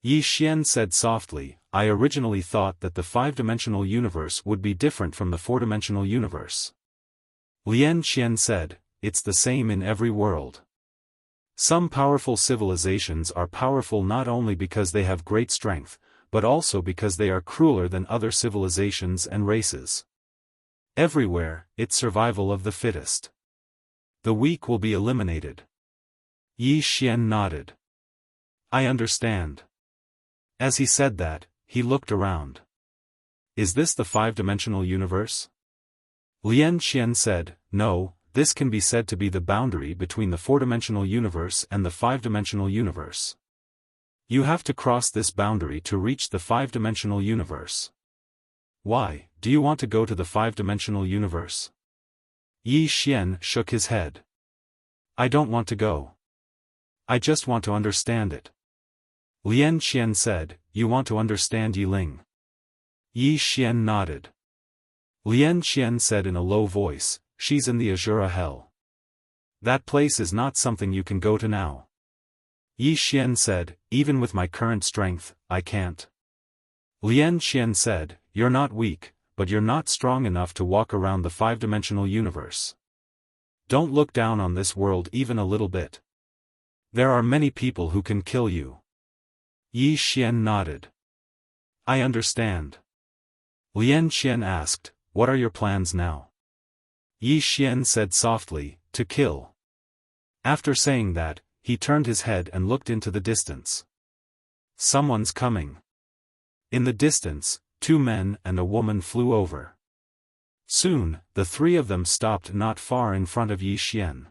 Yi Xian said softly, "I originally thought that the five-dimensional universe would be different from the four-dimensional universe." Lien Qian said, "It's the same in every world. Some powerful civilizations are powerful not only because they have great strength, but also because they are crueler than other civilizations and races. Everywhere, it's survival of the fittest. The weak will be eliminated." Yi Xian nodded. "I understand." As he said that, he looked around. "Is this the five-dimensional universe?" Lien Qian said, "No, this can be said to be the boundary between the four-dimensional universe and the five-dimensional universe. You have to cross this boundary to reach the five-dimensional universe." "Why, do you want to go to the five-dimensional universe?" Yi Xian shook his head. "I don't want to go. I just want to understand it." Lien Qian said, "You want to understand Yiling?" Yi Xian nodded. Lien Qian said in a low voice, "She's in the Azura Hell. That place is not something you can go to now. Yi Xian said, even with my current strength, I can't. Lian Xian said, you're not weak, but you're not strong enough to walk around the five-dimensional universe. Don't look down on this world even a little bit. There are many people who can kill you. Yi Xian nodded. I understand. Lian Xian asked, what are your plans now? Yi Xian said softly, to kill. After saying that, he turned his head and looked into the distance. Someone's coming. In the distance, 2 men and a woman flew over. Soon, the 3 of them stopped not far in front of Yi Xian.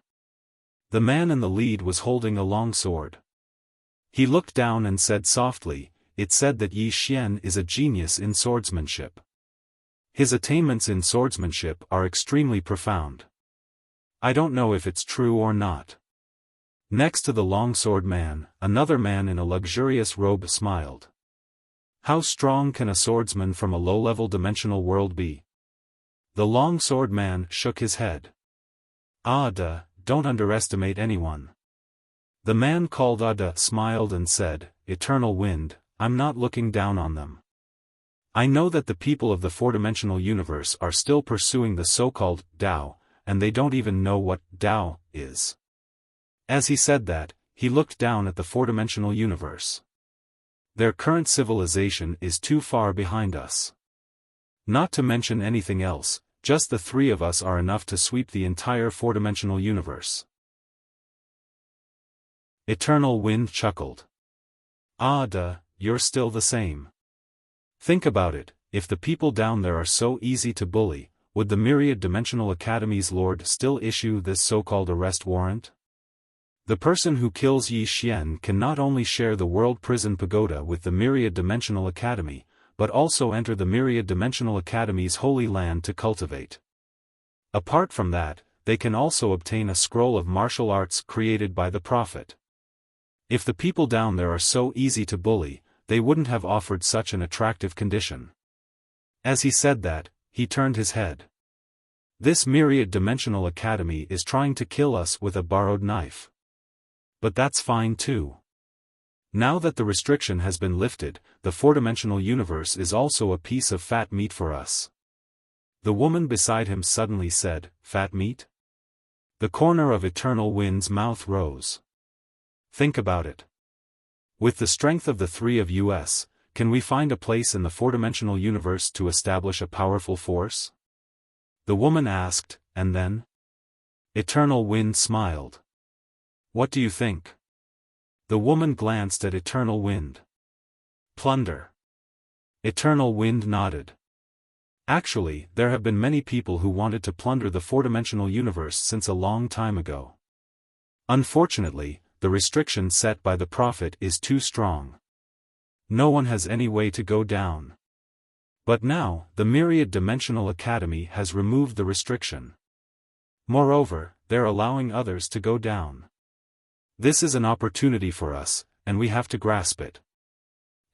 The man in the lead was holding a long sword. He looked down and said softly, it said that Yi Xian is a genius in swordsmanship. His attainments in swordsmanship are extremely profound. I don't know if it's true or not. Next to the longsword man, another man in a luxurious robe smiled. How strong can a swordsman from a low-level dimensional world be? The longsword man shook his head. Ada, don't underestimate anyone. The man called Ada smiled and said, Eternal Wind, I'm not looking down on them. I know that the people of the four-dimensional universe are still pursuing the so-called Tao, and they don't even know what Tao is. As he said that, he looked down at the four-dimensional universe. Their current civilization is too far behind us. Not to mention anything else, just the 3 of us are enough to sweep the entire four-dimensional universe. Eternal Wind chuckled. Ada, you're still the same. Think about it, if the people down there are so easy to bully, would the Myriad Dimensional Academy's Lord still issue this so-called arrest warrant? The person who kills Yi Xian can not only share the World Prison Pagoda with the Myriad Dimensional Academy, but also enter the Myriad Dimensional Academy's holy land to cultivate. Apart from that, they can also obtain a scroll of martial arts created by the Prophet. If the people down there are so easy to bully, they wouldn't have offered such an attractive condition. As he said that, he turned his head. This Myriad Dimensional Academy is trying to kill us with a borrowed knife. But that's fine too. Now that the restriction has been lifted, the four-dimensional universe is also a piece of fat meat for us. The woman beside him suddenly said, Fat meat? The corner of Eternal Wind's mouth rose. Think about it. With the strength of the 3 of us, can we find a place in the four-dimensional universe to establish a powerful force? The woman asked, and then? Eternal Wind smiled. What do you think? The woman glanced at Eternal Wind. Plunder. Eternal Wind nodded. Actually, there have been many people who wanted to plunder the four-dimensional universe since a long time ago. Unfortunately, the restriction set by the Prophet is too strong. No one has any way to go down. But now, the Myriad Dimensional Academy has removed the restriction. Moreover, they're allowing others to go down. This is an opportunity for us, and we have to grasp it.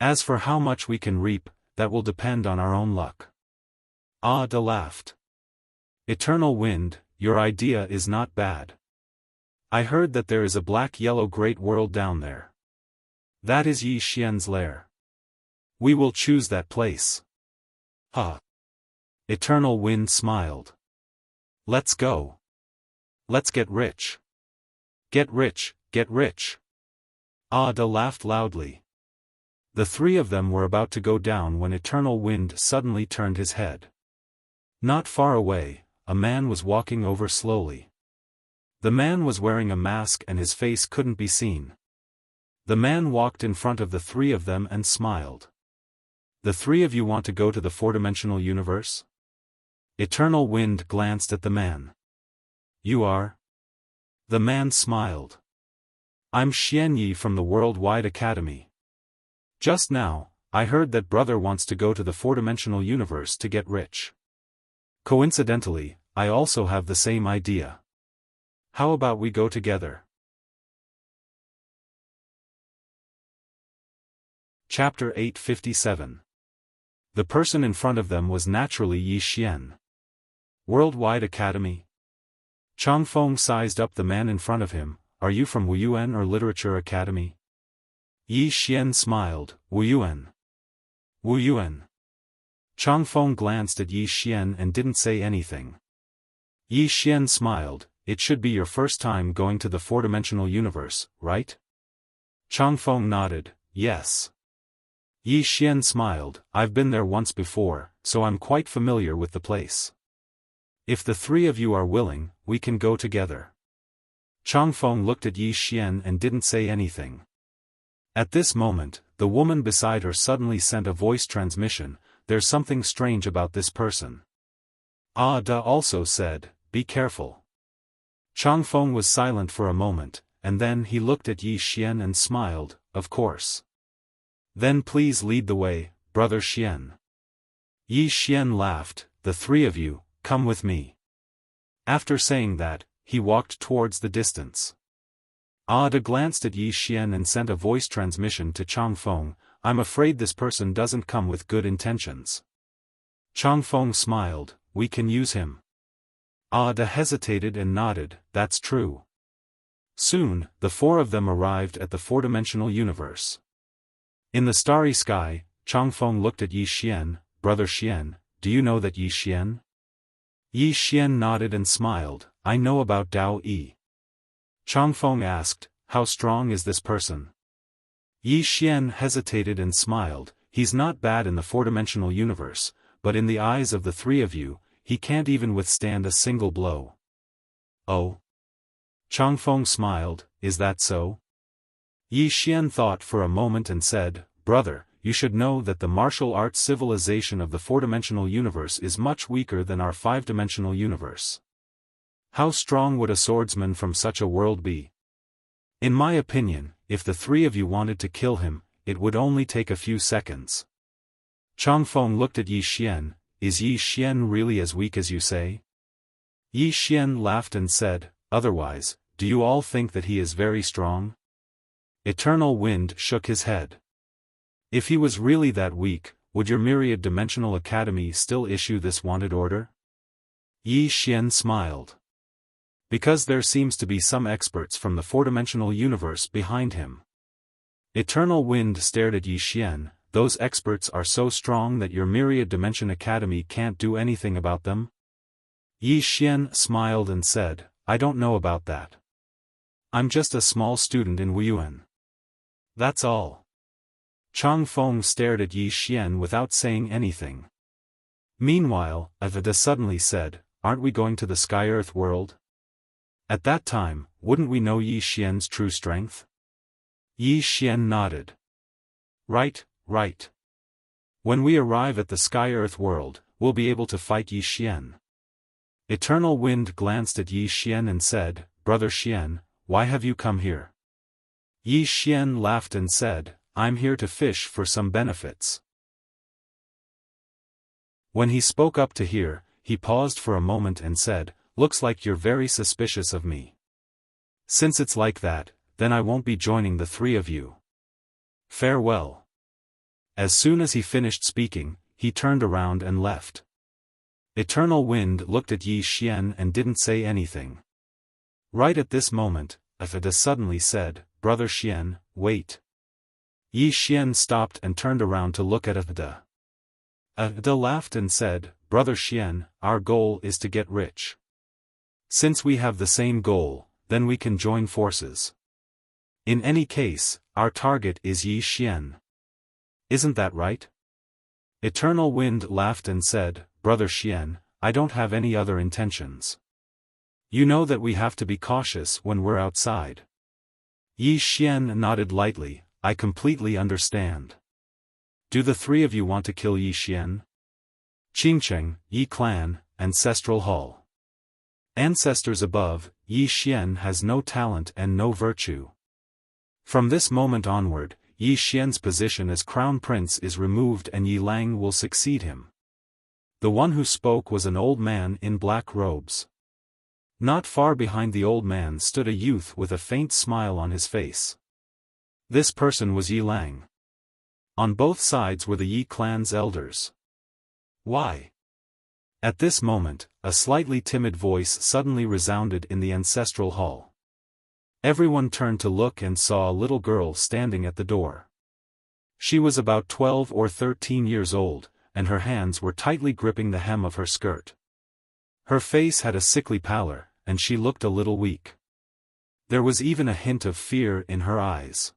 As for how much we can reap, that will depend on our own luck. Ada laughed. Eternal Wind, your idea is not bad. I heard that there is a black-yellow great world down there. That is Yi Xian's lair. We will choose that place. Eternal Wind smiled. Let's go. Let's get rich. Get rich, get rich. Ada laughed loudly. The 3 of them were about to go down when Eternal Wind suddenly turned his head. Not far away, a man was walking over slowly. The man was wearing a mask and his face couldn't be seen. The man walked in front of the 3 of them and smiled. The 3 of you want to go to the four-dimensional universe? Eternal Wind glanced at the man. You are? The man smiled. I'm Xian Yi from the Worldwide Academy. Just now, I heard that brother wants to go to the four-dimensional universe to get rich. Coincidentally, I also have the same idea. How about we go together? Chapter 857. The person in front of them was naturally Yi Xian. Worldwide Academy. Changfeng sized up the man in front of him. Are you from Wuyuan or Literature Academy? Yi Xian smiled. Wuyuan. Wuyuan. Changfeng glanced at Yi Xian and didn't say anything. Yi Xian smiled. It should be your first time going to the four-dimensional universe, right? Changfeng nodded. Yes. Yi Xian smiled. I've been there once before, so I'm quite familiar with the place. If the three of you are willing, we can go together. Changfeng looked at Yi Xian and didn't say anything. At this moment, the woman beside her suddenly sent a voice transmission. There's something strange about this person. Da also said, be careful. Changfeng was silent for a moment, and then he looked at Yi Xian and smiled, of course. Then please lead the way, Brother Xian. Yi Xian laughed. The three of you, come with me. After saying that, he walked towards the distance. Da glanced at Yi Xian and sent a voice transmission to Changfeng. I'm afraid this person doesn't come with good intentions. Changfeng smiled. We can use him. Da hesitated and nodded. That's true. Soon, the four of them arrived at the four-dimensional universe. In the starry sky, Changfeng looked at Yi Xian. Brother Xian, do you know that Yi Xian? Yi Xian nodded and smiled. I know about Dao Yi. Changfeng asked, how strong is this person? Yi Xian hesitated and smiled. He's not bad in the four-dimensional universe, but in the eyes of the three of you, he can't even withstand a single blow. Oh? Changfeng smiled. Is that so? Yi Xian thought for a moment and said, Brother, you should know that the martial arts civilization of the four-dimensional universe is much weaker than our five-dimensional universe. How strong would a swordsman from such a world be? In my opinion, if the three of you wanted to kill him, it would only take a few seconds. Changfeng looked at Yi Xian. Is Yi Xian really as weak as you say? Yi Xian laughed and said, otherwise, do you all think that he is very strong? Eternal Wind shook his head. If he was really that weak, would your Myriad Dimensional Academy still issue this wanted order? Yi Xian smiled. Because there seems to be some experts from the four-dimensional universe behind him. Eternal Wind stared at Yi Xian. Those experts are so strong that your Myriad Dimension Academy can't do anything about them? Yi Xian smiled and said, I don't know about that. I'm just a small student in Wuyuan. That's all. Changfeng stared at Yi Xian without saying anything. Meanwhile, Avada suddenly said, aren't we going to the Sky-Earth world? At that time, wouldn't we know Yi Xian's true strength? Yi Xian nodded. Right. When we arrive at the Sky-Earth world, we'll be able to fight Yi Xian. Eternal Wind glanced at Yi Xian and said, Brother Xian, why have you come here? Yi Xian laughed and said, I'm here to fish for some benefits. When he spoke up to hear, he paused for a moment and said, looks like you're very suspicious of me. Since it's like that, then I won't be joining the three of you. Farewell. As soon as he finished speaking, he turned around and left. Eternal Wind looked at Yi Xian and didn't say anything. Right at this moment, Avada suddenly said, Brother Xian, wait. Yi Xian stopped and turned around to look at Avada. Avada laughed and said, Brother Xian, our goal is to get rich. Since we have the same goal, then we can join forces. In any case, our target is Yi Xian. Isn't that right? Eternal Wind laughed and said, Brother Xian, I don't have any other intentions. You know that we have to be cautious when we're outside. Yi Xian nodded lightly. I completely understand. Do the three of you want to kill Yi Xian? Qingcheng, Yi Clan, Ancestral Hall. Ancestors above, Yi Xian has no talent and no virtue. From this moment onward, Yi Xian's position as Crown Prince is removed and Yi Lang will succeed him. The one who spoke was an old man in black robes. Not far behind the old man stood a youth with a faint smile on his face. This person was Yi Lang. On both sides were the Yi clan's elders. Why? At this moment, a slightly timid voice suddenly resounded in the ancestral hall. Everyone turned to look and saw a little girl standing at the door. She was about 12 or 13 years old, and her hands were tightly gripping the hem of her skirt. Her face had a sickly pallor, and she looked a little weak. There was even a hint of fear in her eyes.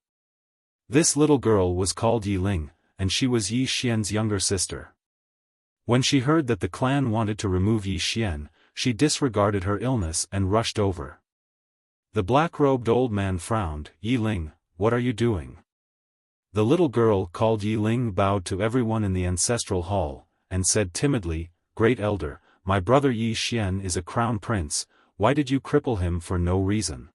This little girl was called Yi Ling, and she was Yi Xian's younger sister. When she heard that the clan wanted to remove Yi Xian, she disregarded her illness and rushed over. The black-robed old man frowned. "Yi Ling, what are you doing?" The little girl called Yi Ling bowed to everyone in the ancestral hall, and said timidly, "Great Elder, my brother Yi Xian is a crown prince, why did you cripple him for no reason?"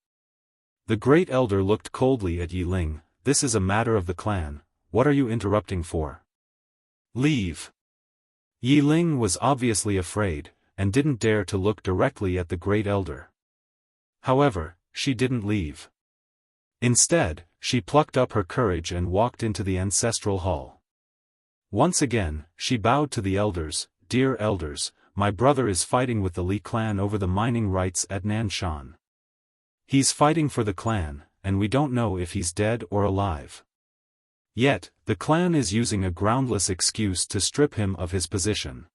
The Great Elder looked coldly at Yi Ling. "This is a matter of the clan, what are you interrupting for? Leave." Yi Ling was obviously afraid, and didn't dare to look directly at the Great Elder. However, she didn't leave. Instead, she plucked up her courage and walked into the ancestral hall. Once again, she bowed to the elders. "Dear elders, my brother is fighting with the Li clan over the mining rights at Nanshan. He's fighting for the clan, and we don't know if he's dead or alive. Yet, the clan is using a groundless excuse to strip him of his position.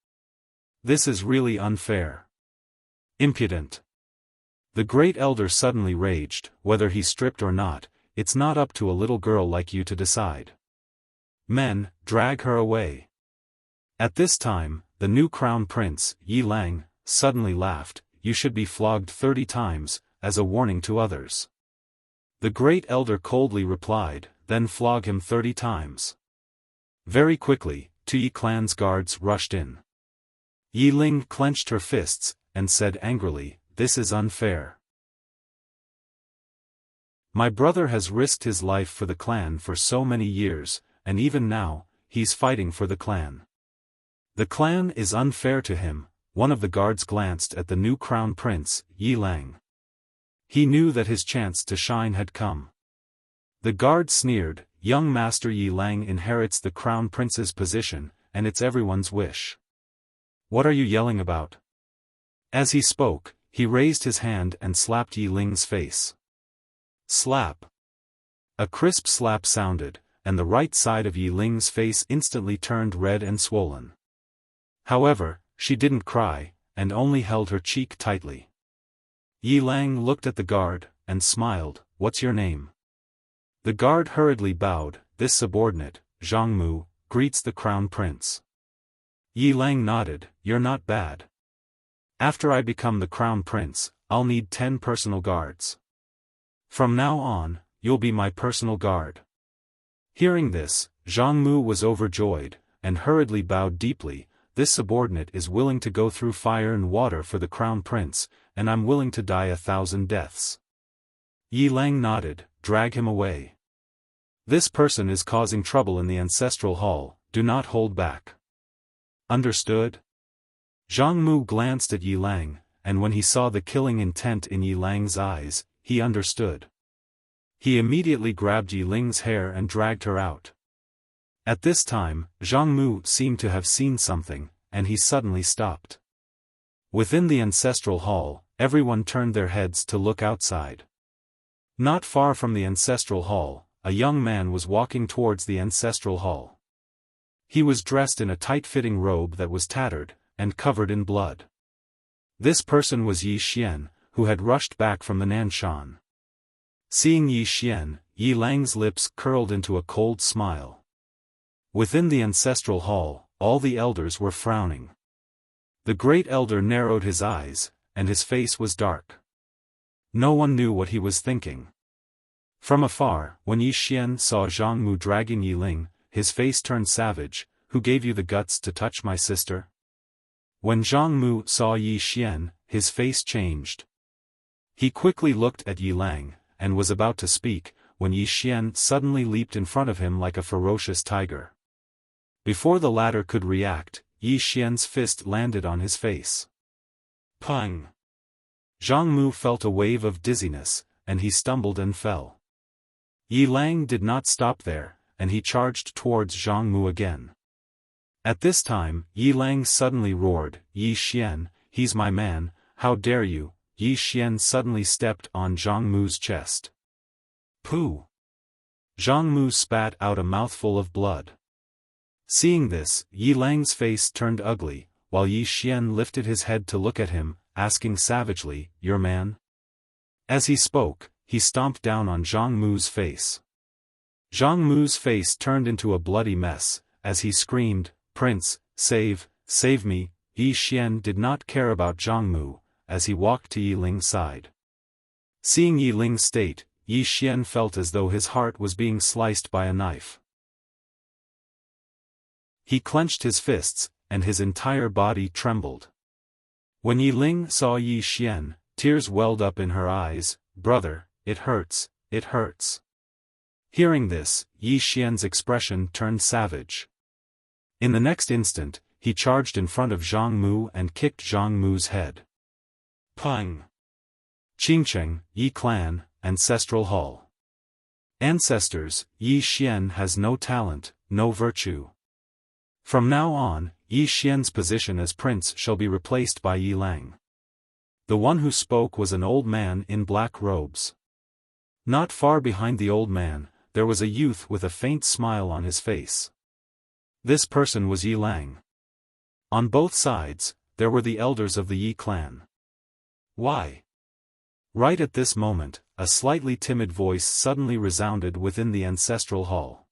This is really unfair. Impudent." The Great Elder suddenly raged. "Whether he's stripped or not, it's not up to a little girl like you to decide. Men, drag her away." At this time, the new crown prince, Yi Lang, suddenly laughed. "You should be flogged 30 times, as a warning to others." The Great Elder coldly replied, "Then flog him 30 times. Very quickly, 2 Yi clan's guards rushed in. Yi Ling clenched her fists, and said angrily, "This is unfair. My brother has risked his life for the clan for so many years, and even now, he's fighting for the clan. The clan is unfair to him." One of the guards glanced at the new crown prince, Yi Lang. He knew that his chance to shine had come. The guard sneered, "Young Master Yi Lang inherits the crown prince's position, and it's everyone's wish. What are you yelling about?" As he spoke, he raised his hand and slapped Yi Ling's face. Slap. A crisp slap sounded, and the right side of Yi Ling's face instantly turned red and swollen. However, she didn't cry, and only held her cheek tightly. Yi Lang looked at the guard, and smiled. "What's your name?" The guard hurriedly bowed. "This subordinate, Zhang Mu, greets the crown prince." Yi Lang nodded. "You're not bad. After I become the crown prince, I'll need 10 personal guards. From now on, you'll be my personal guard." Hearing this, Zhang Mu was overjoyed, and hurriedly bowed deeply. "This subordinate is willing to go through fire and water for the crown prince, and I'm willing to die 1,000 deaths." Yi Lang nodded. "Drag him away. This person is causing trouble in the ancestral hall, do not hold back. Understood?" Zhang Mu glanced at Yi Lang, and when he saw the killing intent in Yi Lang's eyes, he understood. He immediately grabbed Yi Ling's hair and dragged her out. At this time, Zhang Mu seemed to have seen something, and he suddenly stopped. Within the ancestral hall, everyone turned their heads to look outside. Not far from the ancestral hall, a young man was walking towards the ancestral hall. He was dressed in a tight-fitting robe that was tattered, and covered in blood. This person was Yi Xian, who had rushed back from the Nanshan. Seeing Yi Xian, Yi Lang's lips curled into a cold smile. Within the ancestral hall, all the elders were frowning. The Great Elder narrowed his eyes, and his face was dark. No one knew what he was thinking. From afar, when Yi Xian saw Zhang Mu dragging Yi Ling, his face turned savage. "Who gave you the guts to touch my sister?" When Zhang Mu saw Yi Xian, his face changed. He quickly looked at Yi Lang, and was about to speak, when Yi Xian suddenly leaped in front of him like a ferocious tiger. Before the latter could react, Yi Xian's fist landed on his face. Pang! Zhang Mu felt a wave of dizziness, and he stumbled and fell. Yi Lang did not stop there, and he charged towards Zhang Mu again. At this time, Yi Lang suddenly roared, "Yi Xian, he's my man, how dare you!" Yi Xian suddenly stepped on Zhang Mu's chest. Pooh! Zhang Mu spat out a mouthful of blood. Seeing this, Yi Lang's face turned ugly, while Yi Xian lifted his head to look at him, asking savagely, "Your man?" As he spoke, he stomped down on Zhang Mu's face. Zhang Mu's face turned into a bloody mess, as he screamed, "Prince, save me!" Yi Xian did not care about Zhang Mu, as he walked to Yi Ling's side. Seeing Yi Ling's state, Yi Xian felt as though his heart was being sliced by a knife. He clenched his fists, and his entire body trembled. When Yi Ling saw Yi Xian, tears welled up in her eyes. "Brother, it hurts, it hurts." Hearing this, Yi Xian's expression turned savage. In the next instant, he charged in front of Zhang Mu and kicked Zhang Mu's head. Pang! Qingcheng, Yi Clan, Ancestral Hall. Ancestors, Yi Xian has no talent, no virtue. From now on, Yi Xian's position as prince shall be replaced by Yi Lang. The one who spoke was an old man in black robes. Not far behind the old man, there was a youth with a faint smile on his face. This person was Yi Lang. On both sides, there were the elders of the Yi clan. Why? Right at this moment, a slightly timid voice suddenly resounded within the ancestral hall.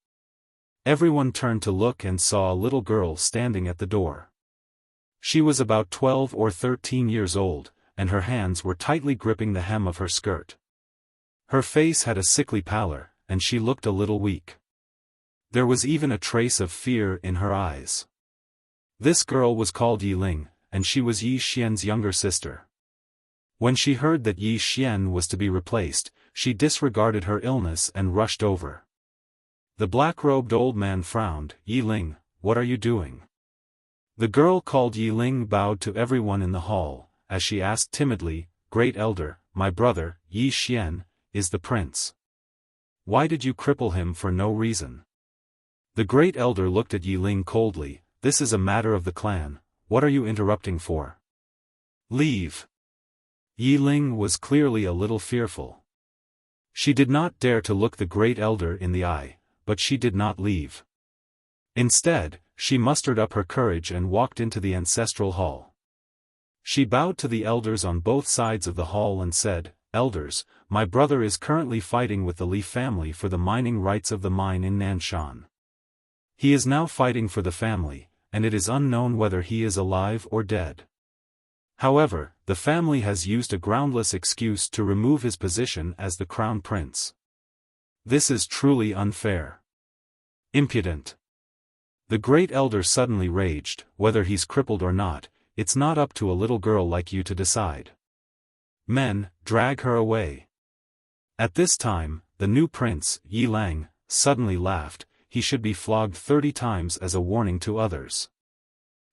Everyone turned to look and saw a little girl standing at the door. She was about 12 or 13 years old, and her hands were tightly gripping the hem of her skirt. Her face had a sickly pallor, and she looked a little weak. There was even a trace of fear in her eyes. This girl was called Yi Ling, and she was Yi Xian's younger sister. When she heard that Yi Xian was to be replaced, she disregarded her illness and rushed over. The black-robed old man frowned. "Yi Ling, what are you doing?" The girl called Yi Ling bowed to everyone in the hall, as she asked timidly, "Great Elder, my brother, Yi Xian, is the prince. Why did you cripple him for no reason?" The Great Elder looked at Yi Ling coldly. "This is a matter of the clan, what are you interrupting for? Leave." Yi Ling was clearly a little fearful. She did not dare to look the Great Elder in the eye, but she did not leave. Instead, she mustered up her courage and walked into the ancestral hall. She bowed to the elders on both sides of the hall and said, "Elders, my brother is currently fighting with the Li family for the mining rights of the mine in Nanshan. He is now fighting for the family, and it is unknown whether he is alive or dead. However, the family has used a groundless excuse to remove his position as the crown prince. This is truly unfair. Impudent." The Great Elder suddenly raged, "Whether he's crippled or not, it's not up to a little girl like you to decide. Men, drag her away." At this time, the new prince, Yi Lang, suddenly laughed. He should be flogged 30 times as a warning to others.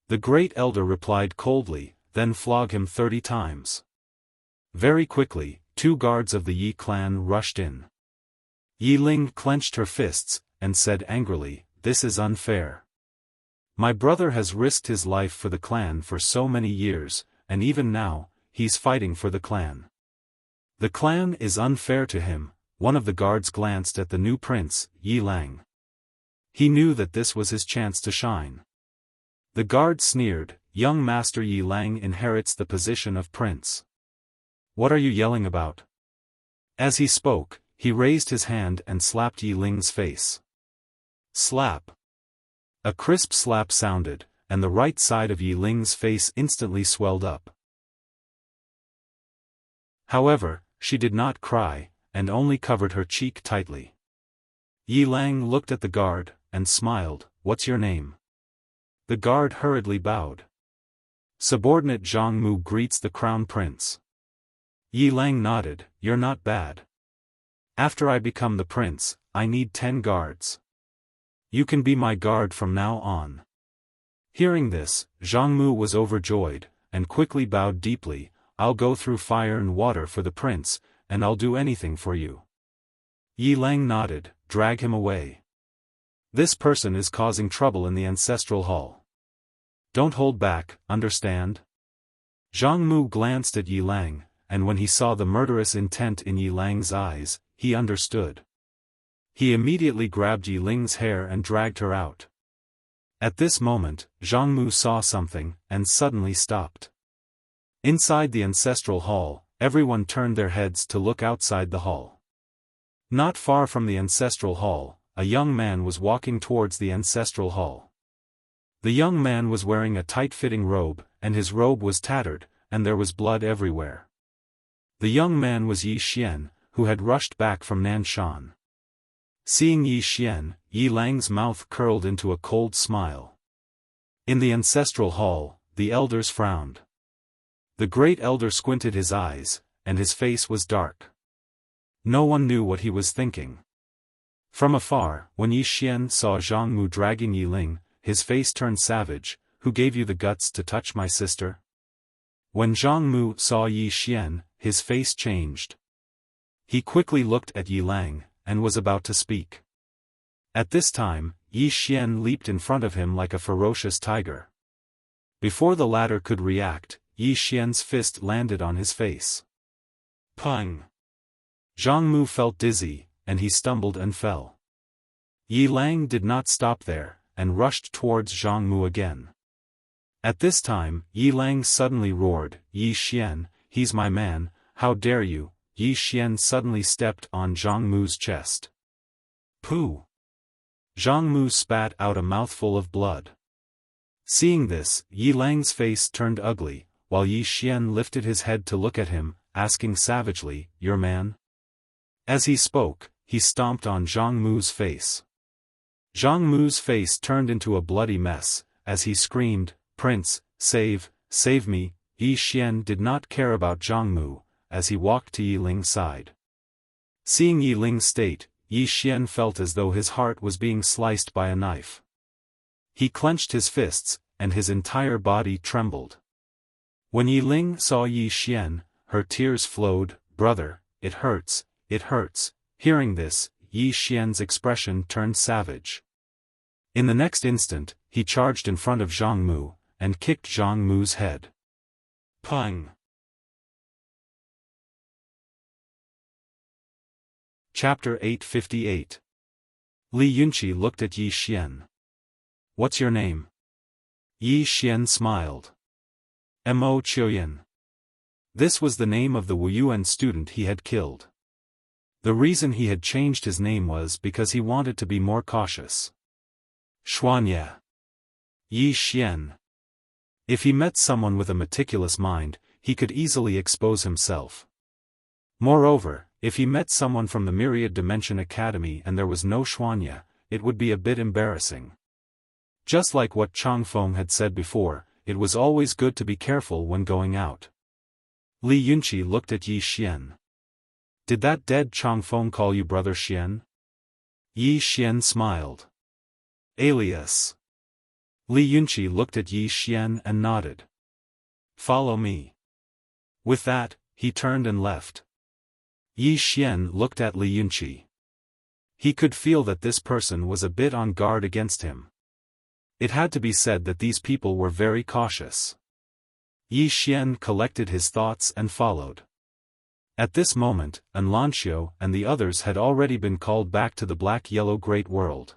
The Great Elder replied coldly, "Then flog him 30 times. Very quickly, 2 guards of the Yi clan rushed in. Yi Ling clenched her fists, and said angrily, "This is unfair. My brother has risked his life for the clan for so many years, and even now, he's fighting for the clan. The clan is unfair to him." One of the guards glanced at the new prince, Yi Lang. He knew that this was his chance to shine. The guard sneered, "Young Master Yi Lang inherits the position of prince. What are you yelling about?" As he spoke, he raised his hand and slapped Yi Ling's face. Slap! A crisp slap sounded, and the right side of Yi Ling's face instantly swelled up. However, she did not cry, and only covered her cheek tightly. Yi Lang looked at the guard, and smiled. "What's your name?" The guard hurriedly bowed. "Subordinate Zhang Mu greets the crown prince." Yi Lang nodded. "You're not bad. After I become the prince, I need 10 guards. You can be my guard from now on." Hearing this, Zhang Mu was overjoyed, and quickly bowed deeply. "I'll go through fire and water for the prince, and I'll do anything for you." Yi Lang nodded. "Drag him away. This person is causing trouble in the ancestral hall." Don't hold back, understand? Zhang Mu glanced at Yi Lang, and when he saw the murderous intent in Yi Lang's eyes, he understood. He immediately grabbed Yi Ling's hair and dragged her out. At this moment, Zhang Mu saw something, and suddenly stopped. Inside the ancestral hall, everyone turned their heads to look outside the hall. Not far from the ancestral hall, a young man was walking towards the ancestral hall. The young man was wearing a tight-fitting robe, and his robe was tattered, and there was blood everywhere. The young man was Yi Xian, who had rushed back from Nanshan. Seeing Yi Xian, Yi Lang's mouth curled into a cold smile. In the ancestral hall, the elders frowned. The great elder squinted his eyes, and his face was dark. No one knew what he was thinking. From afar, when Yi Xian saw Zhang Mu dragging Yi Ling, his face turned savage. Who gave you the guts to touch my sister? When Zhang Mu saw Yi Xian, his face changed. He quickly looked at Yi Lang, and was about to speak. At this time, Yi Xian leaped in front of him like a ferocious tiger. Before the latter could react, Yi Xian's fist landed on his face. Pung! Zhang Mu felt dizzy, and he stumbled and fell. Yi Lang did not stop there, and rushed towards Zhang Mu again. At this time, Yi Lang suddenly roared, Yi Xian, he's my man, how dare you? Yi Xian suddenly stepped on Zhang Mu's chest. Pooh! Zhang Mu spat out a mouthful of blood. Seeing this, Yi Lang's face turned ugly, while Yi Xian lifted his head to look at him, asking savagely, your man? As he spoke, he stomped on Zhang Mu's face. Zhang Mu's face turned into a bloody mess, as he screamed, Prince, save me. Yi Xian did not care about Zhang Mu, as he walked to Yi Ling's side. Seeing Yi Ling's state, Yi Xian felt as though his heart was being sliced by a knife. He clenched his fists, and his entire body trembled. When Yi Ling saw Yi Xian, her tears flowed, brother, it hurts, it hurts. Hearing this, Yi Xian's expression turned savage. In the next instant, he charged in front of Zhang Mu, and kicked Zhang Mu's head. Pung! Chapter 858. Li Yunqi looked at Yi Xian. What's your name? Yi Xian smiled. Mo Qiuyan. This was the name of the Wuyuan student he had killed. The reason he had changed his name was because he wanted to be more cautious. Xuanye. Yi Xian. If he met someone with a meticulous mind, he could easily expose himself. Moreover, if he met someone from the Myriad Dimension Academy and there was no Xuanye, it would be a bit embarrassing. Just like what Changfeng had said before, it was always good to be careful when going out. Li Yunqi looked at Yi Xian. Did that dead Changfeng call you brother Xian? Yi Xian smiled. Alias. Li Yunqi looked at Yi Xian and nodded. Follow me. With that, he turned and left. Yi Xian looked at Li Yunqi. He could feel that this person was a bit on guard against him. It had to be said that these people were very cautious. Yi Xian collected his thoughts and followed. At this moment, Anlanxiu and the others had already been called back to the Black-Yellow Great World.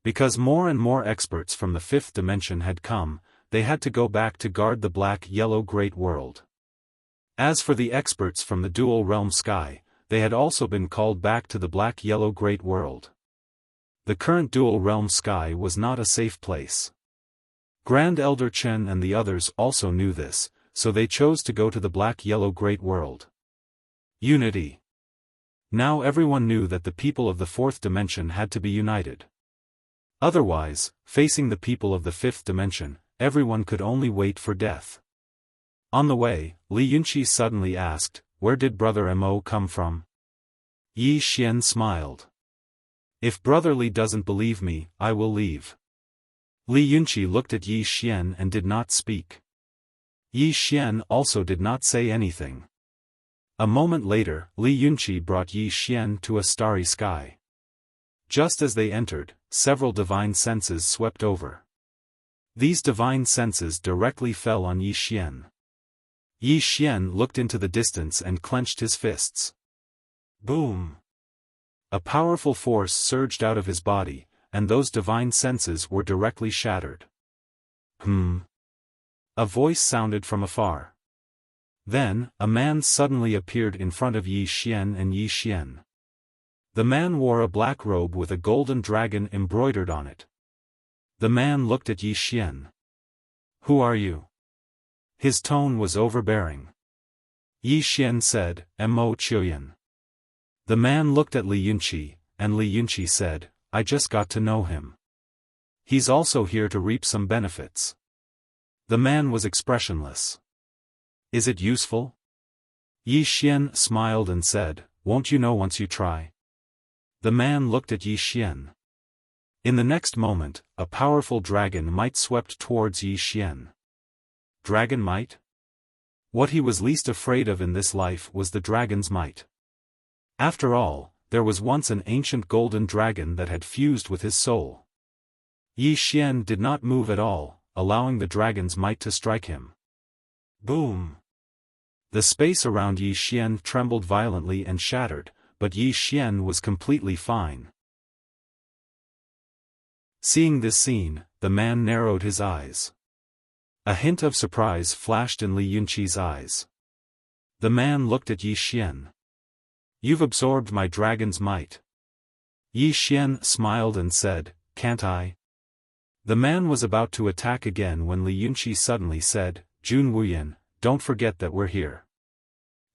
Because more and more experts from the fifth dimension had come, they had to go back to guard the Black-Yellow Great World. As for the experts from the Dual Realm Sky, they had also been called back to the Black-Yellow Great World. The current Dual Realm Sky was not a safe place. Grand Elder Chen and the others also knew this, so they chose to go to the Black-Yellow Great World. Unity. Now everyone knew that the people of the fourth dimension had to be united. Otherwise, facing the people of the fifth dimension, everyone could only wait for death. On the way, Li Yunqi suddenly asked, where did Brother Mo come from? Yi Xian smiled. If Brother Li doesn't believe me, I will leave. Li Yunqi looked at Yi Xian and did not speak. Yi Xian also did not say anything. A moment later, Li Yunqi brought Yi Xian to a starry sky. Just as they entered, several divine senses swept over. These divine senses directly fell on Yi Xian. Yi Xian looked into the distance and clenched his fists. Boom! A powerful force surged out of his body, and those divine senses were directly shattered. A voice sounded from afar. Then, a man suddenly appeared in front of Yi Xian and Yi Xian. The man wore a black robe with a golden dragon embroidered on it. The man looked at Yi Xian. "Who are you?" His tone was overbearing. Yi Xian said, "Mo Qiuyan." The man looked at Li Yunqi, and Li Yunqi said, "I just got to know him. He's also here to reap some benefits." The man was expressionless. "Is it useful?" Yi Xian smiled and said, "Won't you know once you try?" The man looked at Yi Xian. In the next moment, a powerful dragon might swept towards Yi Xian. Dragon might? What he was least afraid of in this life was the dragon's might. After all, there was once an ancient golden dragon that had fused with his soul. Yi Xian did not move at all, allowing the dragon's might to strike him. Boom! The space around Yi Xian trembled violently and shattered, but Yi Xian was completely fine. Seeing this scene, the man narrowed his eyes. A hint of surprise flashed in Li Yunqi's eyes. The man looked at Yi Xian. "You've absorbed my dragon's might." Yi Xian smiled and said, "Can't I?" The man was about to attack again when Li Yunqi suddenly said, "Jun Wuyan, don't forget that we're here.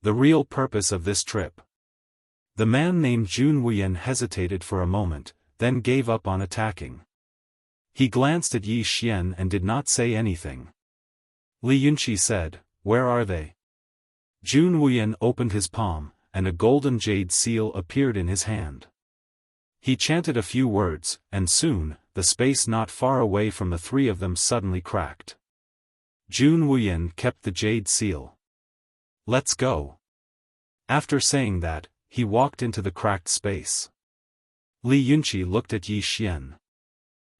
The real purpose of this trip." The man named Jun Wuyan hesitated for a moment, then gave up on attacking. He glanced at Yi Xian and did not say anything. Li Yunqi said, "Where are they?" Jun Wuyan opened his palm, and a golden jade seal appeared in his hand. He chanted a few words, and soon, the space not far away from the three of them suddenly cracked. Jun Wuyan kept the jade seal. "Let's go." After saying that, he walked into the cracked space. Li Yunqi looked at Yi Xian.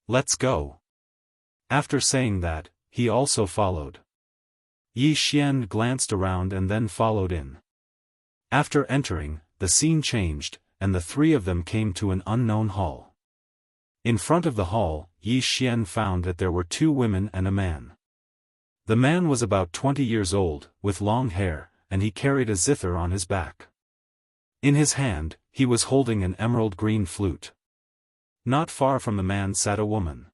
"Let's go." After saying that, he also followed. Yi Xian glanced around and then followed in. After entering, the scene changed, and the three of them came to an unknown hall. In front of the hall, Yi Xian found that there were two women and a man. The man was about 20 years old, with long hair, and he carried a zither on his back. In his hand, he was holding an emerald green flute. Not far from the man sat a woman.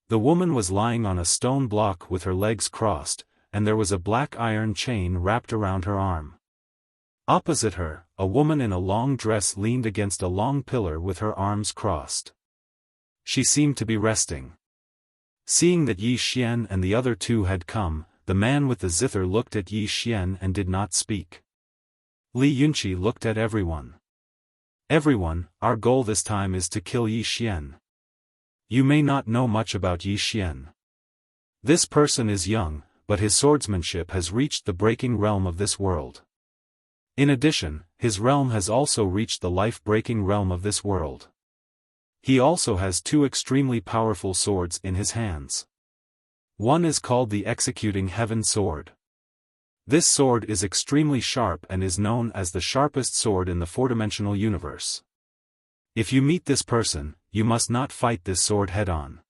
The woman was lying on a stone block with her legs crossed, and there was a black iron chain wrapped around her arm. Opposite her, a woman in a long dress leaned against a long pillar with her arms crossed. She seemed to be resting. Seeing that Yi Xian and the other two had come, the man with the zither looked at Yi Xian and did not speak. Li Yunqi looked at everyone. "Everyone, our goal this time is to kill Yi Xian. You may not know much about Yi Xian. This person is young, but his swordsmanship has reached the breaking realm of this world. In addition, his realm has also reached the life-breaking realm of this world. He also has two extremely powerful swords in his hands. One is called the Executing Heaven Sword. This sword is extremely sharp and is known as the sharpest sword in the four-dimensional universe. If you meet this person, you must not fight this sword head-on."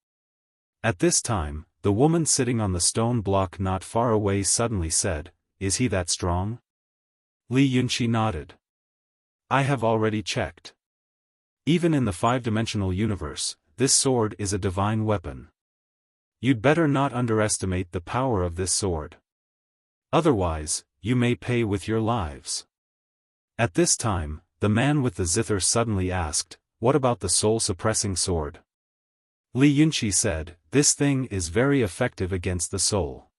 At this time, the woman sitting on the stone block not far away suddenly said, "Is he that strong?" Li Yunqi nodded. "I have already checked. Even in the five-dimensional universe, this sword is a divine weapon. You'd better not underestimate the power of this sword. Otherwise, you may pay with your lives." At this time, the man with the zither suddenly asked, "What about the soul-suppressing sword?" Li Yunqi said, "This thing is very effective against the soul.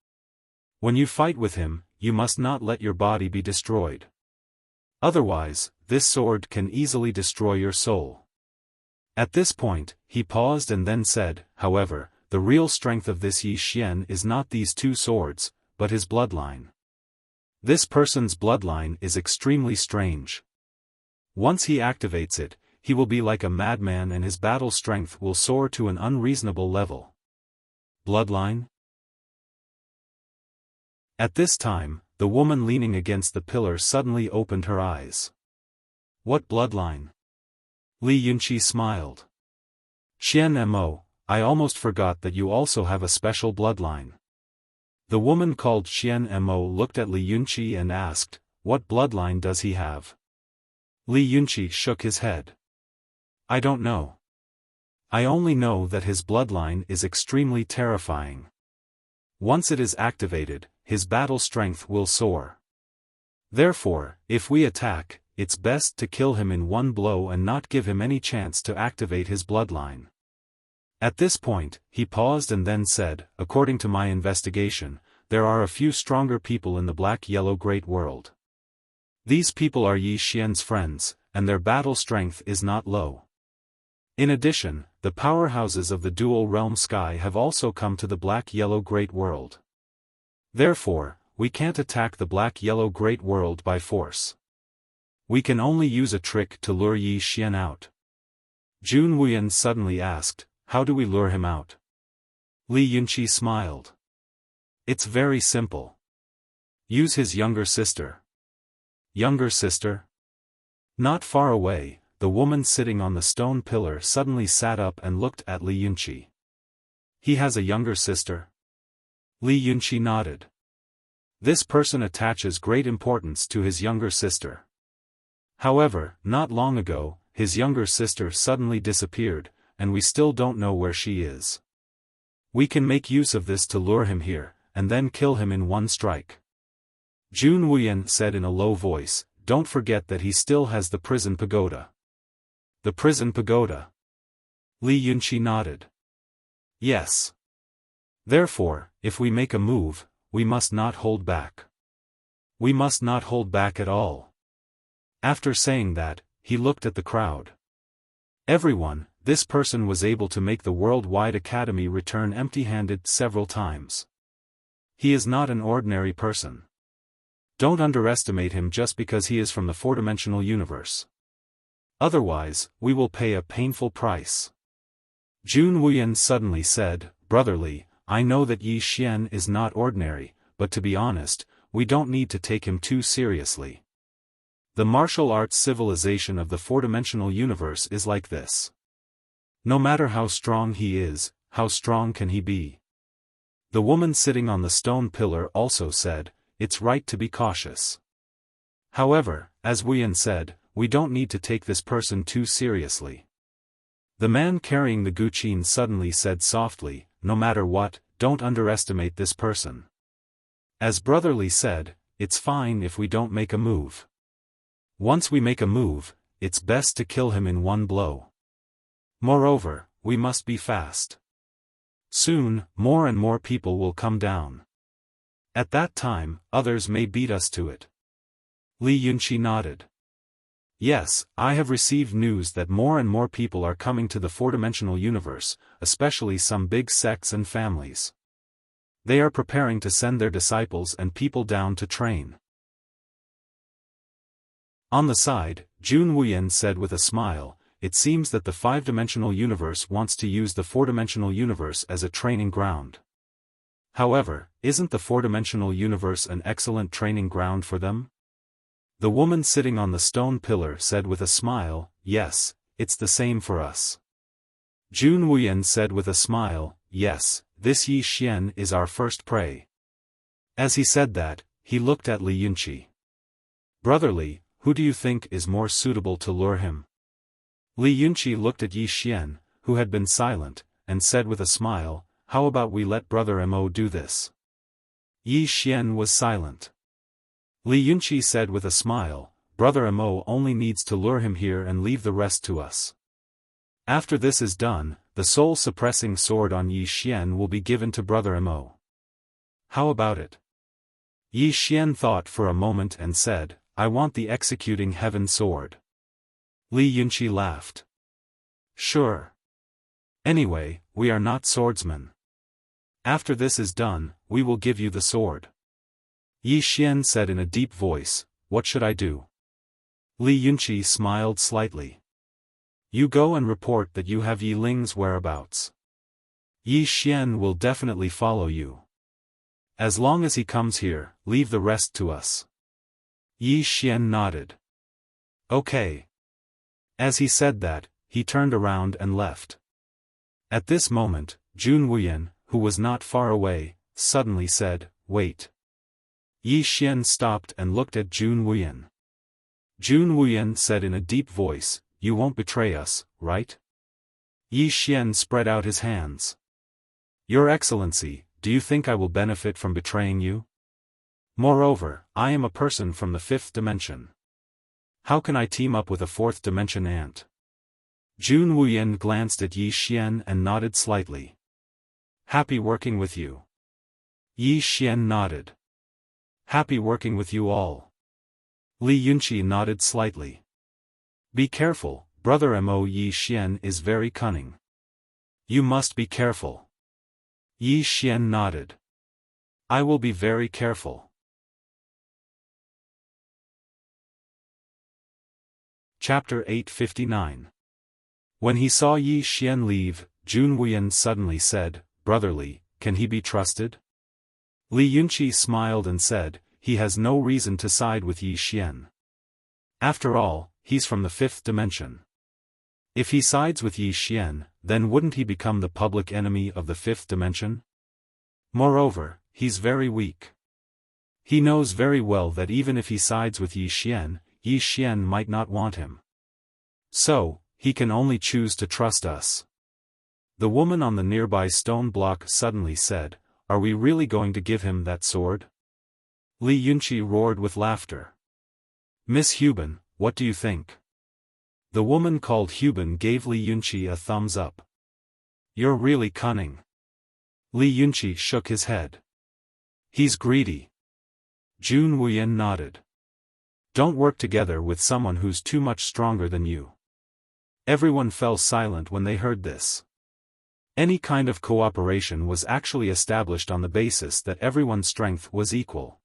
When you fight with him, you must not let your body be destroyed. Otherwise, this sword can easily destroy your soul." At this point, he paused and then said, "However, the real strength of this Yi Xian is not these two swords, but his bloodline. This person's bloodline is extremely strange. Once he activates it, he will be like a madman and his battle strength will soar to an unreasonable level. bloodline? At this time, the woman leaning against the pillar suddenly opened her eyes. What bloodline? Li Yunqi smiled. Xian Mo, I almost forgot that you also have a special bloodline. The woman called Xian Mo looked at Li Yunqi and asked, what bloodline does he have? Li Yunqi shook his head. I don't know. I only know that his bloodline is extremely terrifying. Once it is activated, his battle strength will soar. Therefore, if we attack, it's best to kill him in one blow and not give him any chance to activate his bloodline. At this point, he paused and then said, according to my investigation, there are a few stronger people in the Black-Yellow Great World. These people are Yi Xian's friends, and their battle strength is not low. In addition, the powerhouses of the Dual Realm Sky have also come to the Black-Yellow Great World. Therefore, we can't attack the Black-Yellow Great World by force. We can only use a trick to lure Yi Xian out. Jun Wuyan suddenly asked, how do we lure him out? Li Yunqi smiled. It's very simple. Use his younger sister. Younger sister? Not far away, the woman sitting on the stone pillar suddenly sat up and looked at Li Yunqi. He has a younger sister? Li Yunqi nodded. This person attaches great importance to his younger sister. However, not long ago, his younger sister suddenly disappeared, and we still don't know where she is. We can make use of this to lure him here, and then kill him in one strike. Jun Wuyan said in a low voice, don't forget that he still has the prison pagoda. The prison pagoda? Li Yunqi nodded. Yes. Therefore, if we make a move, we must not hold back. We must not hold back at all. After saying that, he looked at the crowd. Everyone, this person was able to make the Worldwide Academy return empty-handed several times. He is not an ordinary person. Don't underestimate him just because he is from the four-dimensional universe. Otherwise, we will pay a painful price. Jun Wuyan suddenly said, brotherly, I know that Yi Xian is not ordinary, but to be honest, we don't need to take him too seriously. The martial arts civilization of the four-dimensional universe is like this. No matter how strong he is, how strong can he be? The woman sitting on the stone pillar also said, it's right to be cautious. However, as Wuyan said, we don't need to take this person too seriously. The man carrying the guqin suddenly said softly, no matter what, don't underestimate this person. As brotherly said, it's fine if we don't make a move. Once we make a move, it's best to kill him in one blow. Moreover, we must be fast. Soon, more and more people will come down. At that time, others may beat us to it. Li Yunqi nodded. Yes, I have received news that more and more people are coming to the four-dimensional universe, especially some big sects and families. They are preparing to send their disciples and people down to train. On the side, Jun Wuyan said with a smile, it seems that the five-dimensional universe wants to use the four-dimensional universe as a training ground. However, isn't the four-dimensional universe an excellent training ground for them? The woman sitting on the stone pillar said with a smile, yes, it's the same for us. Jun Wuyan said with a smile, yes, this Yi Xian is our first prey. As he said that, he looked at Li Yunqi. Brotherly, who do you think is more suitable to lure him? Li Yunqi looked at Yi Xian, who had been silent, and said with a smile, how about we let Brother Mo do this? Yi Xian was silent. Li Yunqi said with a smile, Brother Mo only needs to lure him here and leave the rest to us. After this is done, the soul-suppressing sword on Yi Xian will be given to Brother Mo. How about it? Yi Xian thought for a moment and said, I want the executing heaven sword. Li Yunqi laughed. Sure. Anyway, we are not swordsmen. After this is done, we will give you the sword. Yi Xian said in a deep voice, what should I do? Li Yunqi smiled slightly. You go and report that you have Yi Ling's whereabouts. Yi Xian will definitely follow you. As long as he comes here, leave the rest to us. Yi Xian nodded. Okay. As he said that, he turned around and left. At this moment, Jun Wuyan, who was not far away, suddenly said, "Wait." Yi Xian stopped and looked at Jun Wuyan. Jun Wuyan said in a deep voice, "You won't betray us, right?" Yi Xian spread out his hands. "Your Excellency, do you think I will benefit from betraying you? Moreover, I am a person from the fifth dimension. How can I team up with a fourth dimension ant?" Jun Wuyan glanced at Yi Xian and nodded slightly. "Happy working with you." Yi Xian nodded. "Happy working with you all." Li Yunqi nodded slightly. "Be careful, Brother Mo. Yi Xian is very cunning. You must be careful." Yi Xian nodded. "I will be very careful." Chapter 859. When he saw Yi Xian leave, Jun Wuyan suddenly said, "Brotherly, can he be trusted?" Li Yunqi smiled and said, "He has no reason to side with Yi Xian. After all, he's from the fifth dimension. If he sides with Yi Xian, then wouldn't he become the public enemy of the fifth dimension? Moreover, he's very weak. He knows very well that even if he sides with Yi Xian might not want him. So, he can only choose to trust us." The woman on the nearby stone block suddenly said, "Are we really going to give him that sword?" Li Yunqi roared with laughter. "Miss Huban, what do you think?" The woman called Huban gave Li Yunqi a thumbs up. "You're really cunning." Li Yunqi shook his head. "He's greedy." Jun Wuyan nodded. "Don't work together with someone who's too much stronger than you." Everyone fell silent when they heard this. Any kind of cooperation was actually established on the basis that everyone's strength was equal.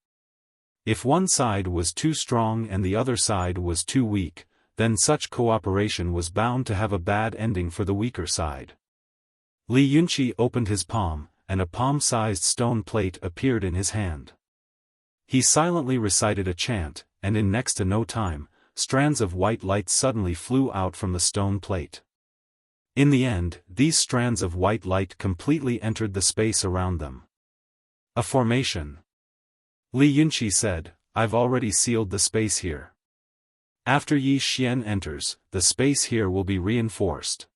If one side was too strong and the other side was too weak, then such cooperation was bound to have a bad ending for the weaker side. Li Yunqi opened his palm, and a palm-sized stone plate appeared in his hand. He silently recited a chant, and in next to no time, strands of white light suddenly flew out from the stone plate. In the end, these strands of white light completely entered the space around them. "A formation." Li Yunqi said, "I've already sealed the space here. After Yi Xian enters, the space here will be reinforced.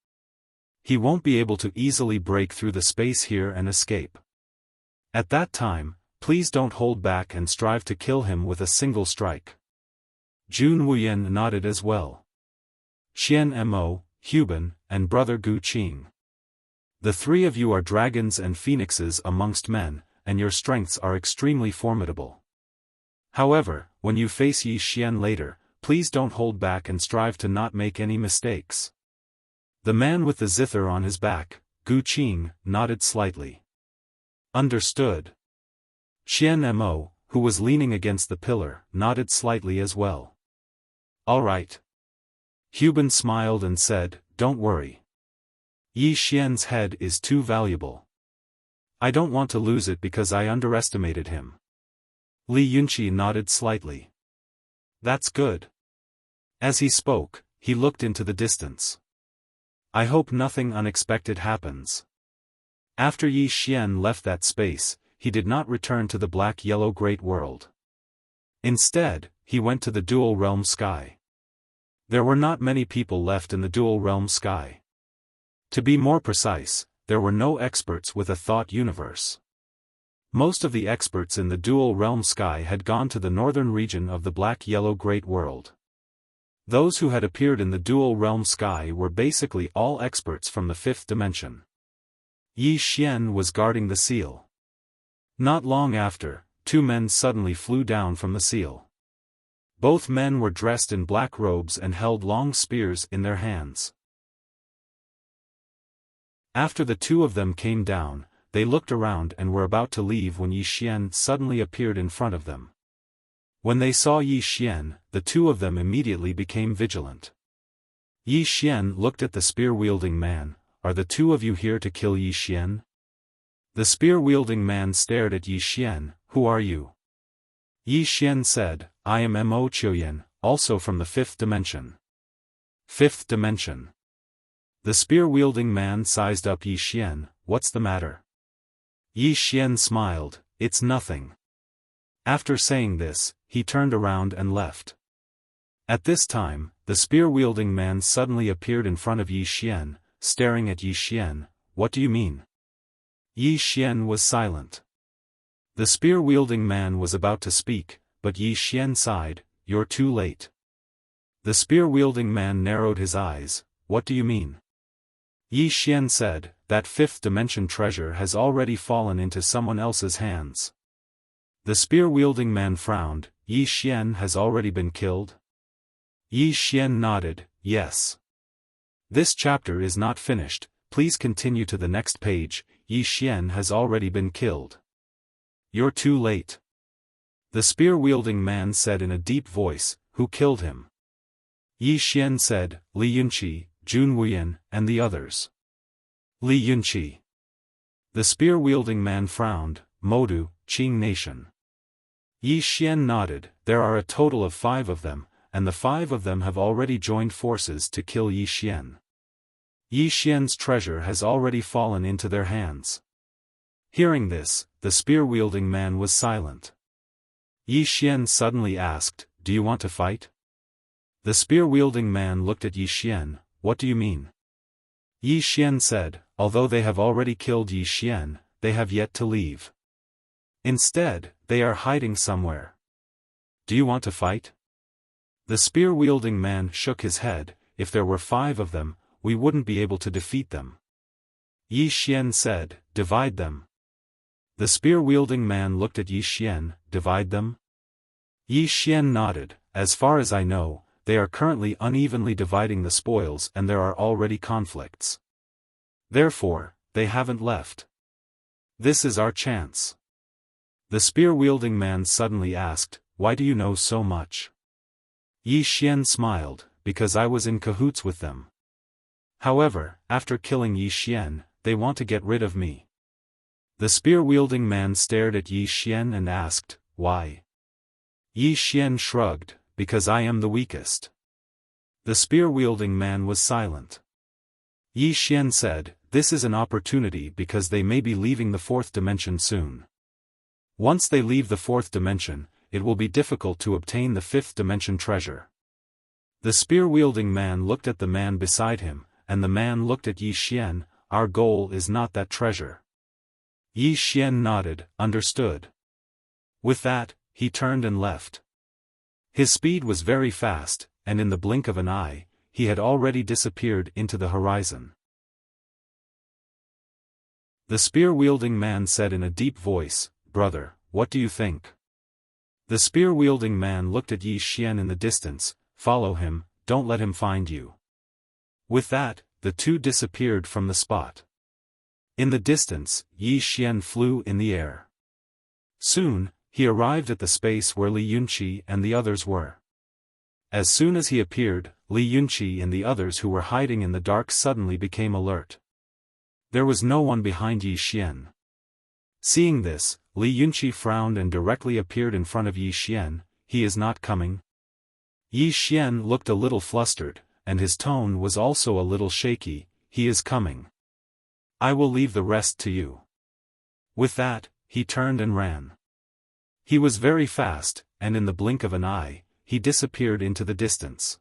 He won't be able to easily break through the space here and escape. At that time, please don't hold back and strive to kill him with a single strike." Jun Wuyan nodded as well. "Xian Mo, Huban, and Brother Gu Qing. The three of you are dragons and phoenixes amongst men, and your strengths are extremely formidable. However, when you face Yi Xian later, please don't hold back and strive to not make any mistakes." The man with the zither on his back, Gu Qing, nodded slightly. "Understood." Xian Mo, who was leaning against the pillar, nodded slightly as well. "All right." Huban smiled and said, "Don't worry. Yi Xian's head is too valuable. I don't want to lose it because I underestimated him." Li Yunqi nodded slightly. "That's good." As he spoke, he looked into the distance. "I hope nothing unexpected happens." After Yi Xian left that space, he did not return to the black-yellow great world. Instead, he went to the dual realm sky. There were not many people left in the dual realm sky. To be more precise, there were no experts with a thought universe. Most of the experts in the dual realm sky had gone to the northern region of the black-yellow great world. Those who had appeared in the dual realm sky were basically all experts from the fifth dimension. Yi Xian was guarding the seal. Not long after, two men suddenly flew down from the seal. Both men were dressed in black robes and held long spears in their hands. After the two of them came down, they looked around and were about to leave when Yi Xian suddenly appeared in front of them. When they saw Yi Xian, the two of them immediately became vigilant. Yi Xian looked at the spear-wielding man. "Are the two of you here to kill Yi Xian?" The spear-wielding man stared at Yi Xian. Who are you? Yi Xian said, I am Mo Qiuyan, also from the 5th dimension. 5th dimension. The spear-wielding man sized up Yi Xian. What's the matter? Yi Xian smiled, it's nothing. After saying this, he turned around and left. At this time, the spear-wielding man suddenly appeared in front of Yi Xian, staring at Yi Xian. What do you mean? Yi Xian was silent. The spear-wielding man was about to speak, but Yi Xian sighed, you're too late. The spear-wielding man narrowed his eyes. What do you mean? Yi Xian said, that 5th dimension treasure has already fallen into someone else's hands. The spear-wielding man frowned. Yi Xian has already been killed? Yi Xian nodded, yes. This chapter is not finished, please continue to the next page. Yi Xian has already been killed. You're too late. The spear-wielding man said in a deep voice, who killed him? Yi Xian said, Li Yunqi, Jun Wuyan, and the others. Li Yunqi. The spear-wielding man frowned, Modu, Qing Nation. Yi Xian nodded, there are a total of 5 of them, and the 5 of them have already joined forces to kill Yi Xian. Yi Xian's treasure has already fallen into their hands. Hearing this, the spear-wielding man was silent. Yi Xian suddenly asked, do you want to fight? The spear-wielding man looked at Yi Xian, what do you mean? Yi Xian said, although they have already killed Yi Xian, they have yet to leave. Instead, they are hiding somewhere. Do you want to fight? The spear-wielding man shook his head, if there were 5 of them, we wouldn't be able to defeat them. Yi Xian said, divide them. The spear-wielding man looked at Yi Xian, divide them? Yi Xian nodded, as far as I know, they are currently unevenly dividing the spoils and there are already conflicts. Therefore, they haven't left. This is our chance. The spear-wielding man suddenly asked, why do you know so much? Yi Xian smiled, because I was in cahoots with them. However, after killing Yi Xian, they want to get rid of me. The spear-wielding man stared at Yi Xian and asked, why? Yi Xian shrugged, because I am the weakest. The spear-wielding man was silent. Yi Xian said, this is an opportunity because they may be leaving the 4th dimension soon. Once they leave the 4th dimension, it will be difficult to obtain the 5th dimension treasure. The spear-wielding man looked at the man beside him, and the man looked at Yi Xian, our goal is not that treasure. Yi Xian nodded, understood. With that, he turned and left. His speed was very fast, and in the blink of an eye, he had already disappeared into the horizon. The spear-wielding man said in a deep voice, brother, what do you think? The spear-wielding man looked at Yi Xian in the distance, follow him, don't let him find you. With that, the two disappeared from the spot. In the distance, Yi Xian flew in the air. Soon, he arrived at the space where Li Yunqi and the others were. As soon as he appeared, Li Yunqi and the others who were hiding in the dark suddenly became alert. There was no one behind Yi Xian. Seeing this, Li Yunqi frowned and directly appeared in front of Yi Xian. He is not coming. Yi Xian looked a little flustered, and his tone was also a little shaky. He is coming. I will leave the rest to you. With that, he turned and ran. He was very fast, and in the blink of an eye, he disappeared into the distance.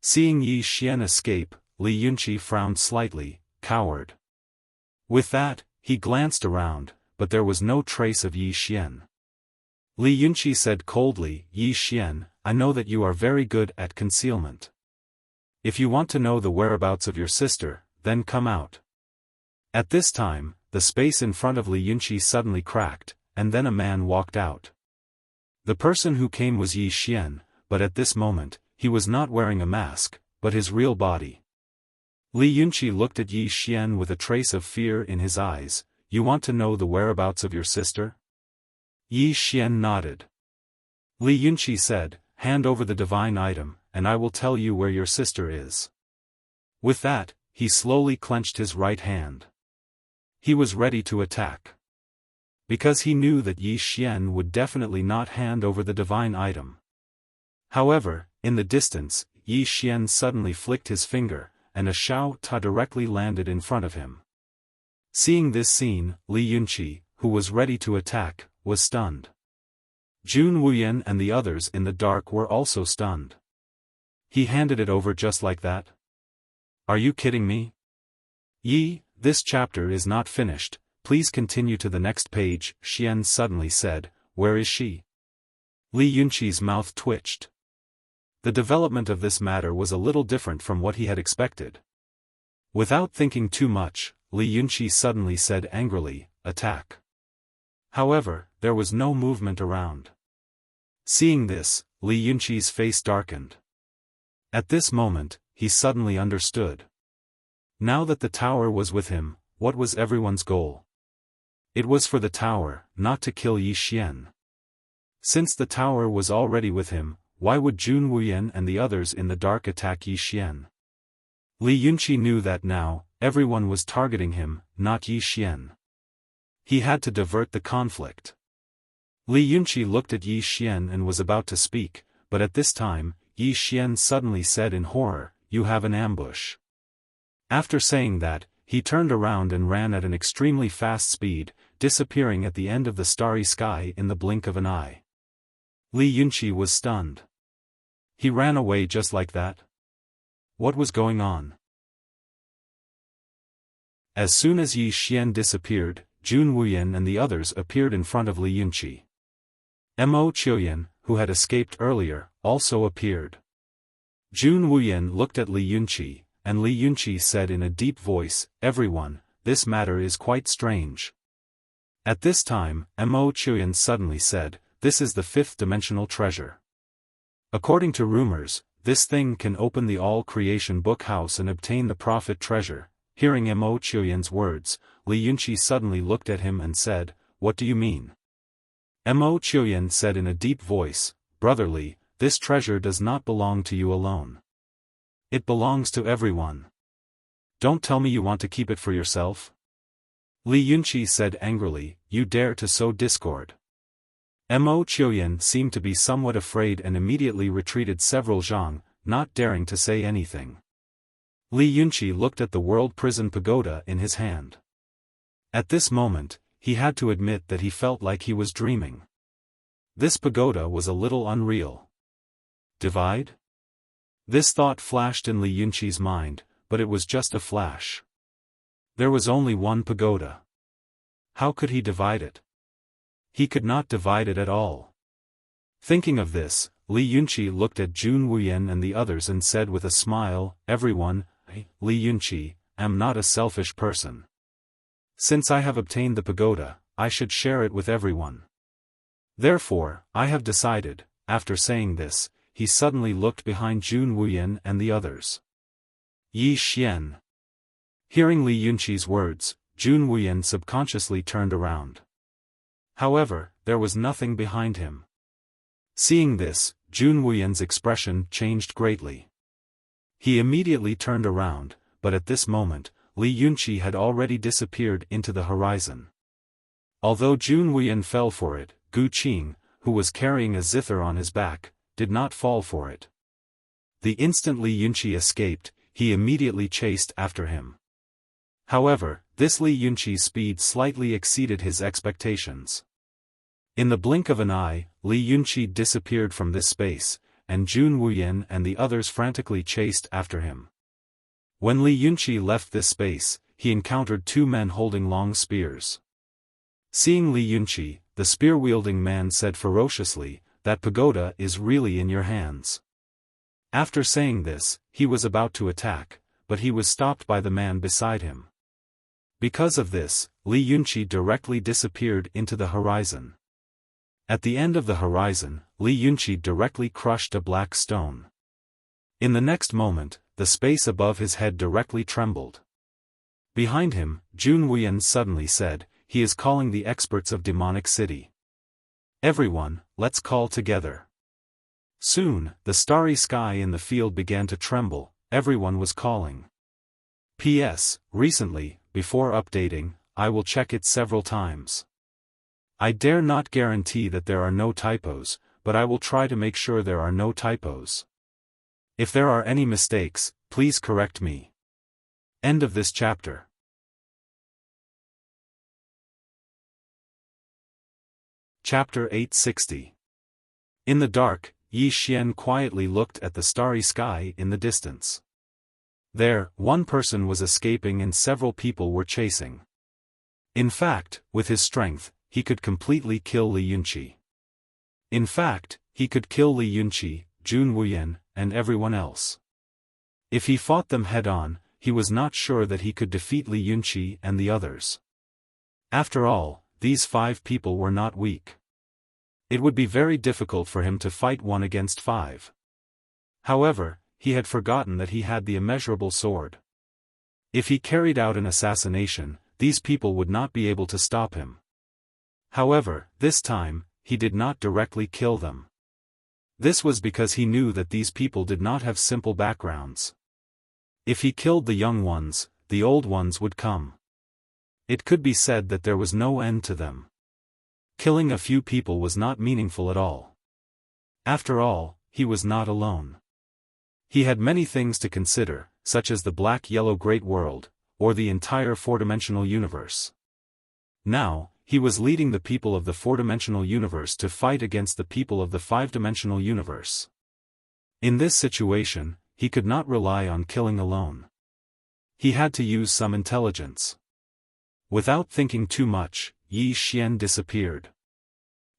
Seeing Yi Xian escape, Li Yunqi frowned slightly, coward. With that, he glanced around, but there was no trace of Yi Xian. Li Yunqi said coldly, Yi Xian, I know that you are very good at concealment. If you want to know the whereabouts of your sister, then come out. At this time, the space in front of Li Yunqi suddenly cracked, and then a man walked out. The person who came was Yi Xian, but at this moment, he was not wearing a mask, but his real body. Li Yunqi looked at Yi Xian with a trace of fear in his eyes. You want to know the whereabouts of your sister? Yi Xian nodded. Li Yunqi said, hand over the divine item, and I will tell you where your sister is. With that, he slowly clenched his right hand. He was ready to attack. Because he knew that Yi Xian would definitely not hand over the divine item. However, in the distance, Yi Xian suddenly flicked his finger, and a Xiao Ta directly landed in front of him. Seeing this scene, Li Yunqi, who was ready to attack, was stunned. Jun Wuyan and the others in the dark were also stunned. He handed it over just like that? Are you kidding me? Yi, this chapter is not finished, please continue to the next page, Xian suddenly said. Where is she? Li Yunqi's mouth twitched. The development of this matter was a little different from what he had expected. Without thinking too much, Li Yunqi suddenly said angrily, attack. However, there was no movement around. Seeing this, Li Yunqi's face darkened. At this moment, he suddenly understood. Now that the tower was with him, what was everyone's goal? It was for the tower, not to kill Yi Xian. Since the tower was already with him, why would Jun Wuyan and the others in the dark attack Yi Xian? Li Yunqi knew that now, everyone was targeting him, not Yi Xian. He had to divert the conflict. Li Yunqi looked at Yi Xian and was about to speak, but at this time, Yi Xian suddenly said in horror, "You have an ambush." After saying that, he turned around and ran at an extremely fast speed, disappearing at the end of the starry sky in the blink of an eye. Li Yunqi was stunned. He ran away just like that? What was going on? As soon as Yi Xian disappeared, Jun Wuyan and the others appeared in front of Li Yunqi. Mo Qiuyan, who had escaped earlier, also appeared. Jun Wuyan looked at Li Yunqi, and Li Yunqi said in a deep voice, "Everyone, this matter is quite strange." At this time, Mo Qiuyan suddenly said, "This is the fifth-dimensional treasure. According to rumors, this thing can open the all-creation book house and obtain the prophet treasure." Hearing Mo Qiuyan's words, Li Yunqi suddenly looked at him and said, "What do you mean?" Mo Qiuyan said in a deep voice, "Brother Li, this treasure does not belong to you alone. It belongs to everyone. Don't tell me you want to keep it for yourself." Li Yunqi said angrily, "You dare to sow discord." Mo Qiuyan seemed to be somewhat afraid and immediately retreated several zhang, not daring to say anything. Li Yunqi looked at the world prison pagoda in his hand. At this moment, he had to admit that he felt like he was dreaming. This pagoda was a little unreal. Divide? This thought flashed in Li Yunqi's mind, but it was just a flash. There was only one pagoda. How could he divide it? He could not divide it at all. Thinking of this, Li Yunqi looked at Jun Wuyan and the others and said with a smile, "Everyone, I, Li Yunqi, am not a selfish person. Since I have obtained the pagoda, I should share it with everyone. Therefore, I have decided." After saying this, he suddenly looked behind Jun Wuyan and the others. Yi Xian. Hearing Li Yunqi's words, Jun Wuyan subconsciously turned around. However, there was nothing behind him. Seeing this, Jun Wuyan's expression changed greatly. He immediately turned around, but at this moment, Li Yunqi had already disappeared into the horizon. Although Jun Wuyan fell for it, Gu Qing, who was carrying a zither on his back, did not fall for it. The instant Li Yunqi escaped, he immediately chased after him. However, this Li Yunqi's speed slightly exceeded his expectations. In the blink of an eye, Li Yunqi disappeared from this space, and Jun Wuyan and the others frantically chased after him. When Li Yunqi left this space, he encountered two men holding long spears. Seeing Li Yunqi, the spear-wielding man said ferociously, "That pagoda is really in your hands." After saying this, he was about to attack, but he was stopped by the man beside him. Because of this, Li Yunqi directly disappeared into the horizon. At the end of the horizon, Li Yunqi directly crushed a black stone. In the next moment, the space above his head directly trembled. Behind him, Jun Wuyan suddenly said, "He is calling the experts of Demonic City. Everyone, let's call together." Soon, the starry sky in the field began to tremble. Everyone was calling. P.S. Recently, before updating, I will check it several times. I dare not guarantee that there are no typos, but I will try to make sure there are no typos. If there are any mistakes, please correct me. End of this chapter. Chapter 860. In the dark, Yi Xian quietly looked at the starry sky in the distance. There, one person was escaping and several people were chasing. In fact, with his strength, he could completely kill Li Yunqi. In fact, he could kill Li Yunqi, Jun Wuyan, and everyone else. If he fought them head-on, he was not sure that he could defeat Li Yunqi and the others. After all, these 5 people were not weak. It would be very difficult for him to fight 1 against 5. However, he had forgotten that he had the immeasurable sword. If he carried out an assassination, these people would not be able to stop him. However, this time, he did not directly kill them. This was because he knew that these people did not have simple backgrounds. If he killed the young ones, the old ones would come. It could be said that there was no end to them. Killing a few people was not meaningful at all. After all, he was not alone. He had many things to consider, such as the black-yellow great world, or the entire four-dimensional universe. Now, he was leading the people of the four-dimensional universe to fight against the people of the five-dimensional universe. In this situation, he could not rely on killing alone. He had to use some intelligence. Without thinking too much, Yi Xian disappeared.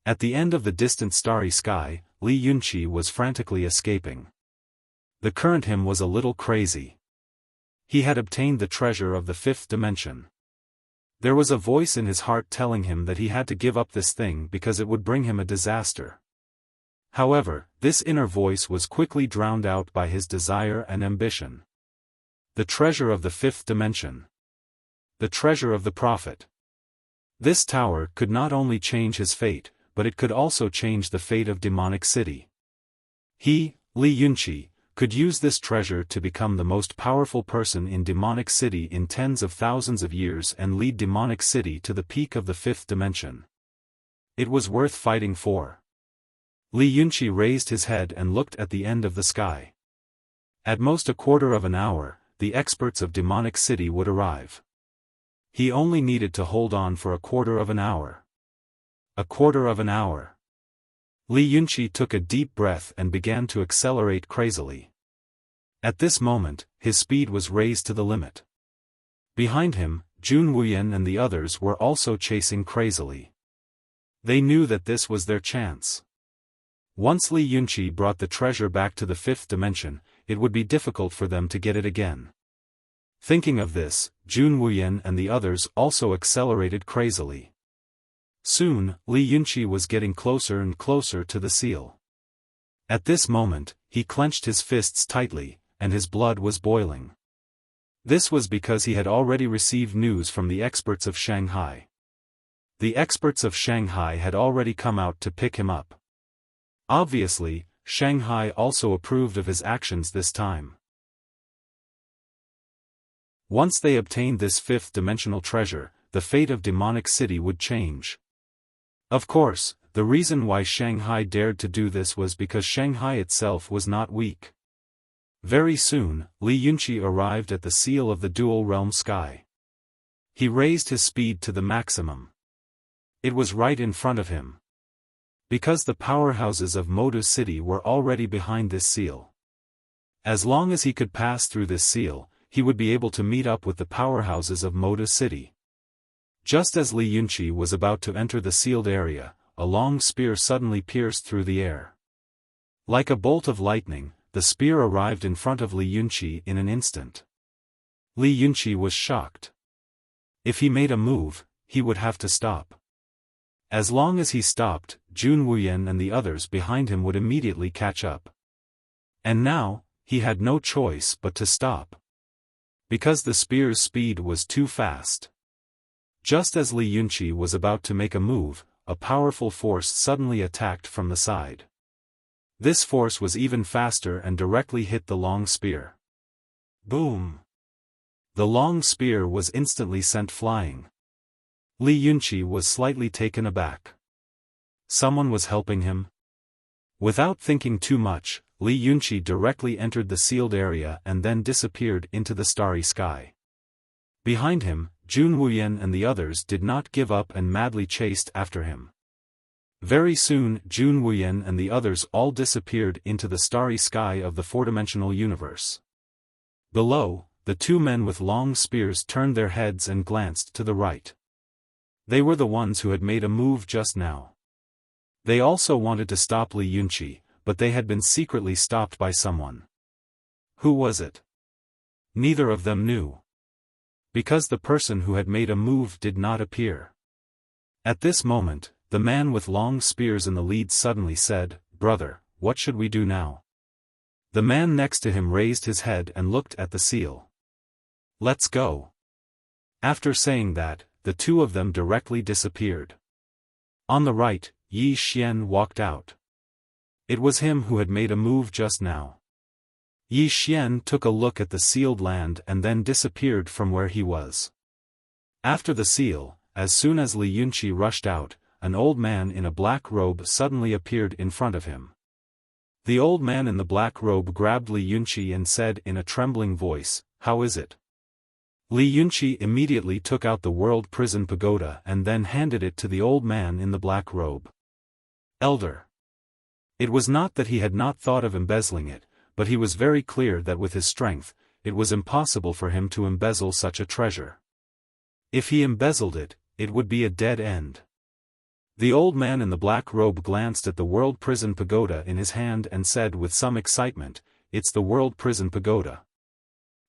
At the end of the distant starry sky, Li Yunqi was frantically escaping. The current him was a little crazy. He had obtained the treasure of the 5th dimension. There was a voice in his heart telling him that he had to give up this thing because it would bring him a disaster. However, this inner voice was quickly drowned out by his desire and ambition. The treasure of the 5th dimension. The treasure of the prophet. This tower could not only change his fate, but it could also change the fate of Demonic City. He, Li Yunqi, could use this treasure to become the most powerful person in Demonic City in tens of thousands of years and lead Demonic City to the peak of the 5th dimension. It was worth fighting for. Li Yunqi raised his head and looked at the end of the sky. At most a quarter of an hour, the experts of Demonic City would arrive. He only needed to hold on for a quarter of an hour. A quarter of an hour. Li Yunqi took a deep breath and began to accelerate crazily. At this moment, his speed was raised to the limit. Behind him, Jun Wuyan and the others were also chasing crazily. They knew that this was their chance. Once Li Yunqi brought the treasure back to the 5th dimension, it would be difficult for them to get it again. Thinking of this, Jun Wuyan and the others also accelerated crazily. Soon, Li Yunqi was getting closer and closer to the seal. At this moment, he clenched his fists tightly, and his blood was boiling. This was because he had already received news from the experts of Shanghai. The experts of Shanghai had already come out to pick him up. Obviously, Shanghai also approved of his actions this time. Once they obtained this 5th dimensional treasure, the fate of Demonic City would change. Of course, the reason why Shanghai dared to do this was because Shanghai itself was not weak. Very soon, Li Yunqi arrived at the seal of the dual realm sky. He raised his speed to the maximum. It was right in front of him. Because the powerhouses of Modu City were already behind this seal. As long as he could pass through this seal, he would be able to meet up with the powerhouses of Modu City. Just as Li Yunqi was about to enter the sealed area, a long spear suddenly pierced through the air. Like a bolt of lightning, the spear arrived in front of Li Yunqi in an instant. Li Yunqi was shocked. If he made a move, he would have to stop. As long as he stopped, Jun Wuyan and the others behind him would immediately catch up. And now, he had no choice but to stop. Because the spear's speed was too fast. Just as Li Yunqi was about to make a move, a powerful force suddenly attacked from the side. This force was even faster and directly hit the long spear. Boom! The long spear was instantly sent flying. Li Yunqi was slightly taken aback. Someone was helping him? Without thinking too much, Li Yunqi directly entered the sealed area and then disappeared into the starry sky. Behind him, Jun Wuyan and the others did not give up and madly chased after him. Very soon Jun Wuyan and the others all disappeared into the starry sky of the four-dimensional universe. Below, the two men with long spears turned their heads and glanced to the right. They were the ones who had made a move just now. They also wanted to stop Li Yunqi, but they had been secretly stopped by someone. Who was it? Neither of them knew. Because the person who had made a move did not appear. At this moment, the man with long spears in the lead suddenly said, "Brother, what should we do now?" The man next to him raised his head and looked at the seal. "Let's go." After saying that, the two of them directly disappeared. On the right, Yi Xian walked out. It was him who had made a move just now. Yi Xian took a look at the sealed land and then disappeared from where he was. After the seal, as soon as Li Yunqi rushed out, an old man in a black robe suddenly appeared in front of him. The old man in the black robe grabbed Li Yunqi and said in a trembling voice, "How is it?" Li Yunqi immediately took out the world prison pagoda and then handed it to the old man in the black robe. "Elder." It was not that he had not thought of embezzling it, but he was very clear that with his strength, it was impossible for him to embezzle such a treasure. If he embezzled it, it would be a dead end. The old man in the black robe glanced at the world prison pagoda in his hand and said with some excitement, "It's the world prison pagoda."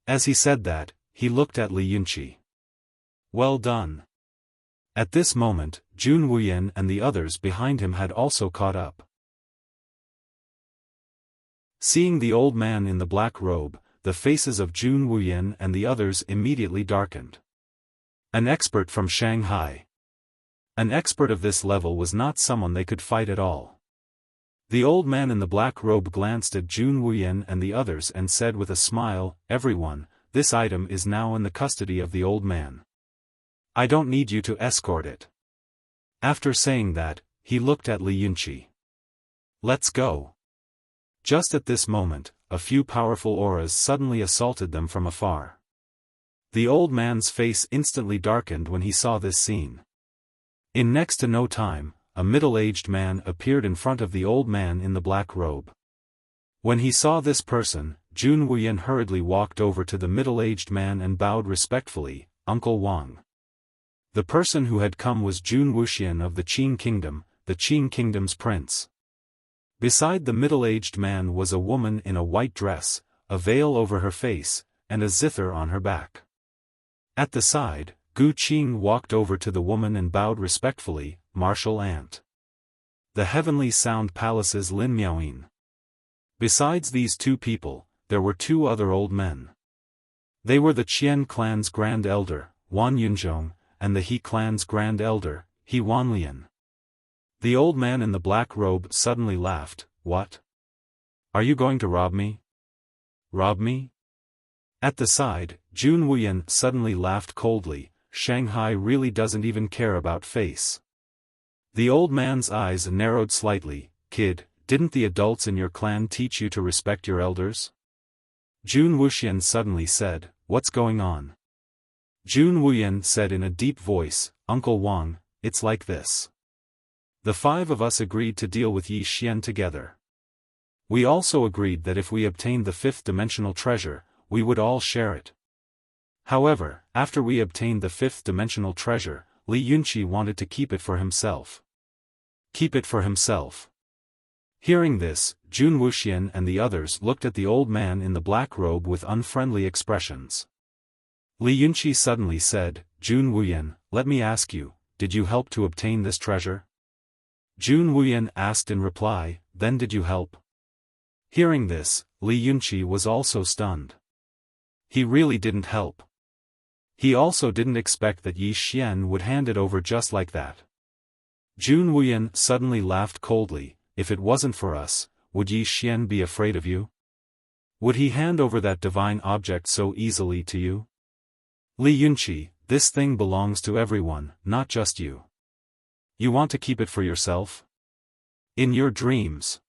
As he said that, he looked at Li Yunqi. "Well done." At this moment, Jun Wuyan and the others behind him had also caught up. Seeing the old man in the black robe, the faces of Jun Wuyan and the others immediately darkened. An expert from Shanghai. An expert of this level was not someone they could fight at all. The old man in the black robe glanced at Jun Wuyan and the others and said with a smile, "Everyone, this item is now in the custody of the old man. I don't need you to escort it." After saying that, he looked at Li Yunqi. "Let's go." Just at this moment, a few powerful auras suddenly assaulted them from afar. The old man's face instantly darkened when he saw this scene. In next to no time, a middle-aged man appeared in front of the old man in the black robe. When he saw this person, Jun Wuyan hurriedly walked over to the middle-aged man and bowed respectfully, "Uncle Wang." The person who had come was Jun Wuxian of the Qing Kingdom, the Qing Kingdom's prince. Beside the middle-aged man was a woman in a white dress, a veil over her face, and a zither on her back. At the side, Gu Qing walked over to the woman and bowed respectfully, "Martial Aunt." The Heavenly Sound Palace's Lin Miaoyin. Besides these two people, there were two other old men. They were the Qian clan's Grand Elder, Wan Yunzhong, and the He clan's Grand Elder, He Wanlian. The old man in the black robe suddenly laughed, "What? Are you going to rob me?" "Rob me?" At the side, Jun Wuyan suddenly laughed coldly, "Shanghai really doesn't even care about face." The old man's eyes narrowed slightly, "Kid, didn't the adults in your clan teach you to respect your elders?" Jun Wuxian suddenly said, "What's going on?" Jun Wuyan said in a deep voice, "Uncle Wang, it's like this. The five of us agreed to deal with Yi Xian together. We also agreed that if we obtained the fifth-dimensional treasure, we would all share it. However, after we obtained the fifth-dimensional treasure, Li Yunqi wanted to keep it for himself. Keep it for himself." Hearing this, Jun Wuxian and the others looked at the old man in the black robe with unfriendly expressions. Li Yunqi suddenly said, "Jun Wuyan, let me ask you, did you help to obtain this treasure?" Jun Wuyan asked in reply, "Then did you help?" Hearing this, Li Yunqi was also stunned. He really didn't help. He also didn't expect that Yi Xian would hand it over just like that. Jun Wuyan suddenly laughed coldly, "If it wasn't for us, would Yi Xian be afraid of you? Would he hand over that divine object so easily to you?" Li Yunqi, this thing belongs to everyone, not just you. You want to keep it for yourself? In your dreams.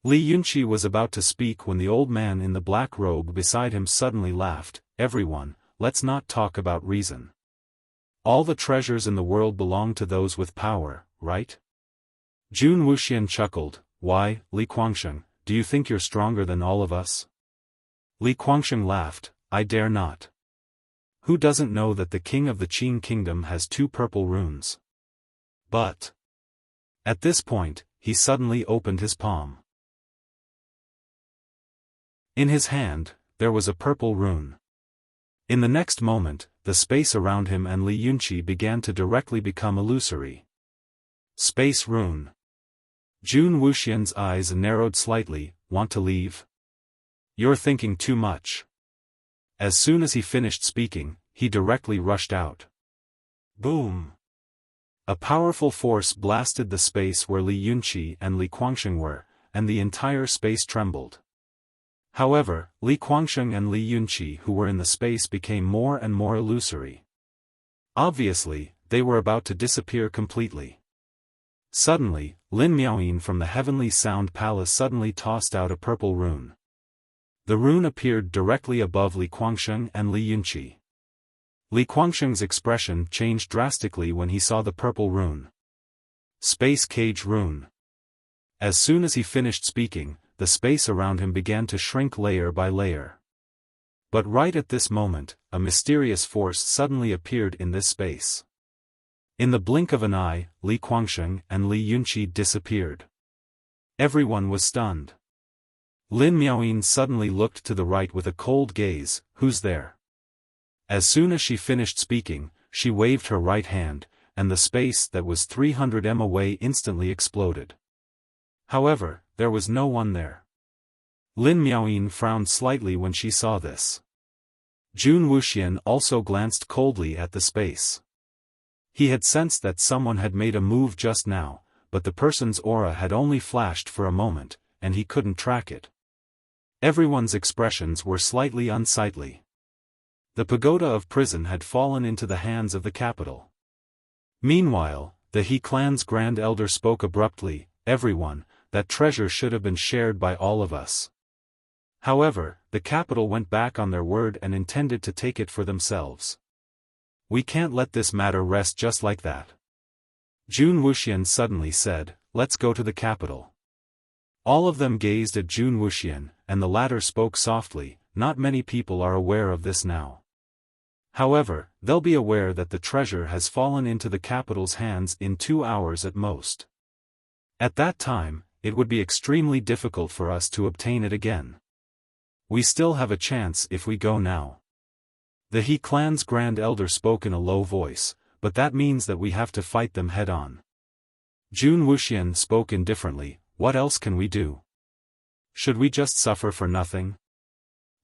Li Yunqi was about to speak when the old man in the black robe beside him suddenly laughed. Everyone, let's not talk about reason. All the treasures in the world belong to those with power, right? Jun Wuxian chuckled. Why, Li Guangsheng, do you think you're stronger than all of us? Li Guangsheng laughed. I dare not. Who doesn't know that the king of the Qin kingdom has 2 purple runes? But. At this point, he suddenly opened his palm. In his hand, there was a purple rune. In the next moment, the space around him and Li Yunqi began to directly become illusory. Space rune. Jun Wuxian's eyes narrowed slightly. Want to leave? You're thinking too much. As soon as he finished speaking, he directly rushed out. Boom! A powerful force blasted the space where Li Yunqi and Li Guangsheng were, and the entire space trembled. However, Li Guangsheng and Li Yunqi who were in the space became more and more illusory. Obviously, they were about to disappear completely. Suddenly, Lin Miaoyin from the Heavenly Sound Palace suddenly tossed out a purple rune. The rune appeared directly above Li Guangsheng and Li Yunqi. Li Guangsheng's expression changed drastically when he saw the purple rune. Space Cage Rune. As soon as he finished speaking, the space around him began to shrink layer by layer. But right at this moment, a mysterious force suddenly appeared in this space. In the blink of an eye, Li Guangsheng and Li Yunqi disappeared. Everyone was stunned. Lin Miaoyin suddenly looked to the right with a cold gaze. Who's there? As soon as she finished speaking, she waved her right hand, and the space that was 300 m away instantly exploded. However, there was no one there. Lin Miaoyin frowned slightly when she saw this. Jun Wuxian also glanced coldly at the space. He had sensed that someone had made a move just now, but the person's aura had only flashed for a moment, and he couldn't track it. Everyone's expressions were slightly unsightly. The pagoda of prison had fallen into the hands of the capital. Meanwhile, the He clan's Grand Elder spoke abruptly. Everyone, that treasure should have been shared by all of us. However, the capital went back on their word and intended to take it for themselves. We can't let this matter rest just like that. Jun Wuxian suddenly said, let's go to the capital. All of them gazed at Jun Wuxian, and the latter spoke softly. Not many people are aware of this now. However, they'll be aware that the treasure has fallen into the capital's hands in 2 hours at most. At that time, it would be extremely difficult for us to obtain it again. We still have a chance if we go now. The He clan's Grand Elder spoke in a low voice, but that means that we have to fight them head-on. Jun Wuxian spoke indifferently. What else can we do? Should we just suffer for nothing?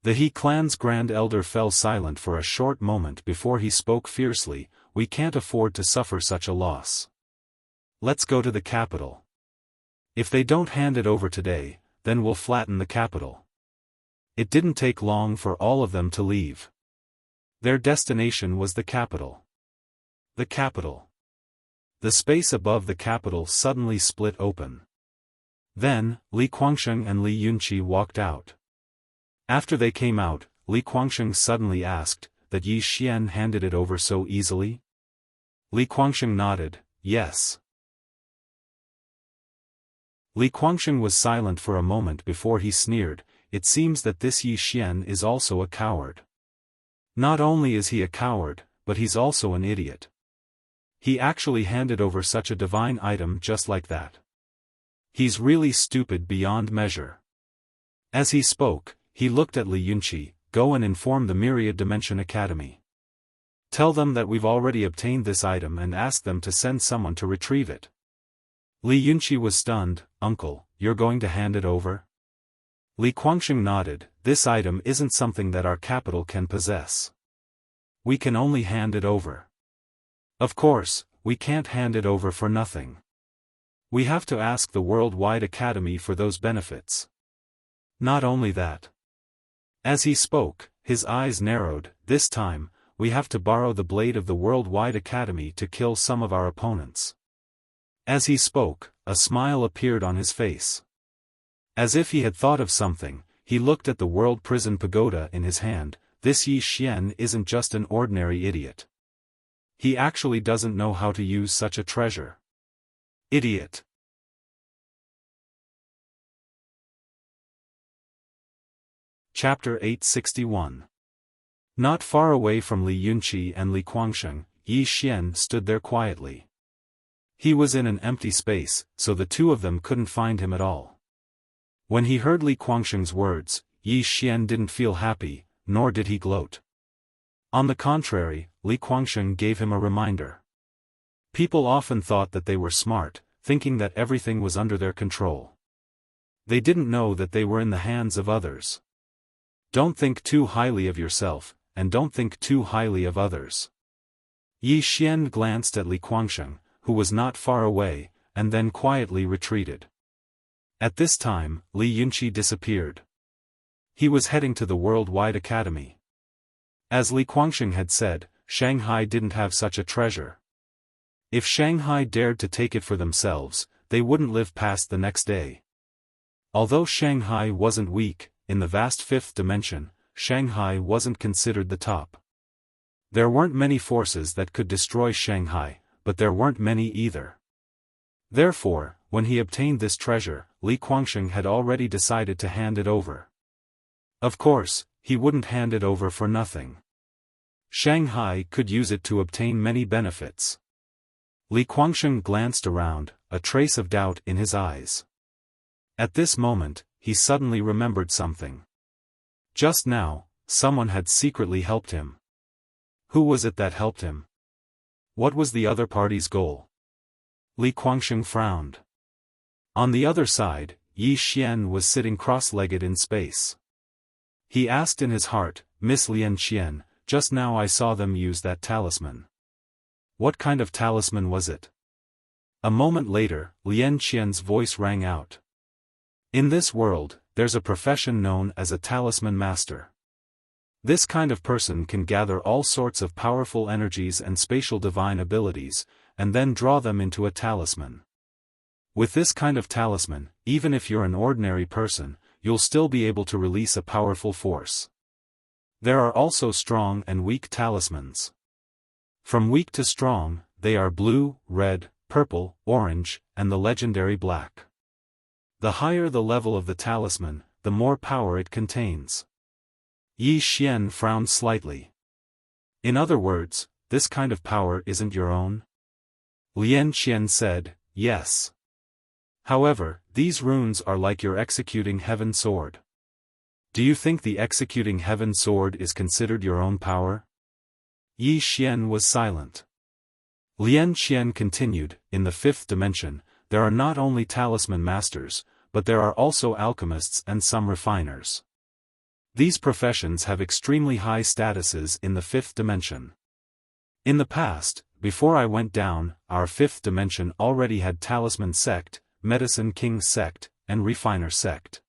The He clan's Grand Elder fell silent for a short moment before he spoke fiercely. We can't afford to suffer such a loss. Let's go to the capital. If they don't hand it over today, then we'll flatten the capital. It didn't take long for all of them to leave. Their destination was the capital. The capital. The space above the capital suddenly split open. Then, Li Guangsheng and Li Yunqi walked out. After they came out, Li Guangsheng suddenly asked, that Yi Xian handed it over so easily? Li Guangsheng nodded, yes. Li Guangsheng was silent for a moment before he sneered. It seems that this Yi Xian is also a coward. Not only is he a coward, but he's also an idiot. He actually handed over such a divine item just like that. He's really stupid beyond measure. As he spoke, he looked at Li Yunqi. Go and inform the Myriad Dimension Academy. Tell them that we've already obtained this item and ask them to send someone to retrieve it. Li Yunqi was stunned. Uncle, you're going to hand it over? Li Guangsheng nodded. This item isn't something that our capital can possess. We can only hand it over. Of course, we can't hand it over for nothing. We have to ask the Worldwide Academy for those benefits. Not only that. As he spoke, his eyes narrowed. This time, we have to borrow the blade of the Worldwide Academy to kill some of our opponents. As he spoke, a smile appeared on his face. As if he had thought of something, he looked at the World Prison Pagoda in his hand. This Yi Xian isn't just an ordinary idiot. He actually doesn't know how to use such a treasure. Idiot. Chapter 861. Not far away from Li Yunqi and Li Guangsheng, Yi Xian stood there quietly. He was in an empty space, so the two of them couldn't find him at all. When he heard Li Guangsheng's words, Yi Xian didn't feel happy, nor did he gloat. On the contrary, Li Guangsheng gave him a reminder. People often thought that they were smart, thinking that everything was under their control. They didn't know that they were in the hands of others. Don't think too highly of yourself, and don't think too highly of others. Yi Xian glanced at Li Guangsheng, who was not far away, and then quietly retreated. At this time, Li Yunqi disappeared. He was heading to the Worldwide Academy. As Li Guangsheng had said, Shanghai didn't have such a treasure. If Shanghai dared to take it for themselves, they wouldn't live past the next day. Although Shanghai wasn't weak, in the vast fifth dimension, Shanghai wasn't considered the top. There weren't many forces that could destroy Shanghai, but there weren't many either. Therefore, when he obtained this treasure, Li Guangsheng had already decided to hand it over. Of course, he wouldn't hand it over for nothing. Shanghai could use it to obtain many benefits. Li Guangsheng glanced around, a trace of doubt in his eyes. At this moment, he suddenly remembered something. Just now, someone had secretly helped him. Who was it that helped him? What was the other party's goal? Li Guangsheng frowned. On the other side, Yi Xian was sitting cross-legged in space. He asked in his heart, Miss Lian Qian, just now I saw them use that talisman. What kind of talisman was it? A moment later, Lian Qian's voice rang out. In this world, there's a profession known as a talisman master. This kind of person can gather all sorts of powerful energies and spatial divine abilities, and then draw them into a talisman. With this kind of talisman, even if you're an ordinary person, you'll still be able to release a powerful force. There are also strong and weak talismans. From weak to strong, they are blue, red, purple, orange, and the legendary black. The higher the level of the talisman, the more power it contains. Yi Xian frowned slightly. In other words, this kind of power isn't your own? Lian Qian said, yes. However, these runes are like your executing heaven sword. Do you think the executing heaven sword is considered your own power? Yi Xian was silent. Lian Qian continued, in the fifth dimension, there are not only talisman masters, but there are also alchemists and some refiners. These professions have extremely high statuses in the fifth dimension. In the past, before I went down, our fifth dimension already had talisman sect, medicine king sect, and refiner sect.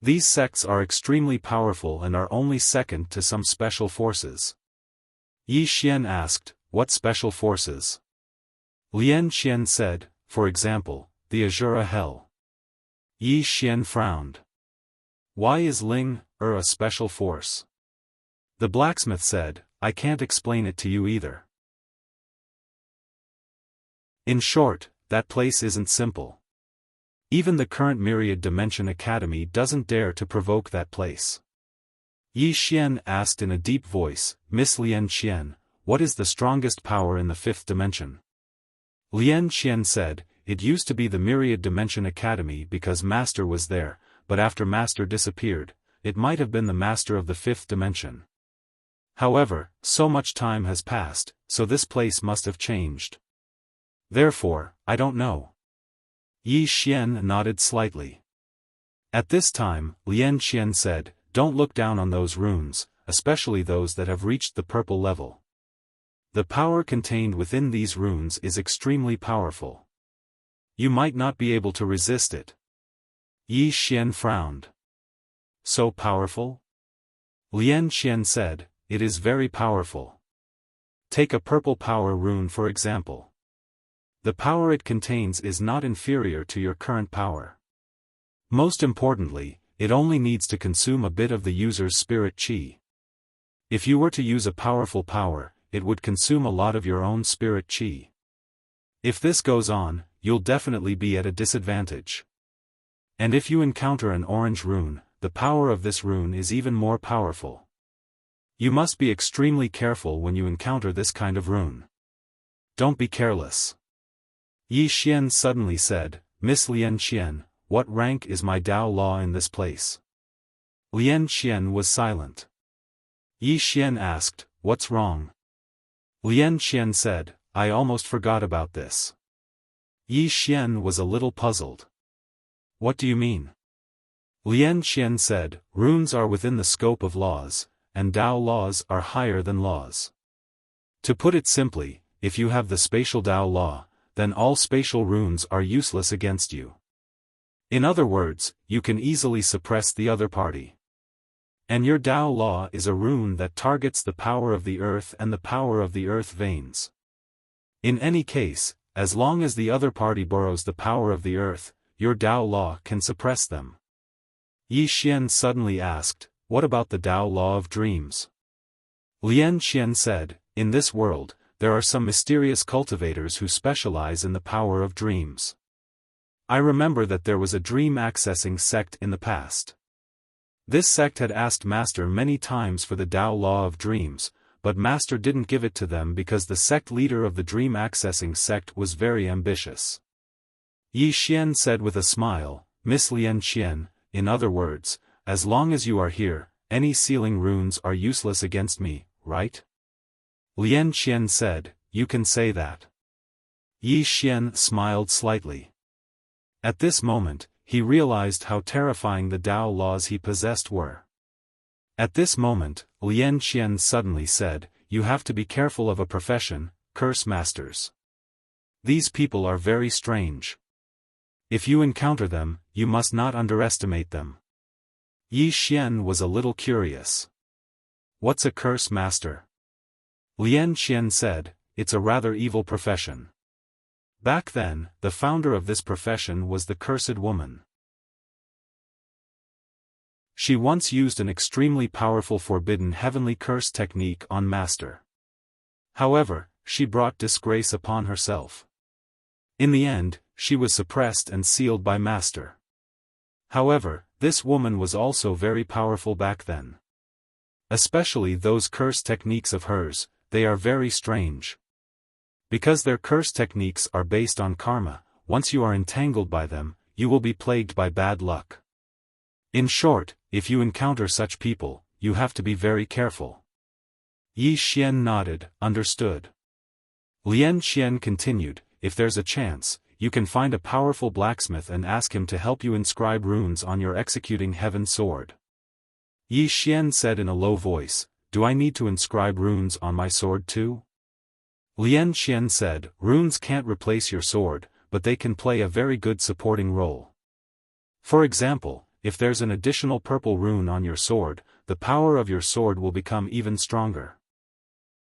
These sects are extremely powerful and are only second to some special forces. Yi Xian asked, what special forces? Lian Qian said, for example, the Azura Hell. Yi Xian frowned. Why is Ling, a special force? The blacksmith said, I can't explain it to you either. In short, that place isn't simple. Even the current Myriad Dimension Academy doesn't dare to provoke that place. Yi Xian asked in a deep voice, Miss Lian Qian, what is the strongest power in the fifth dimension? Lian Qian said, it used to be the Myriad Dimension Academy because Master was there, but after Master disappeared, it might have been the Master of the fifth dimension. However, so much time has passed, so this place must have changed. Therefore, I don't know. Yi Xian nodded slightly. At this time, Lian Qian said, don't look down on those runes, especially those that have reached the purple level. The power contained within these runes is extremely powerful. You might not be able to resist it. Yi Xian frowned. So powerful? Lian Qian said, it is very powerful. Take a purple power rune for example. The power it contains is not inferior to your current power. Most importantly, it only needs to consume a bit of the user's spirit chi. If you were to use a powerful power, it would consume a lot of your own spirit chi. If this goes on, you'll definitely be at a disadvantage. And if you encounter an orange rune, the power of this rune is even more powerful. You must be extremely careful when you encounter this kind of rune. Don't be careless. Yi Xian suddenly said, Miss Lian Qian, what rank is my Dao Law in this place? Lian Qian was silent. Yi Xian asked, what's wrong? Lian Qian said, I almost forgot about this. Yi Xian was a little puzzled. What do you mean? Lian Qian said, runes are within the scope of laws, and Dao laws are higher than laws. To put it simply, if you have the spatial Dao law, then all spatial runes are useless against you. In other words, you can easily suppress the other party. And your Dao law is a rune that targets the power of the earth and the power of the earth veins. In any case, as long as the other party borrows the power of the earth, your Dao law can suppress them. Yi Xian suddenly asked, what about the Dao law of dreams? Lian Qian said, in this world, there are some mysterious cultivators who specialize in the power of dreams. I remember that there was a dream accessing sect in the past. This sect had asked Master many times for the Dao law of dreams, but Master didn't give it to them because the sect leader of the dream accessing sect was very ambitious. Yi Xian said with a smile, Miss Lian Qian, in other words, as long as you are here, any sealing runes are useless against me, right? Lian Qian said, you can say that. Yi Xian smiled slightly. At this moment, he realized how terrifying the Dao laws he possessed were. At this moment, Lian Qian suddenly said, you have to be careful of a profession, curse masters. These people are very strange. If you encounter them, you must not underestimate them. Yi Xian was a little curious. What's a curse master? Lian Qian said, it's a rather evil profession. Back then, the founder of this profession was the Cursed Woman. She once used an extremely powerful forbidden heavenly curse technique on Master. However, she brought disgrace upon herself. In the end, she was suppressed and sealed by Master. However, this woman was also very powerful back then. Especially those curse techniques of hers, they are very strange. Because their curse techniques are based on karma, once you are entangled by them, you will be plagued by bad luck. In short, if you encounter such people, you have to be very careful. Yi Xian nodded, understood. Lian Qian continued, if there's a chance, you can find a powerful blacksmith and ask him to help you inscribe runes on your executing heaven sword. Yi Xian said in a low voice, do I need to inscribe runes on my sword too? Lian Qian said, runes can't replace your sword, but they can play a very good supporting role. For example, if there's an additional purple rune on your sword, the power of your sword will become even stronger.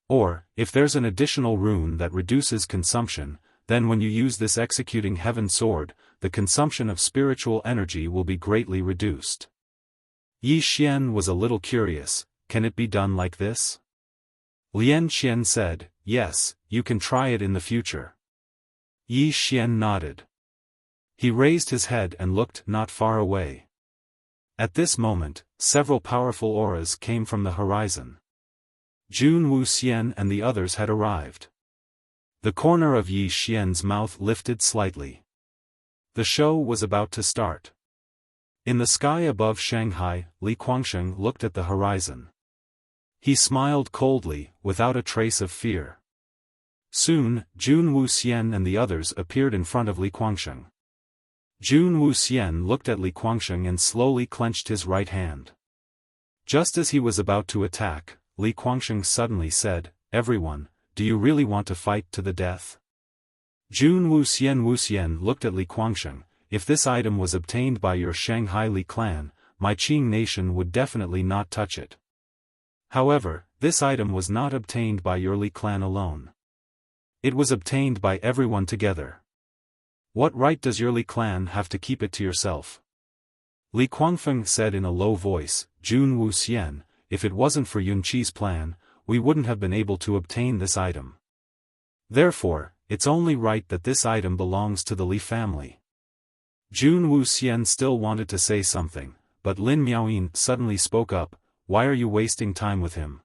Or, if there's an additional rune that reduces consumption, then when you use this executing heaven sword, the consumption of spiritual energy will be greatly reduced. Yi Xian was a little curious, can it be done like this? Lian Qian said, yes, you can try it in the future. Yi Xian nodded. He raised his head and looked not far away. At this moment, several powerful auras came from the horizon. Jun Wuxian and the others had arrived. The corner of Yi Xian's mouth lifted slightly. The show was about to start. In the sky above Shanghai, Li Guangsheng looked at the horizon. He smiled coldly, without a trace of fear. Soon, Jun Wuxian and the others appeared in front of Li Guangsheng. Jun Wuxian looked at Li Guangsheng and slowly clenched his right hand. Just as he was about to attack, Li Guangsheng suddenly said, everyone, do you really want to fight to the death? Jun Wuxian looked at Li Guangsheng, if this item was obtained by your Shanghai Li clan, my Qing nation would definitely not touch it. However, This item was not obtained by your Li clan alone. It was obtained by everyone together. What right does your Li clan have to keep it to yourself? Li Guangfeng said in a low voice, Jun Wuxian, if it wasn't for Yunqi's plan, we wouldn't have been able to obtain this item. Therefore, it's only right that this item belongs to the Li family. Jun Wuxian still wanted to say something, but Lin Miaoyin suddenly spoke up, why are you wasting time with him?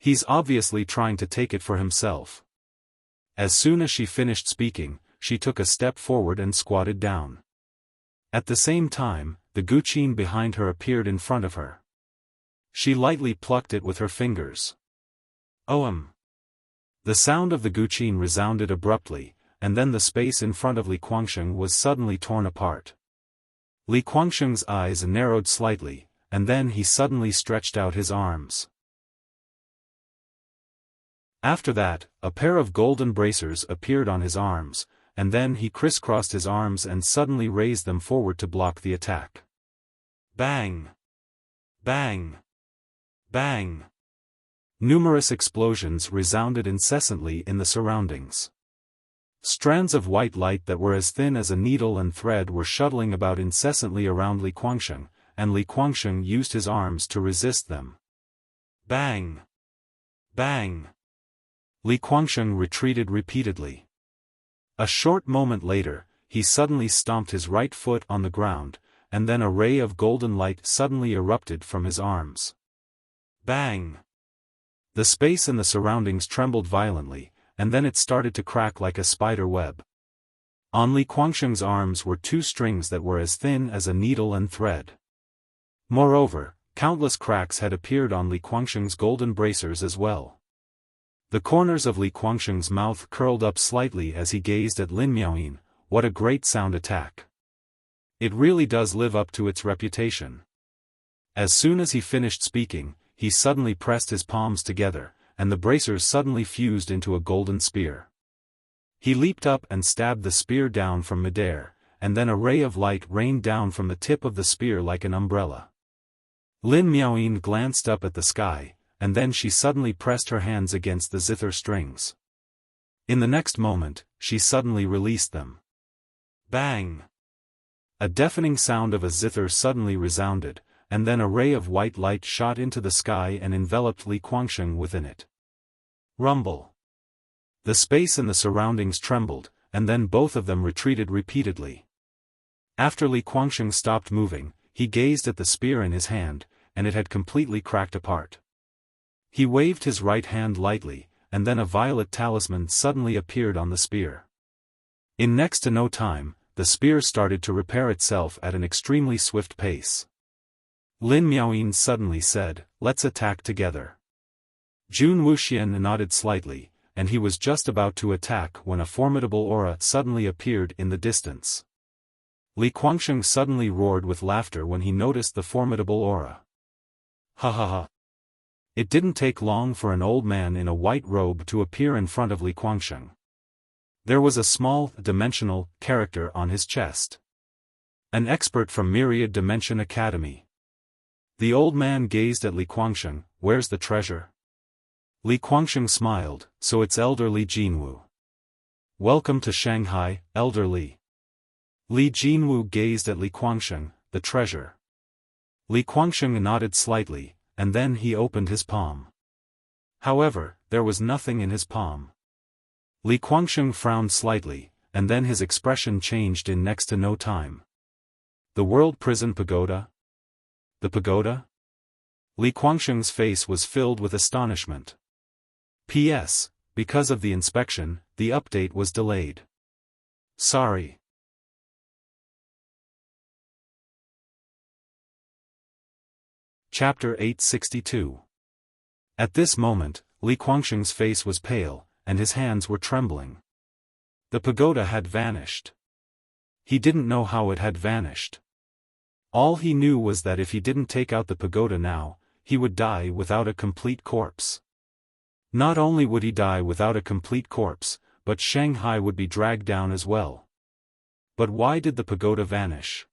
He's obviously trying to take it for himself. As soon as she finished speaking, she took a step forward and squatted down. At the same time, the guqin behind her appeared in front of her. She lightly plucked it with her fingers. The sound of the guqin resounded abruptly, and then the space in front of Li Guangsheng was suddenly torn apart. Li Guangsheng's eyes narrowed slightly, and then he suddenly stretched out his arms. After that, a pair of golden bracers appeared on his arms, and then he crisscrossed his arms and suddenly raised them forward to block the attack. Bang! Bang! Bang! Numerous explosions resounded incessantly in the surroundings. Strands of white light that were as thin as a needle and thread were shuttling about incessantly around Li Guangsheng, and Li Guangsheng used his arms to resist them. Bang! Bang! Li Guangsheng retreated repeatedly. A short moment later, he suddenly stomped his right foot on the ground, and then a ray of golden light suddenly erupted from his arms. Bang! The space in the surroundings trembled violently, and then it started to crack like a spider web. On Li Guangsheng's arms were two strings that were as thin as a needle and thread. Moreover, countless cracks had appeared on Li Guangsheng's golden bracers as well. The corners of Li Guangsheng's mouth curled up slightly as he gazed at Lin Miaoyin. What a great sound attack. It really does live up to its reputation. As soon as he finished speaking, he suddenly pressed his palms together, and the bracers suddenly fused into a golden spear. He leaped up and stabbed the spear down from midair, and then a ray of light rained down from the tip of the spear like an umbrella. Lin Miaoyin glanced up at the sky, and then she suddenly pressed her hands against the zither strings. In the next moment, she suddenly released them. Bang! A deafening sound of a zither suddenly resounded, and then a ray of white light shot into the sky and enveloped Li Guangsheng within it. Rumble! The space in the surroundings trembled, and then both of them retreated repeatedly. After Li Guangsheng stopped moving, he gazed at the spear in his hand, and it had completely cracked apart. He waved his right hand lightly, and then a violet talisman suddenly appeared on the spear. In next to no time, the spear started to repair itself at an extremely swift pace. Lin Miaoyin suddenly said, let's attack together. Jun Wuxian nodded slightly, and he was just about to attack when a formidable aura suddenly appeared in the distance. Li Guangsheng suddenly roared with laughter when he noticed the formidable aura. Ha ha ha. It didn't take long for an old man in a white robe to appear in front of Li Guangsheng. There was a small, dimensional character on his chest. An expert from Myriad Dimension Academy. The old man gazed at Li Guangsheng. Where's the treasure? Li Guangsheng smiled, so it's Elder Li Jinwu. Welcome to Shanghai, Elder Li. Li Jinwu gazed at Li Guangsheng. The treasure. Li Guangsheng nodded slightly, and then he opened his palm. However, there was nothing in his palm. Li Guangsheng frowned slightly, and then his expression changed in next to no time. The World Prison Pagoda? The pagoda? Li Guangsheng's face was filled with astonishment. P.S. Because of the inspection, the update was delayed. Sorry. Chapter 862. At this moment, Li Guangsheng's face was pale, and his hands were trembling. The pagoda had vanished. He didn't know how it had vanished. All he knew was that if he didn't take out the pagoda now, he would die without a complete corpse. Not only would he die without a complete corpse, but Shanghai would be dragged down as well. But why did the pagoda vanish?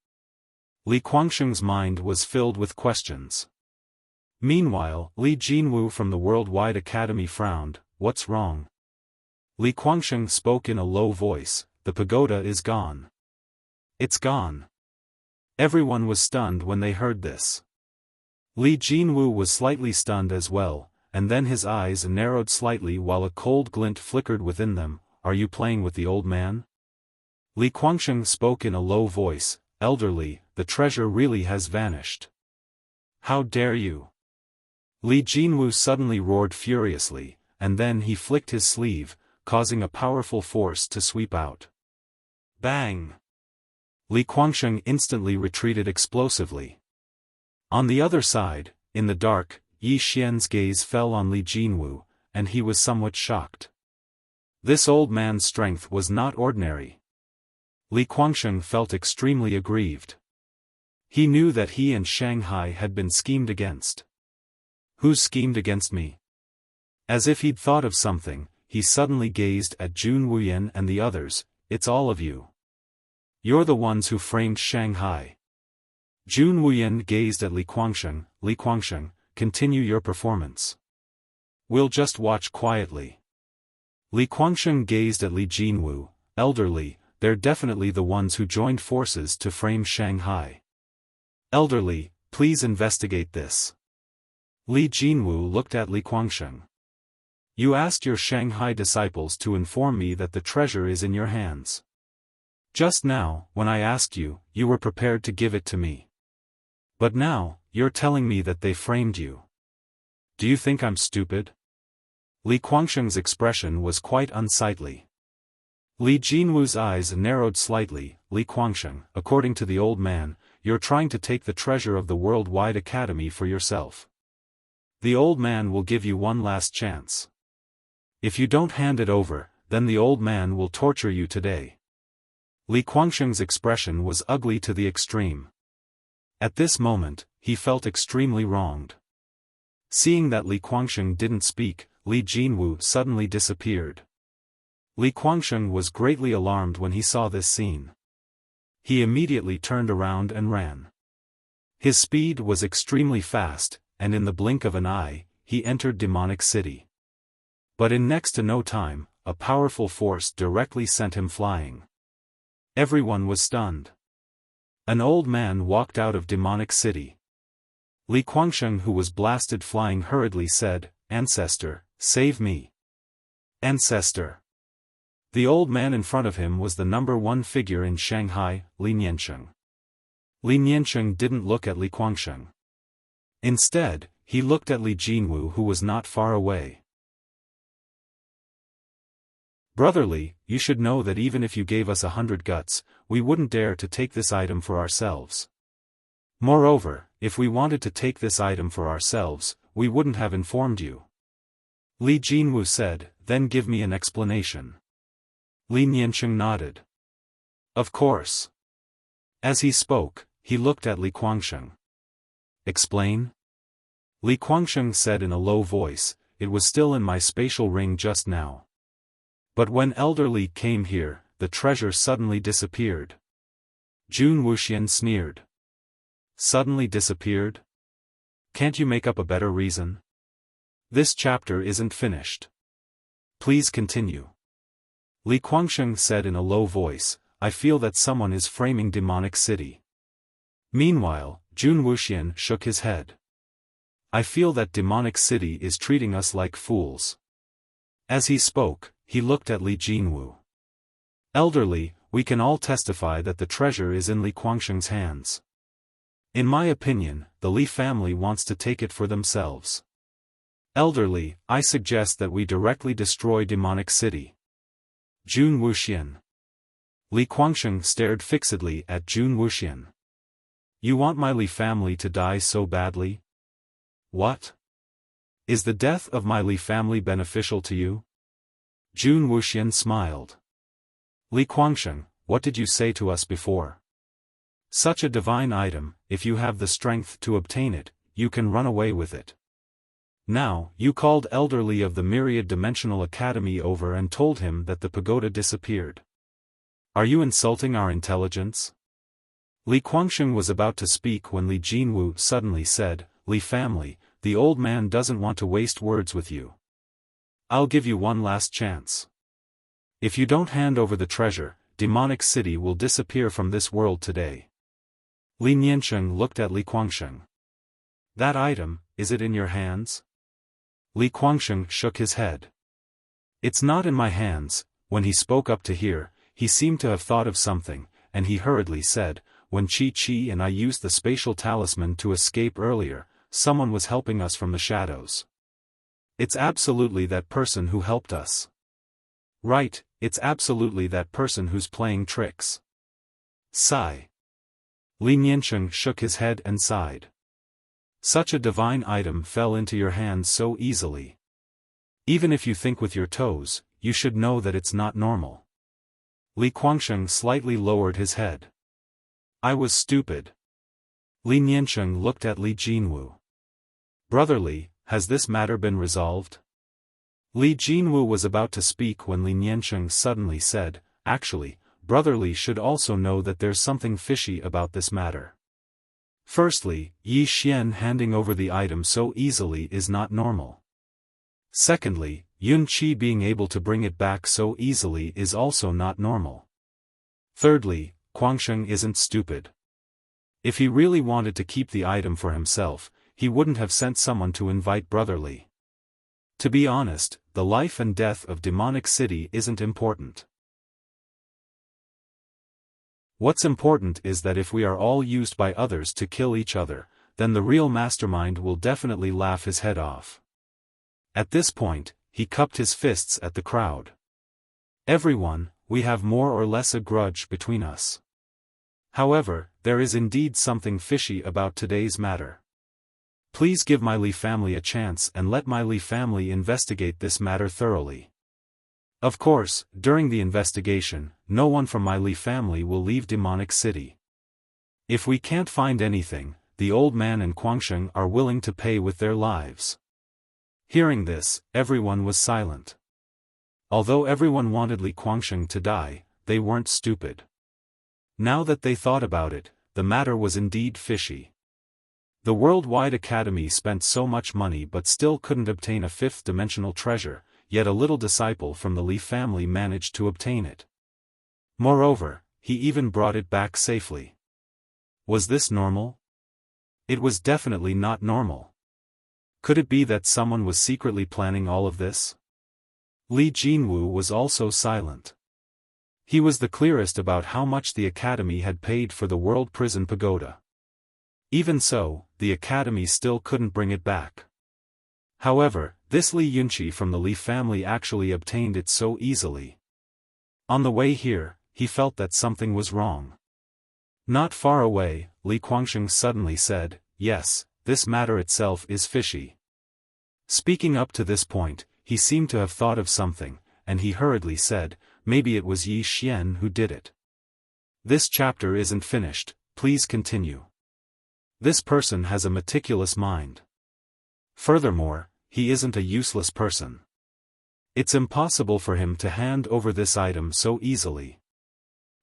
Li Guangsheng's mind was filled with questions. Meanwhile, Li Jinwu from the Worldwide Academy frowned. What's wrong? Li Guangsheng spoke in a low voice. The pagoda is gone. It's gone. Everyone was stunned when they heard this. Li Jinwu was slightly stunned as well, and then his eyes narrowed slightly while a cold glint flickered within them. Are you playing with the old man? Li Guangsheng spoke in a low voice. Elderly, the treasure really has vanished. How dare you? Li Jinwu suddenly roared furiously, and then he flicked his sleeve, causing a powerful force to sweep out. Bang! Li Guangsheng instantly retreated explosively. On the other side, in the dark, Yi Xian's gaze fell on Li Jinwu, and he was somewhat shocked. This old man's strength was not ordinary. Li Guangsheng felt extremely aggrieved. He knew that he and Shanghai had been schemed against. Who's schemed against me? As if he'd thought of something, he suddenly gazed at Jun Wuyan and the others. It's all of you. You're the ones who framed Shanghai. Jun Wuyan gazed at Li Guangsheng. Li Guangsheng, continue your performance. We'll just watch quietly. Li Guangsheng gazed at Li Jinwu. Elderly, they're definitely the ones who joined forces to frame Shanghai. Elderly, please investigate this. Li Jinwu looked at Li Guangsheng. You asked your Shanghai disciples to inform me that the treasure is in your hands. Just now, when I asked you, you were prepared to give it to me. But now, you're telling me that they framed you. Do you think I'm stupid? Li Guangsheng's expression was quite unsightly. Li Jinwu's eyes narrowed slightly. Li Guangsheng, according to the old man, you're trying to take the treasure of the Worldwide Academy for yourself. The old man will give you one last chance. If you don't hand it over, then the old man will torture you today. Li Guangsheng's expression was ugly to the extreme. At this moment, he felt extremely wronged. Seeing that Li Guangsheng didn't speak, Li Jinwu suddenly disappeared. Li Guangsheng was greatly alarmed when he saw this scene. He immediately turned around and ran. His speed was extremely fast, and in the blink of an eye, he entered Demonic City. But in next to no time, a powerful force directly sent him flying. Everyone was stunned. An old man walked out of Demonic City. Li Guangsheng, who was blasted flying hurriedly, said, "Ancestor, save me. Ancestor." The old man in front of him was the #1 figure in Shanghai, Li Niansheng. Li Niansheng didn't look at Li Guangsheng. Instead, he looked at Li Jinwu, who was not far away. Brotherly, you should know that even if you gave us 100 guts, we wouldn't dare to take this item for ourselves. Moreover, if we wanted to take this item for ourselves, we wouldn't have informed you. Li Jinwu said, then give me an explanation. Li Niansheng nodded. Of course. As he spoke, he looked at Li Guangsheng. Explain? Li Guangsheng said in a low voice, it was still in my spatial ring just now. But when Elderly came here, the treasure suddenly disappeared. Jun Wuxian sneered. Suddenly disappeared? Can't you make up a better reason? This chapter isn't finished. Please continue. Li Guangsheng said in a low voice, I feel that someone is framing Demonic City. Meanwhile, Jun Wuxian shook his head. I feel that Demonic City is treating us like fools. As he spoke, he looked at Li Jinwu. Elderly, we can all testify that the treasure is in Li Guangsheng's hands. In my opinion, the Li family wants to take it for themselves. Elderly, I suggest that we directly destroy Demonic City. Jun Wuxian. Li Guangsheng stared fixedly at Jun Wuxian. You want my Li family to die so badly? What? Is the death of my Li family beneficial to you? Jun Wuxian smiled. Li Guangsheng, what did you say to us before? Such a divine item, if you have the strength to obtain it, you can run away with it. Now, you called Elderly of the Myriad Dimensional Academy over and told him that the pagoda disappeared. Are you insulting our intelligence? Li Guangsheng was about to speak when Li Jinwu suddenly said, Li family, the old man doesn't want to waste words with you. I'll give you one last chance. If you don't hand over the treasure, demonic city will disappear from this world today. Li Niansheng looked at Li Guangsheng. That item, is it in your hands? Li Guangsheng shook his head. It's not in my hands. When he spoke up to here, he seemed to have thought of something, and he hurriedly said, when Chi and I used the spatial talisman to escape earlier, someone was helping us from the shadows. It's absolutely that person who helped us. Right, it's absolutely that person who's playing tricks. Sigh. Li Niansheng shook his head and sighed. Such a divine item fell into your hands so easily. Even if you think with your toes, you should know that it's not normal. Li Guangsheng slightly lowered his head. I was stupid. Li Niansheng looked at Li Jinwu. Brother Li, has this matter been resolved? Li Jinwu was about to speak when Li Niansheng suddenly said, actually, Brother Li should also know that there's something fishy about this matter. Firstly, Yi Xian handing over the item so easily is not normal. Secondly, Yun Qi being able to bring it back so easily is also not normal. Thirdly, Guangsheng isn't stupid. If he really wanted to keep the item for himself, he wouldn't have sent someone to invite Brother Li. To be honest, the life and death of Demonic City isn't important. What's important is that if we are all used by others to kill each other, then the real mastermind will definitely laugh his head off. At this point, he cupped his fists at the crowd. Everyone, we have more or less a grudge between us. However, there is indeed something fishy about today's matter. Please give my Li family a chance and let my Li family investigate this matter thoroughly. Of course, during the investigation, no one from my Li family will leave Demonic City. If we can't find anything, the old man and Guangsheng are willing to pay with their lives. Hearing this, everyone was silent. Although everyone wanted Li Guangsheng to die, they weren't stupid. Now that they thought about it, the matter was indeed fishy. The Worldwide Academy spent so much money but still couldn't obtain a fifth-dimensional treasure, yet a little disciple from the Li family managed to obtain it. Moreover, he even brought it back safely. Was this normal? It was definitely not normal. Could it be that someone was secretly planning all of this? Li Jinwu was also silent. He was the clearest about how much the Academy had paid for the World Prison Pagoda. Even so, the Academy still couldn't bring it back. However, this Li Yunqi from the Li family actually obtained it so easily. On the way here, he felt that something was wrong. Not far away, Li Guangsheng suddenly said, yes, this matter itself is fishy. Speaking up to this point, he seemed to have thought of something, and he hurriedly said, maybe it was Yi Xian who did it. This chapter isn't finished, please continue. This person has a meticulous mind. Furthermore, he isn't a useless person. It's impossible for him to hand over this item so easily.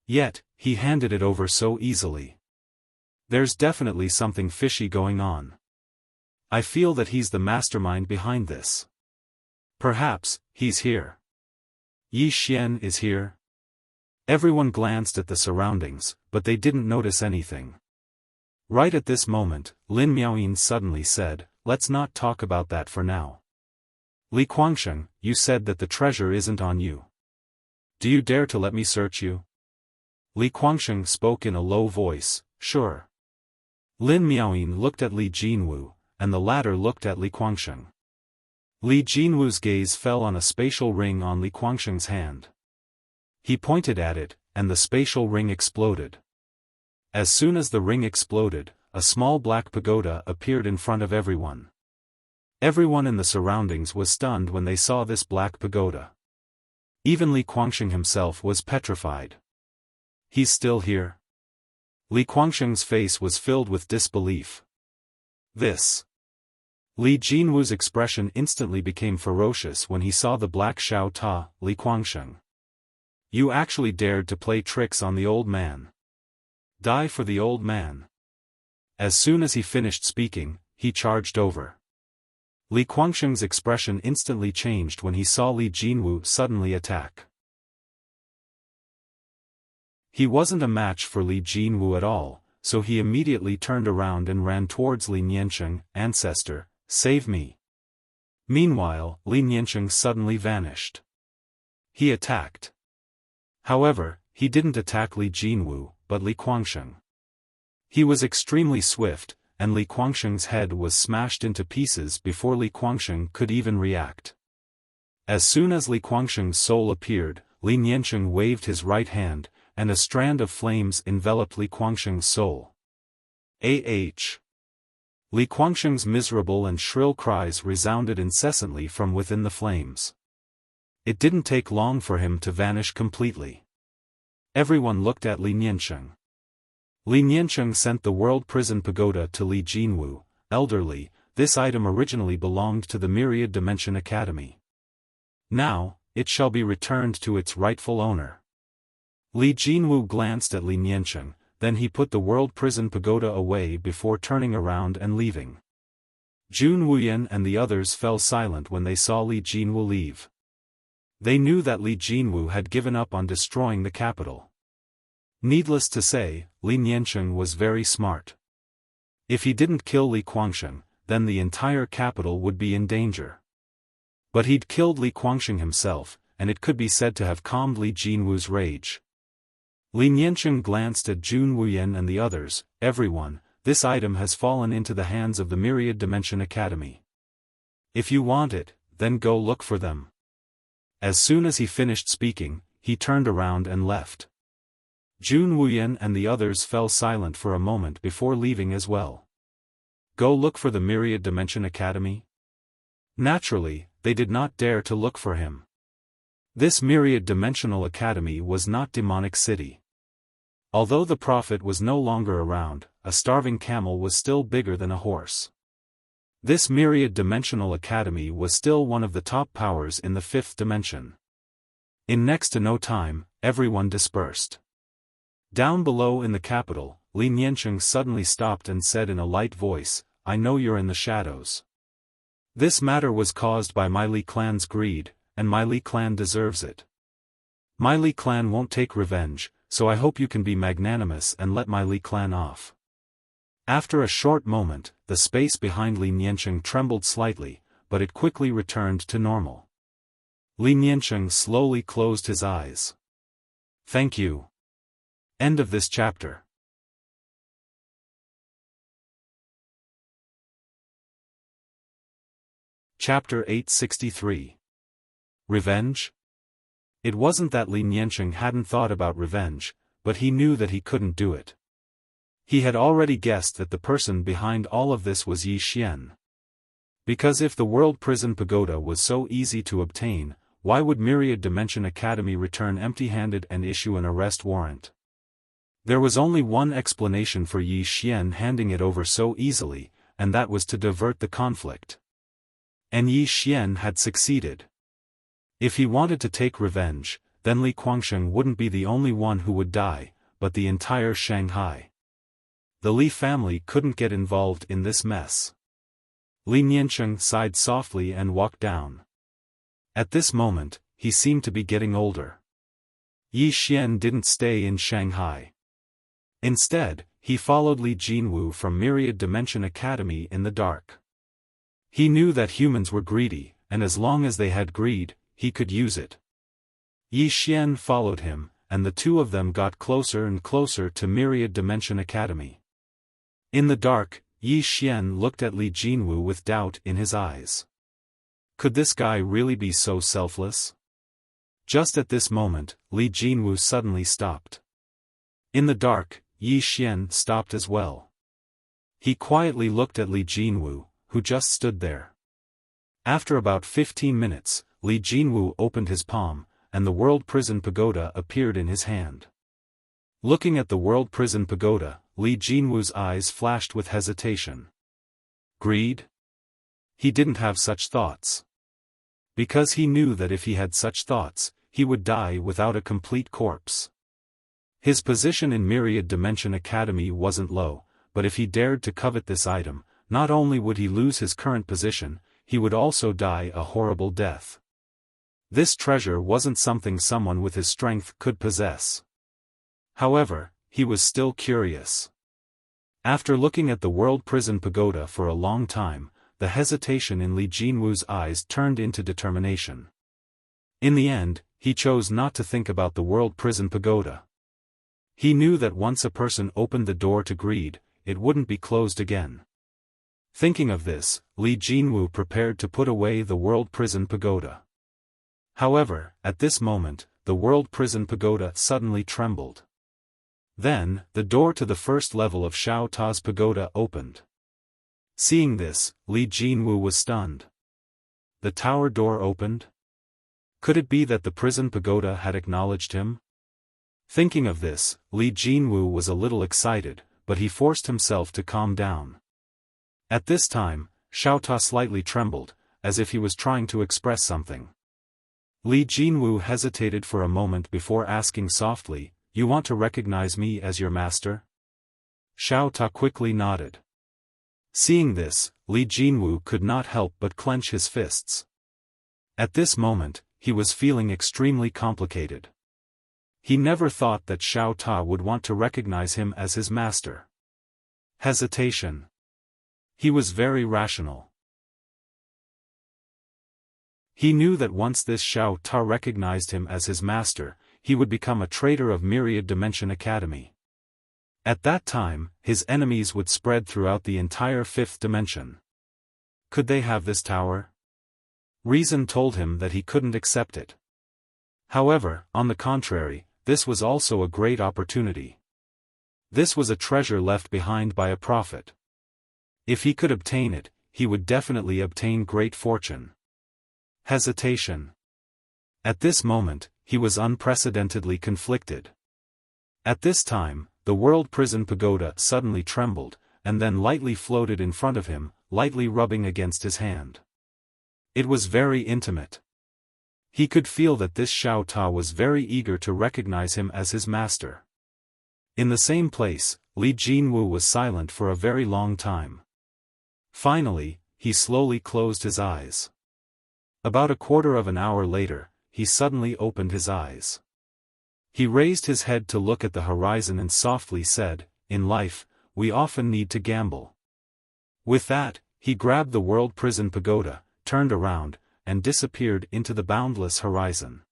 Yet, he handed it over so easily. There's definitely something fishy going on. I feel that he's the mastermind behind this. Perhaps, he's here. Yi Xian is here? Everyone glanced at the surroundings, but they didn't notice anything. Right at this moment, Lin Miaoyin suddenly said, let's not talk about that for now. Li Guangsheng, you said that the treasure isn't on you. Do you dare to let me search you? Li Guangsheng spoke in a low voice, sure. Lin Miaoyin looked at Li Jinwu, and the latter looked at Li Guangsheng. Li Jinwu's gaze fell on a spatial ring on Li Guangsheng's hand. He pointed at it, and the spatial ring exploded. As soon as the ring exploded, a small black pagoda appeared in front of everyone. Everyone in the surroundings was stunned when they saw this black pagoda. Even Li Guangsheng himself was petrified. He's still here? Li Guangsheng's face was filled with disbelief. This. Li Jinwu's expression instantly became ferocious when he saw the black Xiao Ta, Li Guangsheng. You actually dared to play tricks on the old man. Die for the old man. As soon as he finished speaking, he charged over. Li Guangsheng's expression instantly changed when he saw Li Jinwu suddenly attack. He wasn't a match for Li Jinwu at all, so he immediately turned around and ran towards Li Niansheng. "Ancestor, save me." Meanwhile, Li Niansheng suddenly vanished. He attacked. However, he didn't attack Li Jinwu, but Li Guangsheng. He was extremely swift, and Li Guangsheng's head was smashed into pieces before Li Guangsheng could even react. As soon as Li Guangsheng's soul appeared, Li Niansheng waved his right hand, and a strand of flames enveloped Li Guangsheng's soul. Li Guangsheng's miserable and shrill cries resounded incessantly from within the flames. It didn't take long for him to vanish completely. Everyone looked at Li Niansheng. Li Niansheng sent the World Prison Pagoda to Li Jinwu. "Elderly, this item originally belonged to the Myriad Dimension Academy. Now, it shall be returned to its rightful owner." Li Jinwu glanced at Li Niansheng, then he put the World Prison Pagoda away before turning around and leaving. Jun Wuyan and the others fell silent when they saw Li Jinwu leave. They knew that Li Jinwu had given up on destroying the capital. Needless to say, Li Niansheng was very smart. If he didn't kill Li Guangsheng, then the entire capital would be in danger. But he'd killed Li Guangsheng himself, and it could be said to have calmed Li Jinwu's rage. Li Niansheng glanced at Jun Wuyan and the others. "Everyone, this item has fallen into the hands of the Myriad Dimension Academy. If you want it, then go look for them." As soon as he finished speaking, he turned around and left. Jun Wuyan and the others fell silent for a moment before leaving as well. Go look for the Myriad Dimension Academy? Naturally, they did not dare to look for him. This Myriad Dimensional Academy was not Demonic City. Although the prophet was no longer around, a starving camel was still bigger than a horse. This Myriad Dimensional Academy was still one of the top powers in the fifth dimension. In next to no time, everyone dispersed. Down below in the capital, Li Niansheng suddenly stopped and said in a light voice, "I know you're in the shadows. This matter was caused by my Li clan's greed, and my Li clan deserves it. My Li clan won't take revenge, so I hope you can be magnanimous and let my Li clan off." After a short moment, the space behind Li Niansheng trembled slightly, but it quickly returned to normal. Li Niansheng slowly closed his eyes. Thank you. End of this chapter. Chapter 863. Revenge? It wasn't that Li Niansheng hadn't thought about revenge, but he knew that he couldn't do it. He had already guessed that the person behind all of this was Yi Xian. Because if the World Prison Pagoda was so easy to obtain, why would Myriad Dimension Academy return empty-handed and issue an arrest warrant? There was only one explanation for Yi Xian handing it over so easily, and that was to divert the conflict. And Yi Xian had succeeded. If he wanted to take revenge, then Li Guangsheng wouldn't be the only one who would die, but the entire Shanghai. The Li family couldn't get involved in this mess. Li Niansheng sighed softly and walked down. At this moment, he seemed to be getting older. Yi Xian didn't stay in Shanghai. Instead, he followed Li Jinwu from Myriad Dimension Academy in the dark. He knew that humans were greedy, and as long as they had greed, he could use it. Yi Xian followed him, and the two of them got closer and closer to Myriad Dimension Academy. In the dark, Yi Xian looked at Li Jinwu with doubt in his eyes. Could this guy really be so selfless? Just at this moment, Li Jinwu suddenly stopped. In the dark, Yi Xian stopped as well. He quietly looked at Li Jinwu, who just stood there. After about 15 minutes, Li Jinwu opened his palm, and the World Prison Pagoda appeared in his hand. Looking at the World Prison Pagoda, Li Jinwu's eyes flashed with hesitation. Greed? He didn't have such thoughts. Because he knew that if he had such thoughts, he would die without a complete corpse. His position in Myriad Dimension Academy wasn't low, but if he dared to covet this item, not only would he lose his current position, he would also die a horrible death. This treasure wasn't something someone with his strength could possess. However, he was still curious. After looking at the World Prison Pagoda for a long time, the hesitation in Li Jinwu's eyes turned into determination. In the end, he chose not to think about the World Prison Pagoda. He knew that once a person opened the door to greed, it wouldn't be closed again. Thinking of this, Li Jinwu prepared to put away the World Prison Pagoda. However, at this moment, the World Prison Pagoda suddenly trembled. Then, the door to the first level of Xiao Ta's pagoda opened. Seeing this, Li Jinwu was stunned. The tower door opened? Could it be that the prison pagoda had acknowledged him? Thinking of this, Li Jinwu was a little excited, but he forced himself to calm down. At this time, Xiao Ta slightly trembled, as if he was trying to express something. Li Jinwu hesitated for a moment before asking softly, "You want to recognize me as your master?" Xiao Ta quickly nodded. Seeing this, Li Jinwu could not help but clench his fists. At this moment, he was feeling extremely complicated. He never thought that Xiao Ta would want to recognize him as his master. Hesitation. He was very rational. He knew that once this Xiao Ta recognized him as his master, he would become a traitor of Myriad Dimension Academy. At that time, his enemies would spread throughout the entire fifth dimension. Could they have this tower? Reason told him that he couldn't accept it. However, on the contrary, this was also a great opportunity. This was a treasure left behind by a prophet. If he could obtain it, he would definitely obtain great fortune. Hesitation. At this moment, he was unprecedentedly conflicted. At this time, the World Prison Pagoda suddenly trembled, and then lightly floated in front of him, lightly rubbing against his hand. It was very intimate. He could feel that this Xiao Ta was very eager to recognize him as his master. In the same place, Li Jinwu was silent for a very long time. Finally, he slowly closed his eyes. About a quarter of an hour later, he suddenly opened his eyes. He raised his head to look at the horizon and softly said, "In life, we often need to gamble." With that, he grabbed the World Prison Pagoda, turned around, and disappeared into the boundless horizon.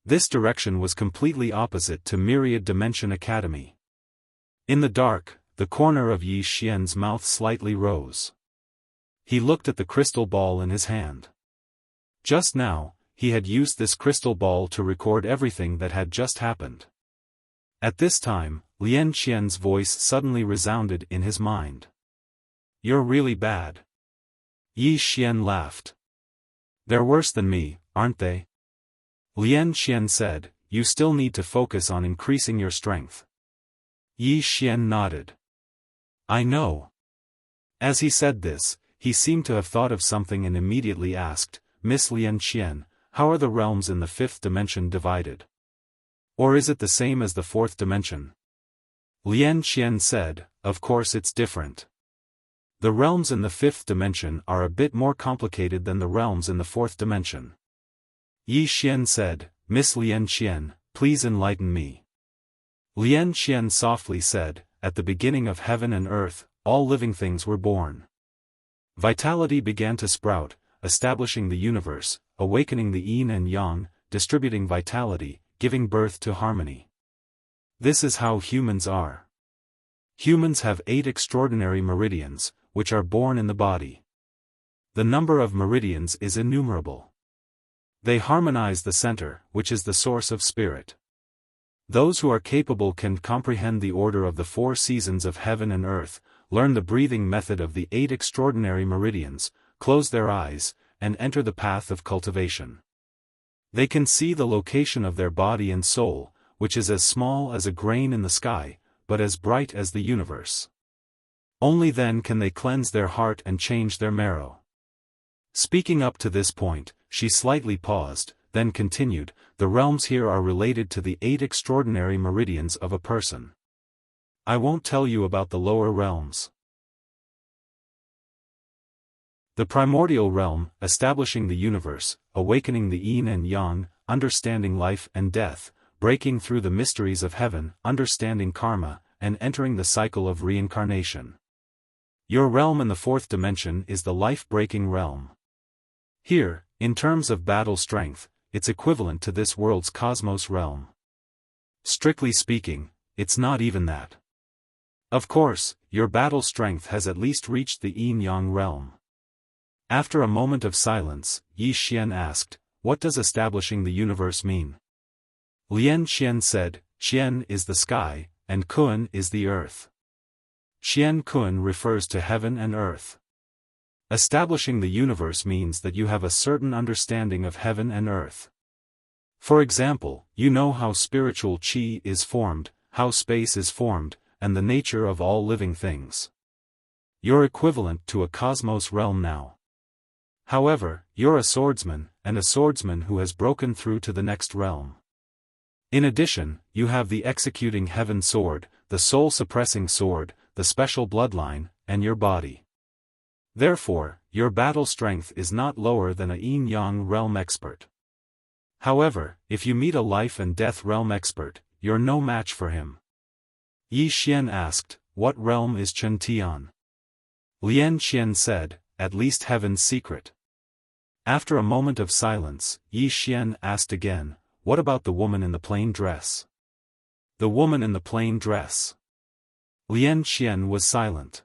This direction was completely opposite to Myriad Dimension Academy. In the dark, the corner of Yi Xian's mouth slightly rose. He looked at the crystal ball in his hand. Just now, he had used this crystal ball to record everything that had just happened. At this time, Lian Qian's voice suddenly resounded in his mind. "You're really bad." Yi Xian laughed. "They're worse than me, aren't they?" Lian Qian said, "You still need to focus on increasing your strength." Yi Xian nodded. "I know." As he said this, he seemed to have thought of something and immediately asked, "Miss Lian Qian, how are the realms in the fifth dimension divided? Or is it the same as the fourth dimension?" Lian Qian said, "Of course it's different. The realms in the fifth dimension are a bit more complicated than the realms in the fourth dimension." Yi Xian said, "Miss Lian Qian, please enlighten me." Lian Qian softly said, "At the beginning of heaven and earth, all living things were born. Vitality began to sprout, establishing the universe, awakening the yin and yang, distributing vitality, giving birth to harmony. This is how humans are. Humans have 8 extraordinary meridians, which are born in the body. The number of meridians is innumerable. They harmonize the center, which is the source of spirit. Those who are capable can comprehend the order of the 4 seasons of heaven and earth, learn the breathing method of the 8 extraordinary meridians, close their eyes, and enter the path of cultivation. They can see the location of their body and soul, which is as small as a grain in the sky, but as bright as the universe. Only then can they cleanse their heart and change their marrow." Speaking up to this point, she slightly paused, then continued, "The realms here are related to the 8 extraordinary meridians of a person. I won't tell you about the lower realms. The primordial realm, establishing the universe, awakening the yin and yang, understanding life and death, breaking through the mysteries of heaven, understanding karma, and entering the cycle of reincarnation. Your realm in the fourth dimension is the life-breaking realm. Here, in terms of battle strength, it's equivalent to this world's cosmos realm. Strictly speaking, it's not even that. Of course, your battle strength has at least reached the yin-yang realm. After a moment of silence, Yi Xian asked, "What does establishing the universe mean?" Lian Qian said, "Qian is the sky, and Kun is the earth. Qian Kun refers to heaven and earth. Establishing the universe means that you have a certain understanding of heaven and earth. For example, you know how spiritual qi is formed, how space is formed, and the nature of all living things. You're equivalent to a cosmos realm now. However, you're a swordsman, and a swordsman who has broken through to the next realm. In addition, you have the executing heaven sword, the soul-suppressing sword, the special bloodline, and your body. Therefore, your battle strength is not lower than a yin-yang realm expert. However, if you meet a life and death realm expert, you're no match for him." Yi Xian asked, "What realm is Chen Tian?" Lian Qian said, "At least heaven's secret." After a moment of silence, Yi Xian asked again, "What about the woman in the plain dress?" "The woman in the plain dress." Lian Qian was silent.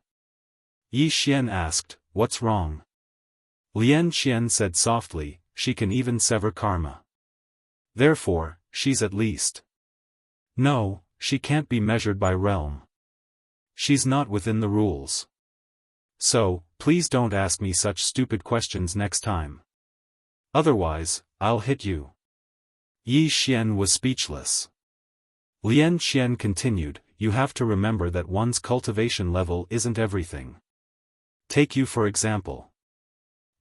Yi Xian asked, "What's wrong?" Lian Qian said softly, "She can even sever karma. Therefore, she's at least. No, she can't be measured by realm. She's not within the rules. So, please don't ask me such stupid questions next time. Otherwise, I'll hit you." Yi Xian was speechless. Lian Qian continued, "You have to remember that one's cultivation level isn't everything. Take you for example.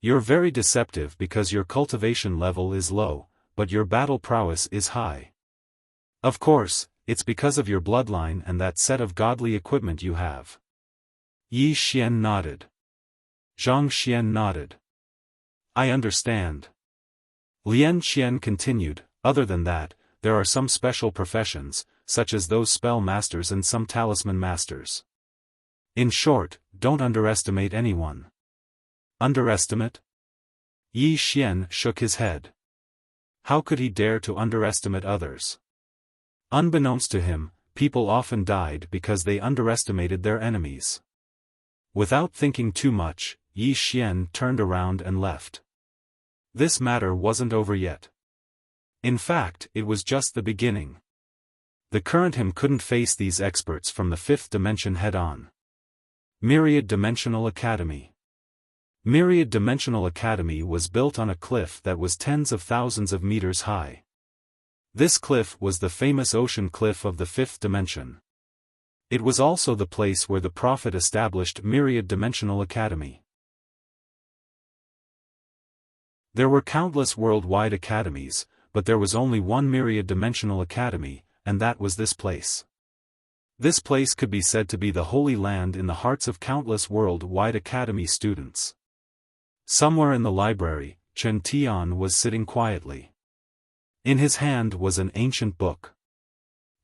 You're very deceptive because your cultivation level is low, but your battle prowess is high. Of course, it's because of your bloodline and that set of godly equipment you have." Yi Xian nodded. Zhang Xian nodded. "I understand." Lian Qian continued, "Other than that, there are some special professions, such as those spell masters and some talisman masters. In short, don't underestimate anyone." "Underestimate?" Yi Xian shook his head. How could he dare to underestimate others? Unbeknownst to him, people often died because they underestimated their enemies. Without thinking too much, Yi Xian turned around and left. This matter wasn't over yet. In fact, it was just the beginning. The current him couldn't face these experts from the fifth dimension head-on. Myriad Dimensional Academy. Myriad Dimensional Academy was built on a cliff that was tens of thousands of meters high. This cliff was the famous ocean cliff of the fifth dimension. It was also the place where the Prophet established Myriad Dimensional Academy. There were countless worldwide academies, but there was only one Myriad Dimensional Academy, and that was this place. This place could be said to be the Holy Land in the hearts of countless worldwide academy students. Somewhere in the library, Chen Tian was sitting quietly. In his hand was an ancient book.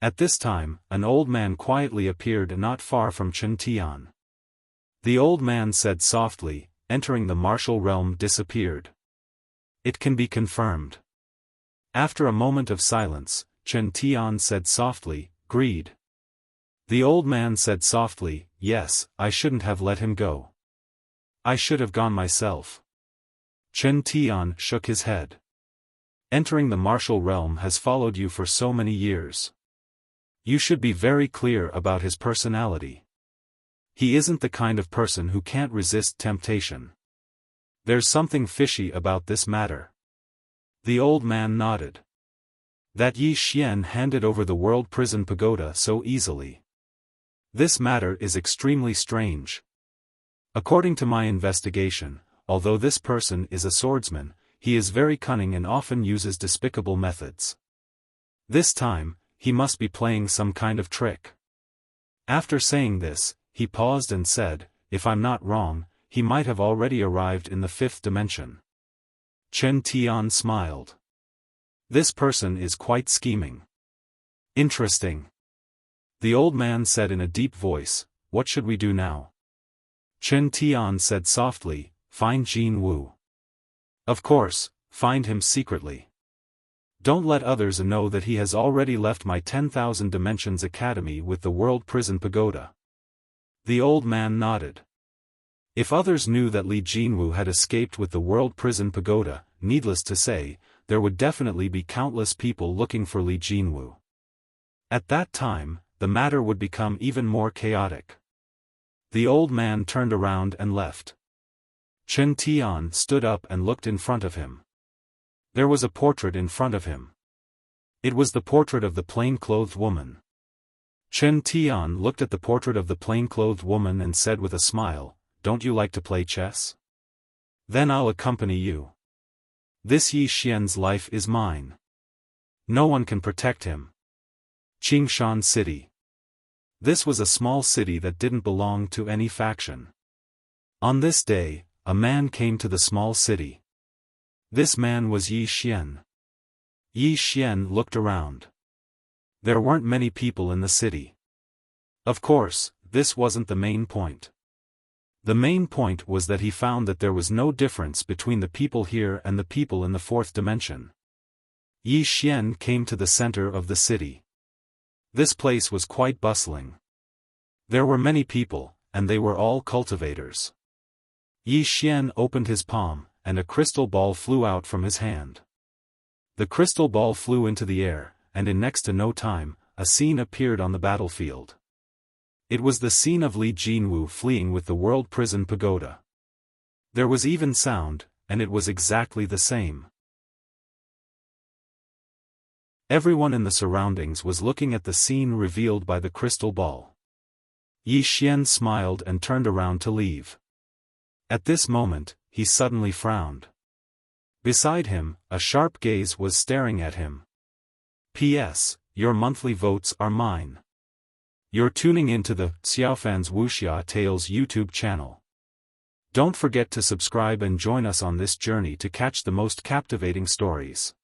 At this time, an old man quietly appeared not far from Chen Tian. The old man said softly, "Entering the martial realm disappeared." "It can be confirmed." After a moment of silence, Chen Tian said softly, "Greed." The old man said softly, "Yes, I shouldn't have let him go. I should have gone myself." Chen Tian shook his head. "Entering the martial realm has followed you for so many years. You should be very clear about his personality. He isn't the kind of person who can't resist temptation. There's something fishy about this matter." The old man nodded. "That Yi Xian handed over the world prison pagoda so easily. This matter is extremely strange. According to my investigation, although this person is a swordsman, he is very cunning and often uses despicable methods. This time, he must be playing some kind of trick." After saying this, he paused and said, "If I'm not wrong, he might have already arrived in the fifth dimension. Chen Tian smiled. This person is quite scheming. Interesting. The old man said in a deep voice, what should we do now? Chen Tian said softly, find Jin Wu. Of course, find him secretly. Don't let others know that he has already left my 10,000 Dimensions Academy with the World Prison Pagoda. The old man nodded. If others knew that Li Jinwu had escaped with the World Prison Pagoda, needless to say, there would definitely be countless people looking for Li Jinwu. At that time, the matter would become even more chaotic. The old man turned around and left. Chen Tian stood up and looked in front of him. There was a portrait in front of him. It was the portrait of the plain-clothed woman. Chen Tian looked at the portrait of the plain-clothed woman and said with a smile, don't you like to play chess? Then I'll accompany you. This Yi Xian's life is mine. No one can protect him. Qingshan City. This was a small city that didn't belong to any faction. On this day, a man came to the small city. This man was Yi Xian. Yi Xian looked around. There weren't many people in the city. Of course, this wasn't the main point. The main point was that he found that there was no difference between the people here and the people in the fourth dimension. Yi Xian came to the center of the city. This place was quite bustling. There were many people, and they were all cultivators. Yi Xian opened his palm, and a crystal ball flew out from his hand. The crystal ball flew into the air, and in next to no time, a scene appeared on the battlefield. It was the scene of Li Jinwu fleeing with the World Prison Pagoda. There was even sound, and it was exactly the same. Everyone in the surroundings was looking at the scene revealed by the crystal ball. Yi Xian smiled and turned around to leave. At this moment, he suddenly frowned. Beside him, a sharp gaze was staring at him. P.S. Your monthly votes are mine. You're tuning into the Xiaofan's Wuxia Tales YouTube channel. Don't forget to subscribe and join us on this journey to catch the most captivating stories.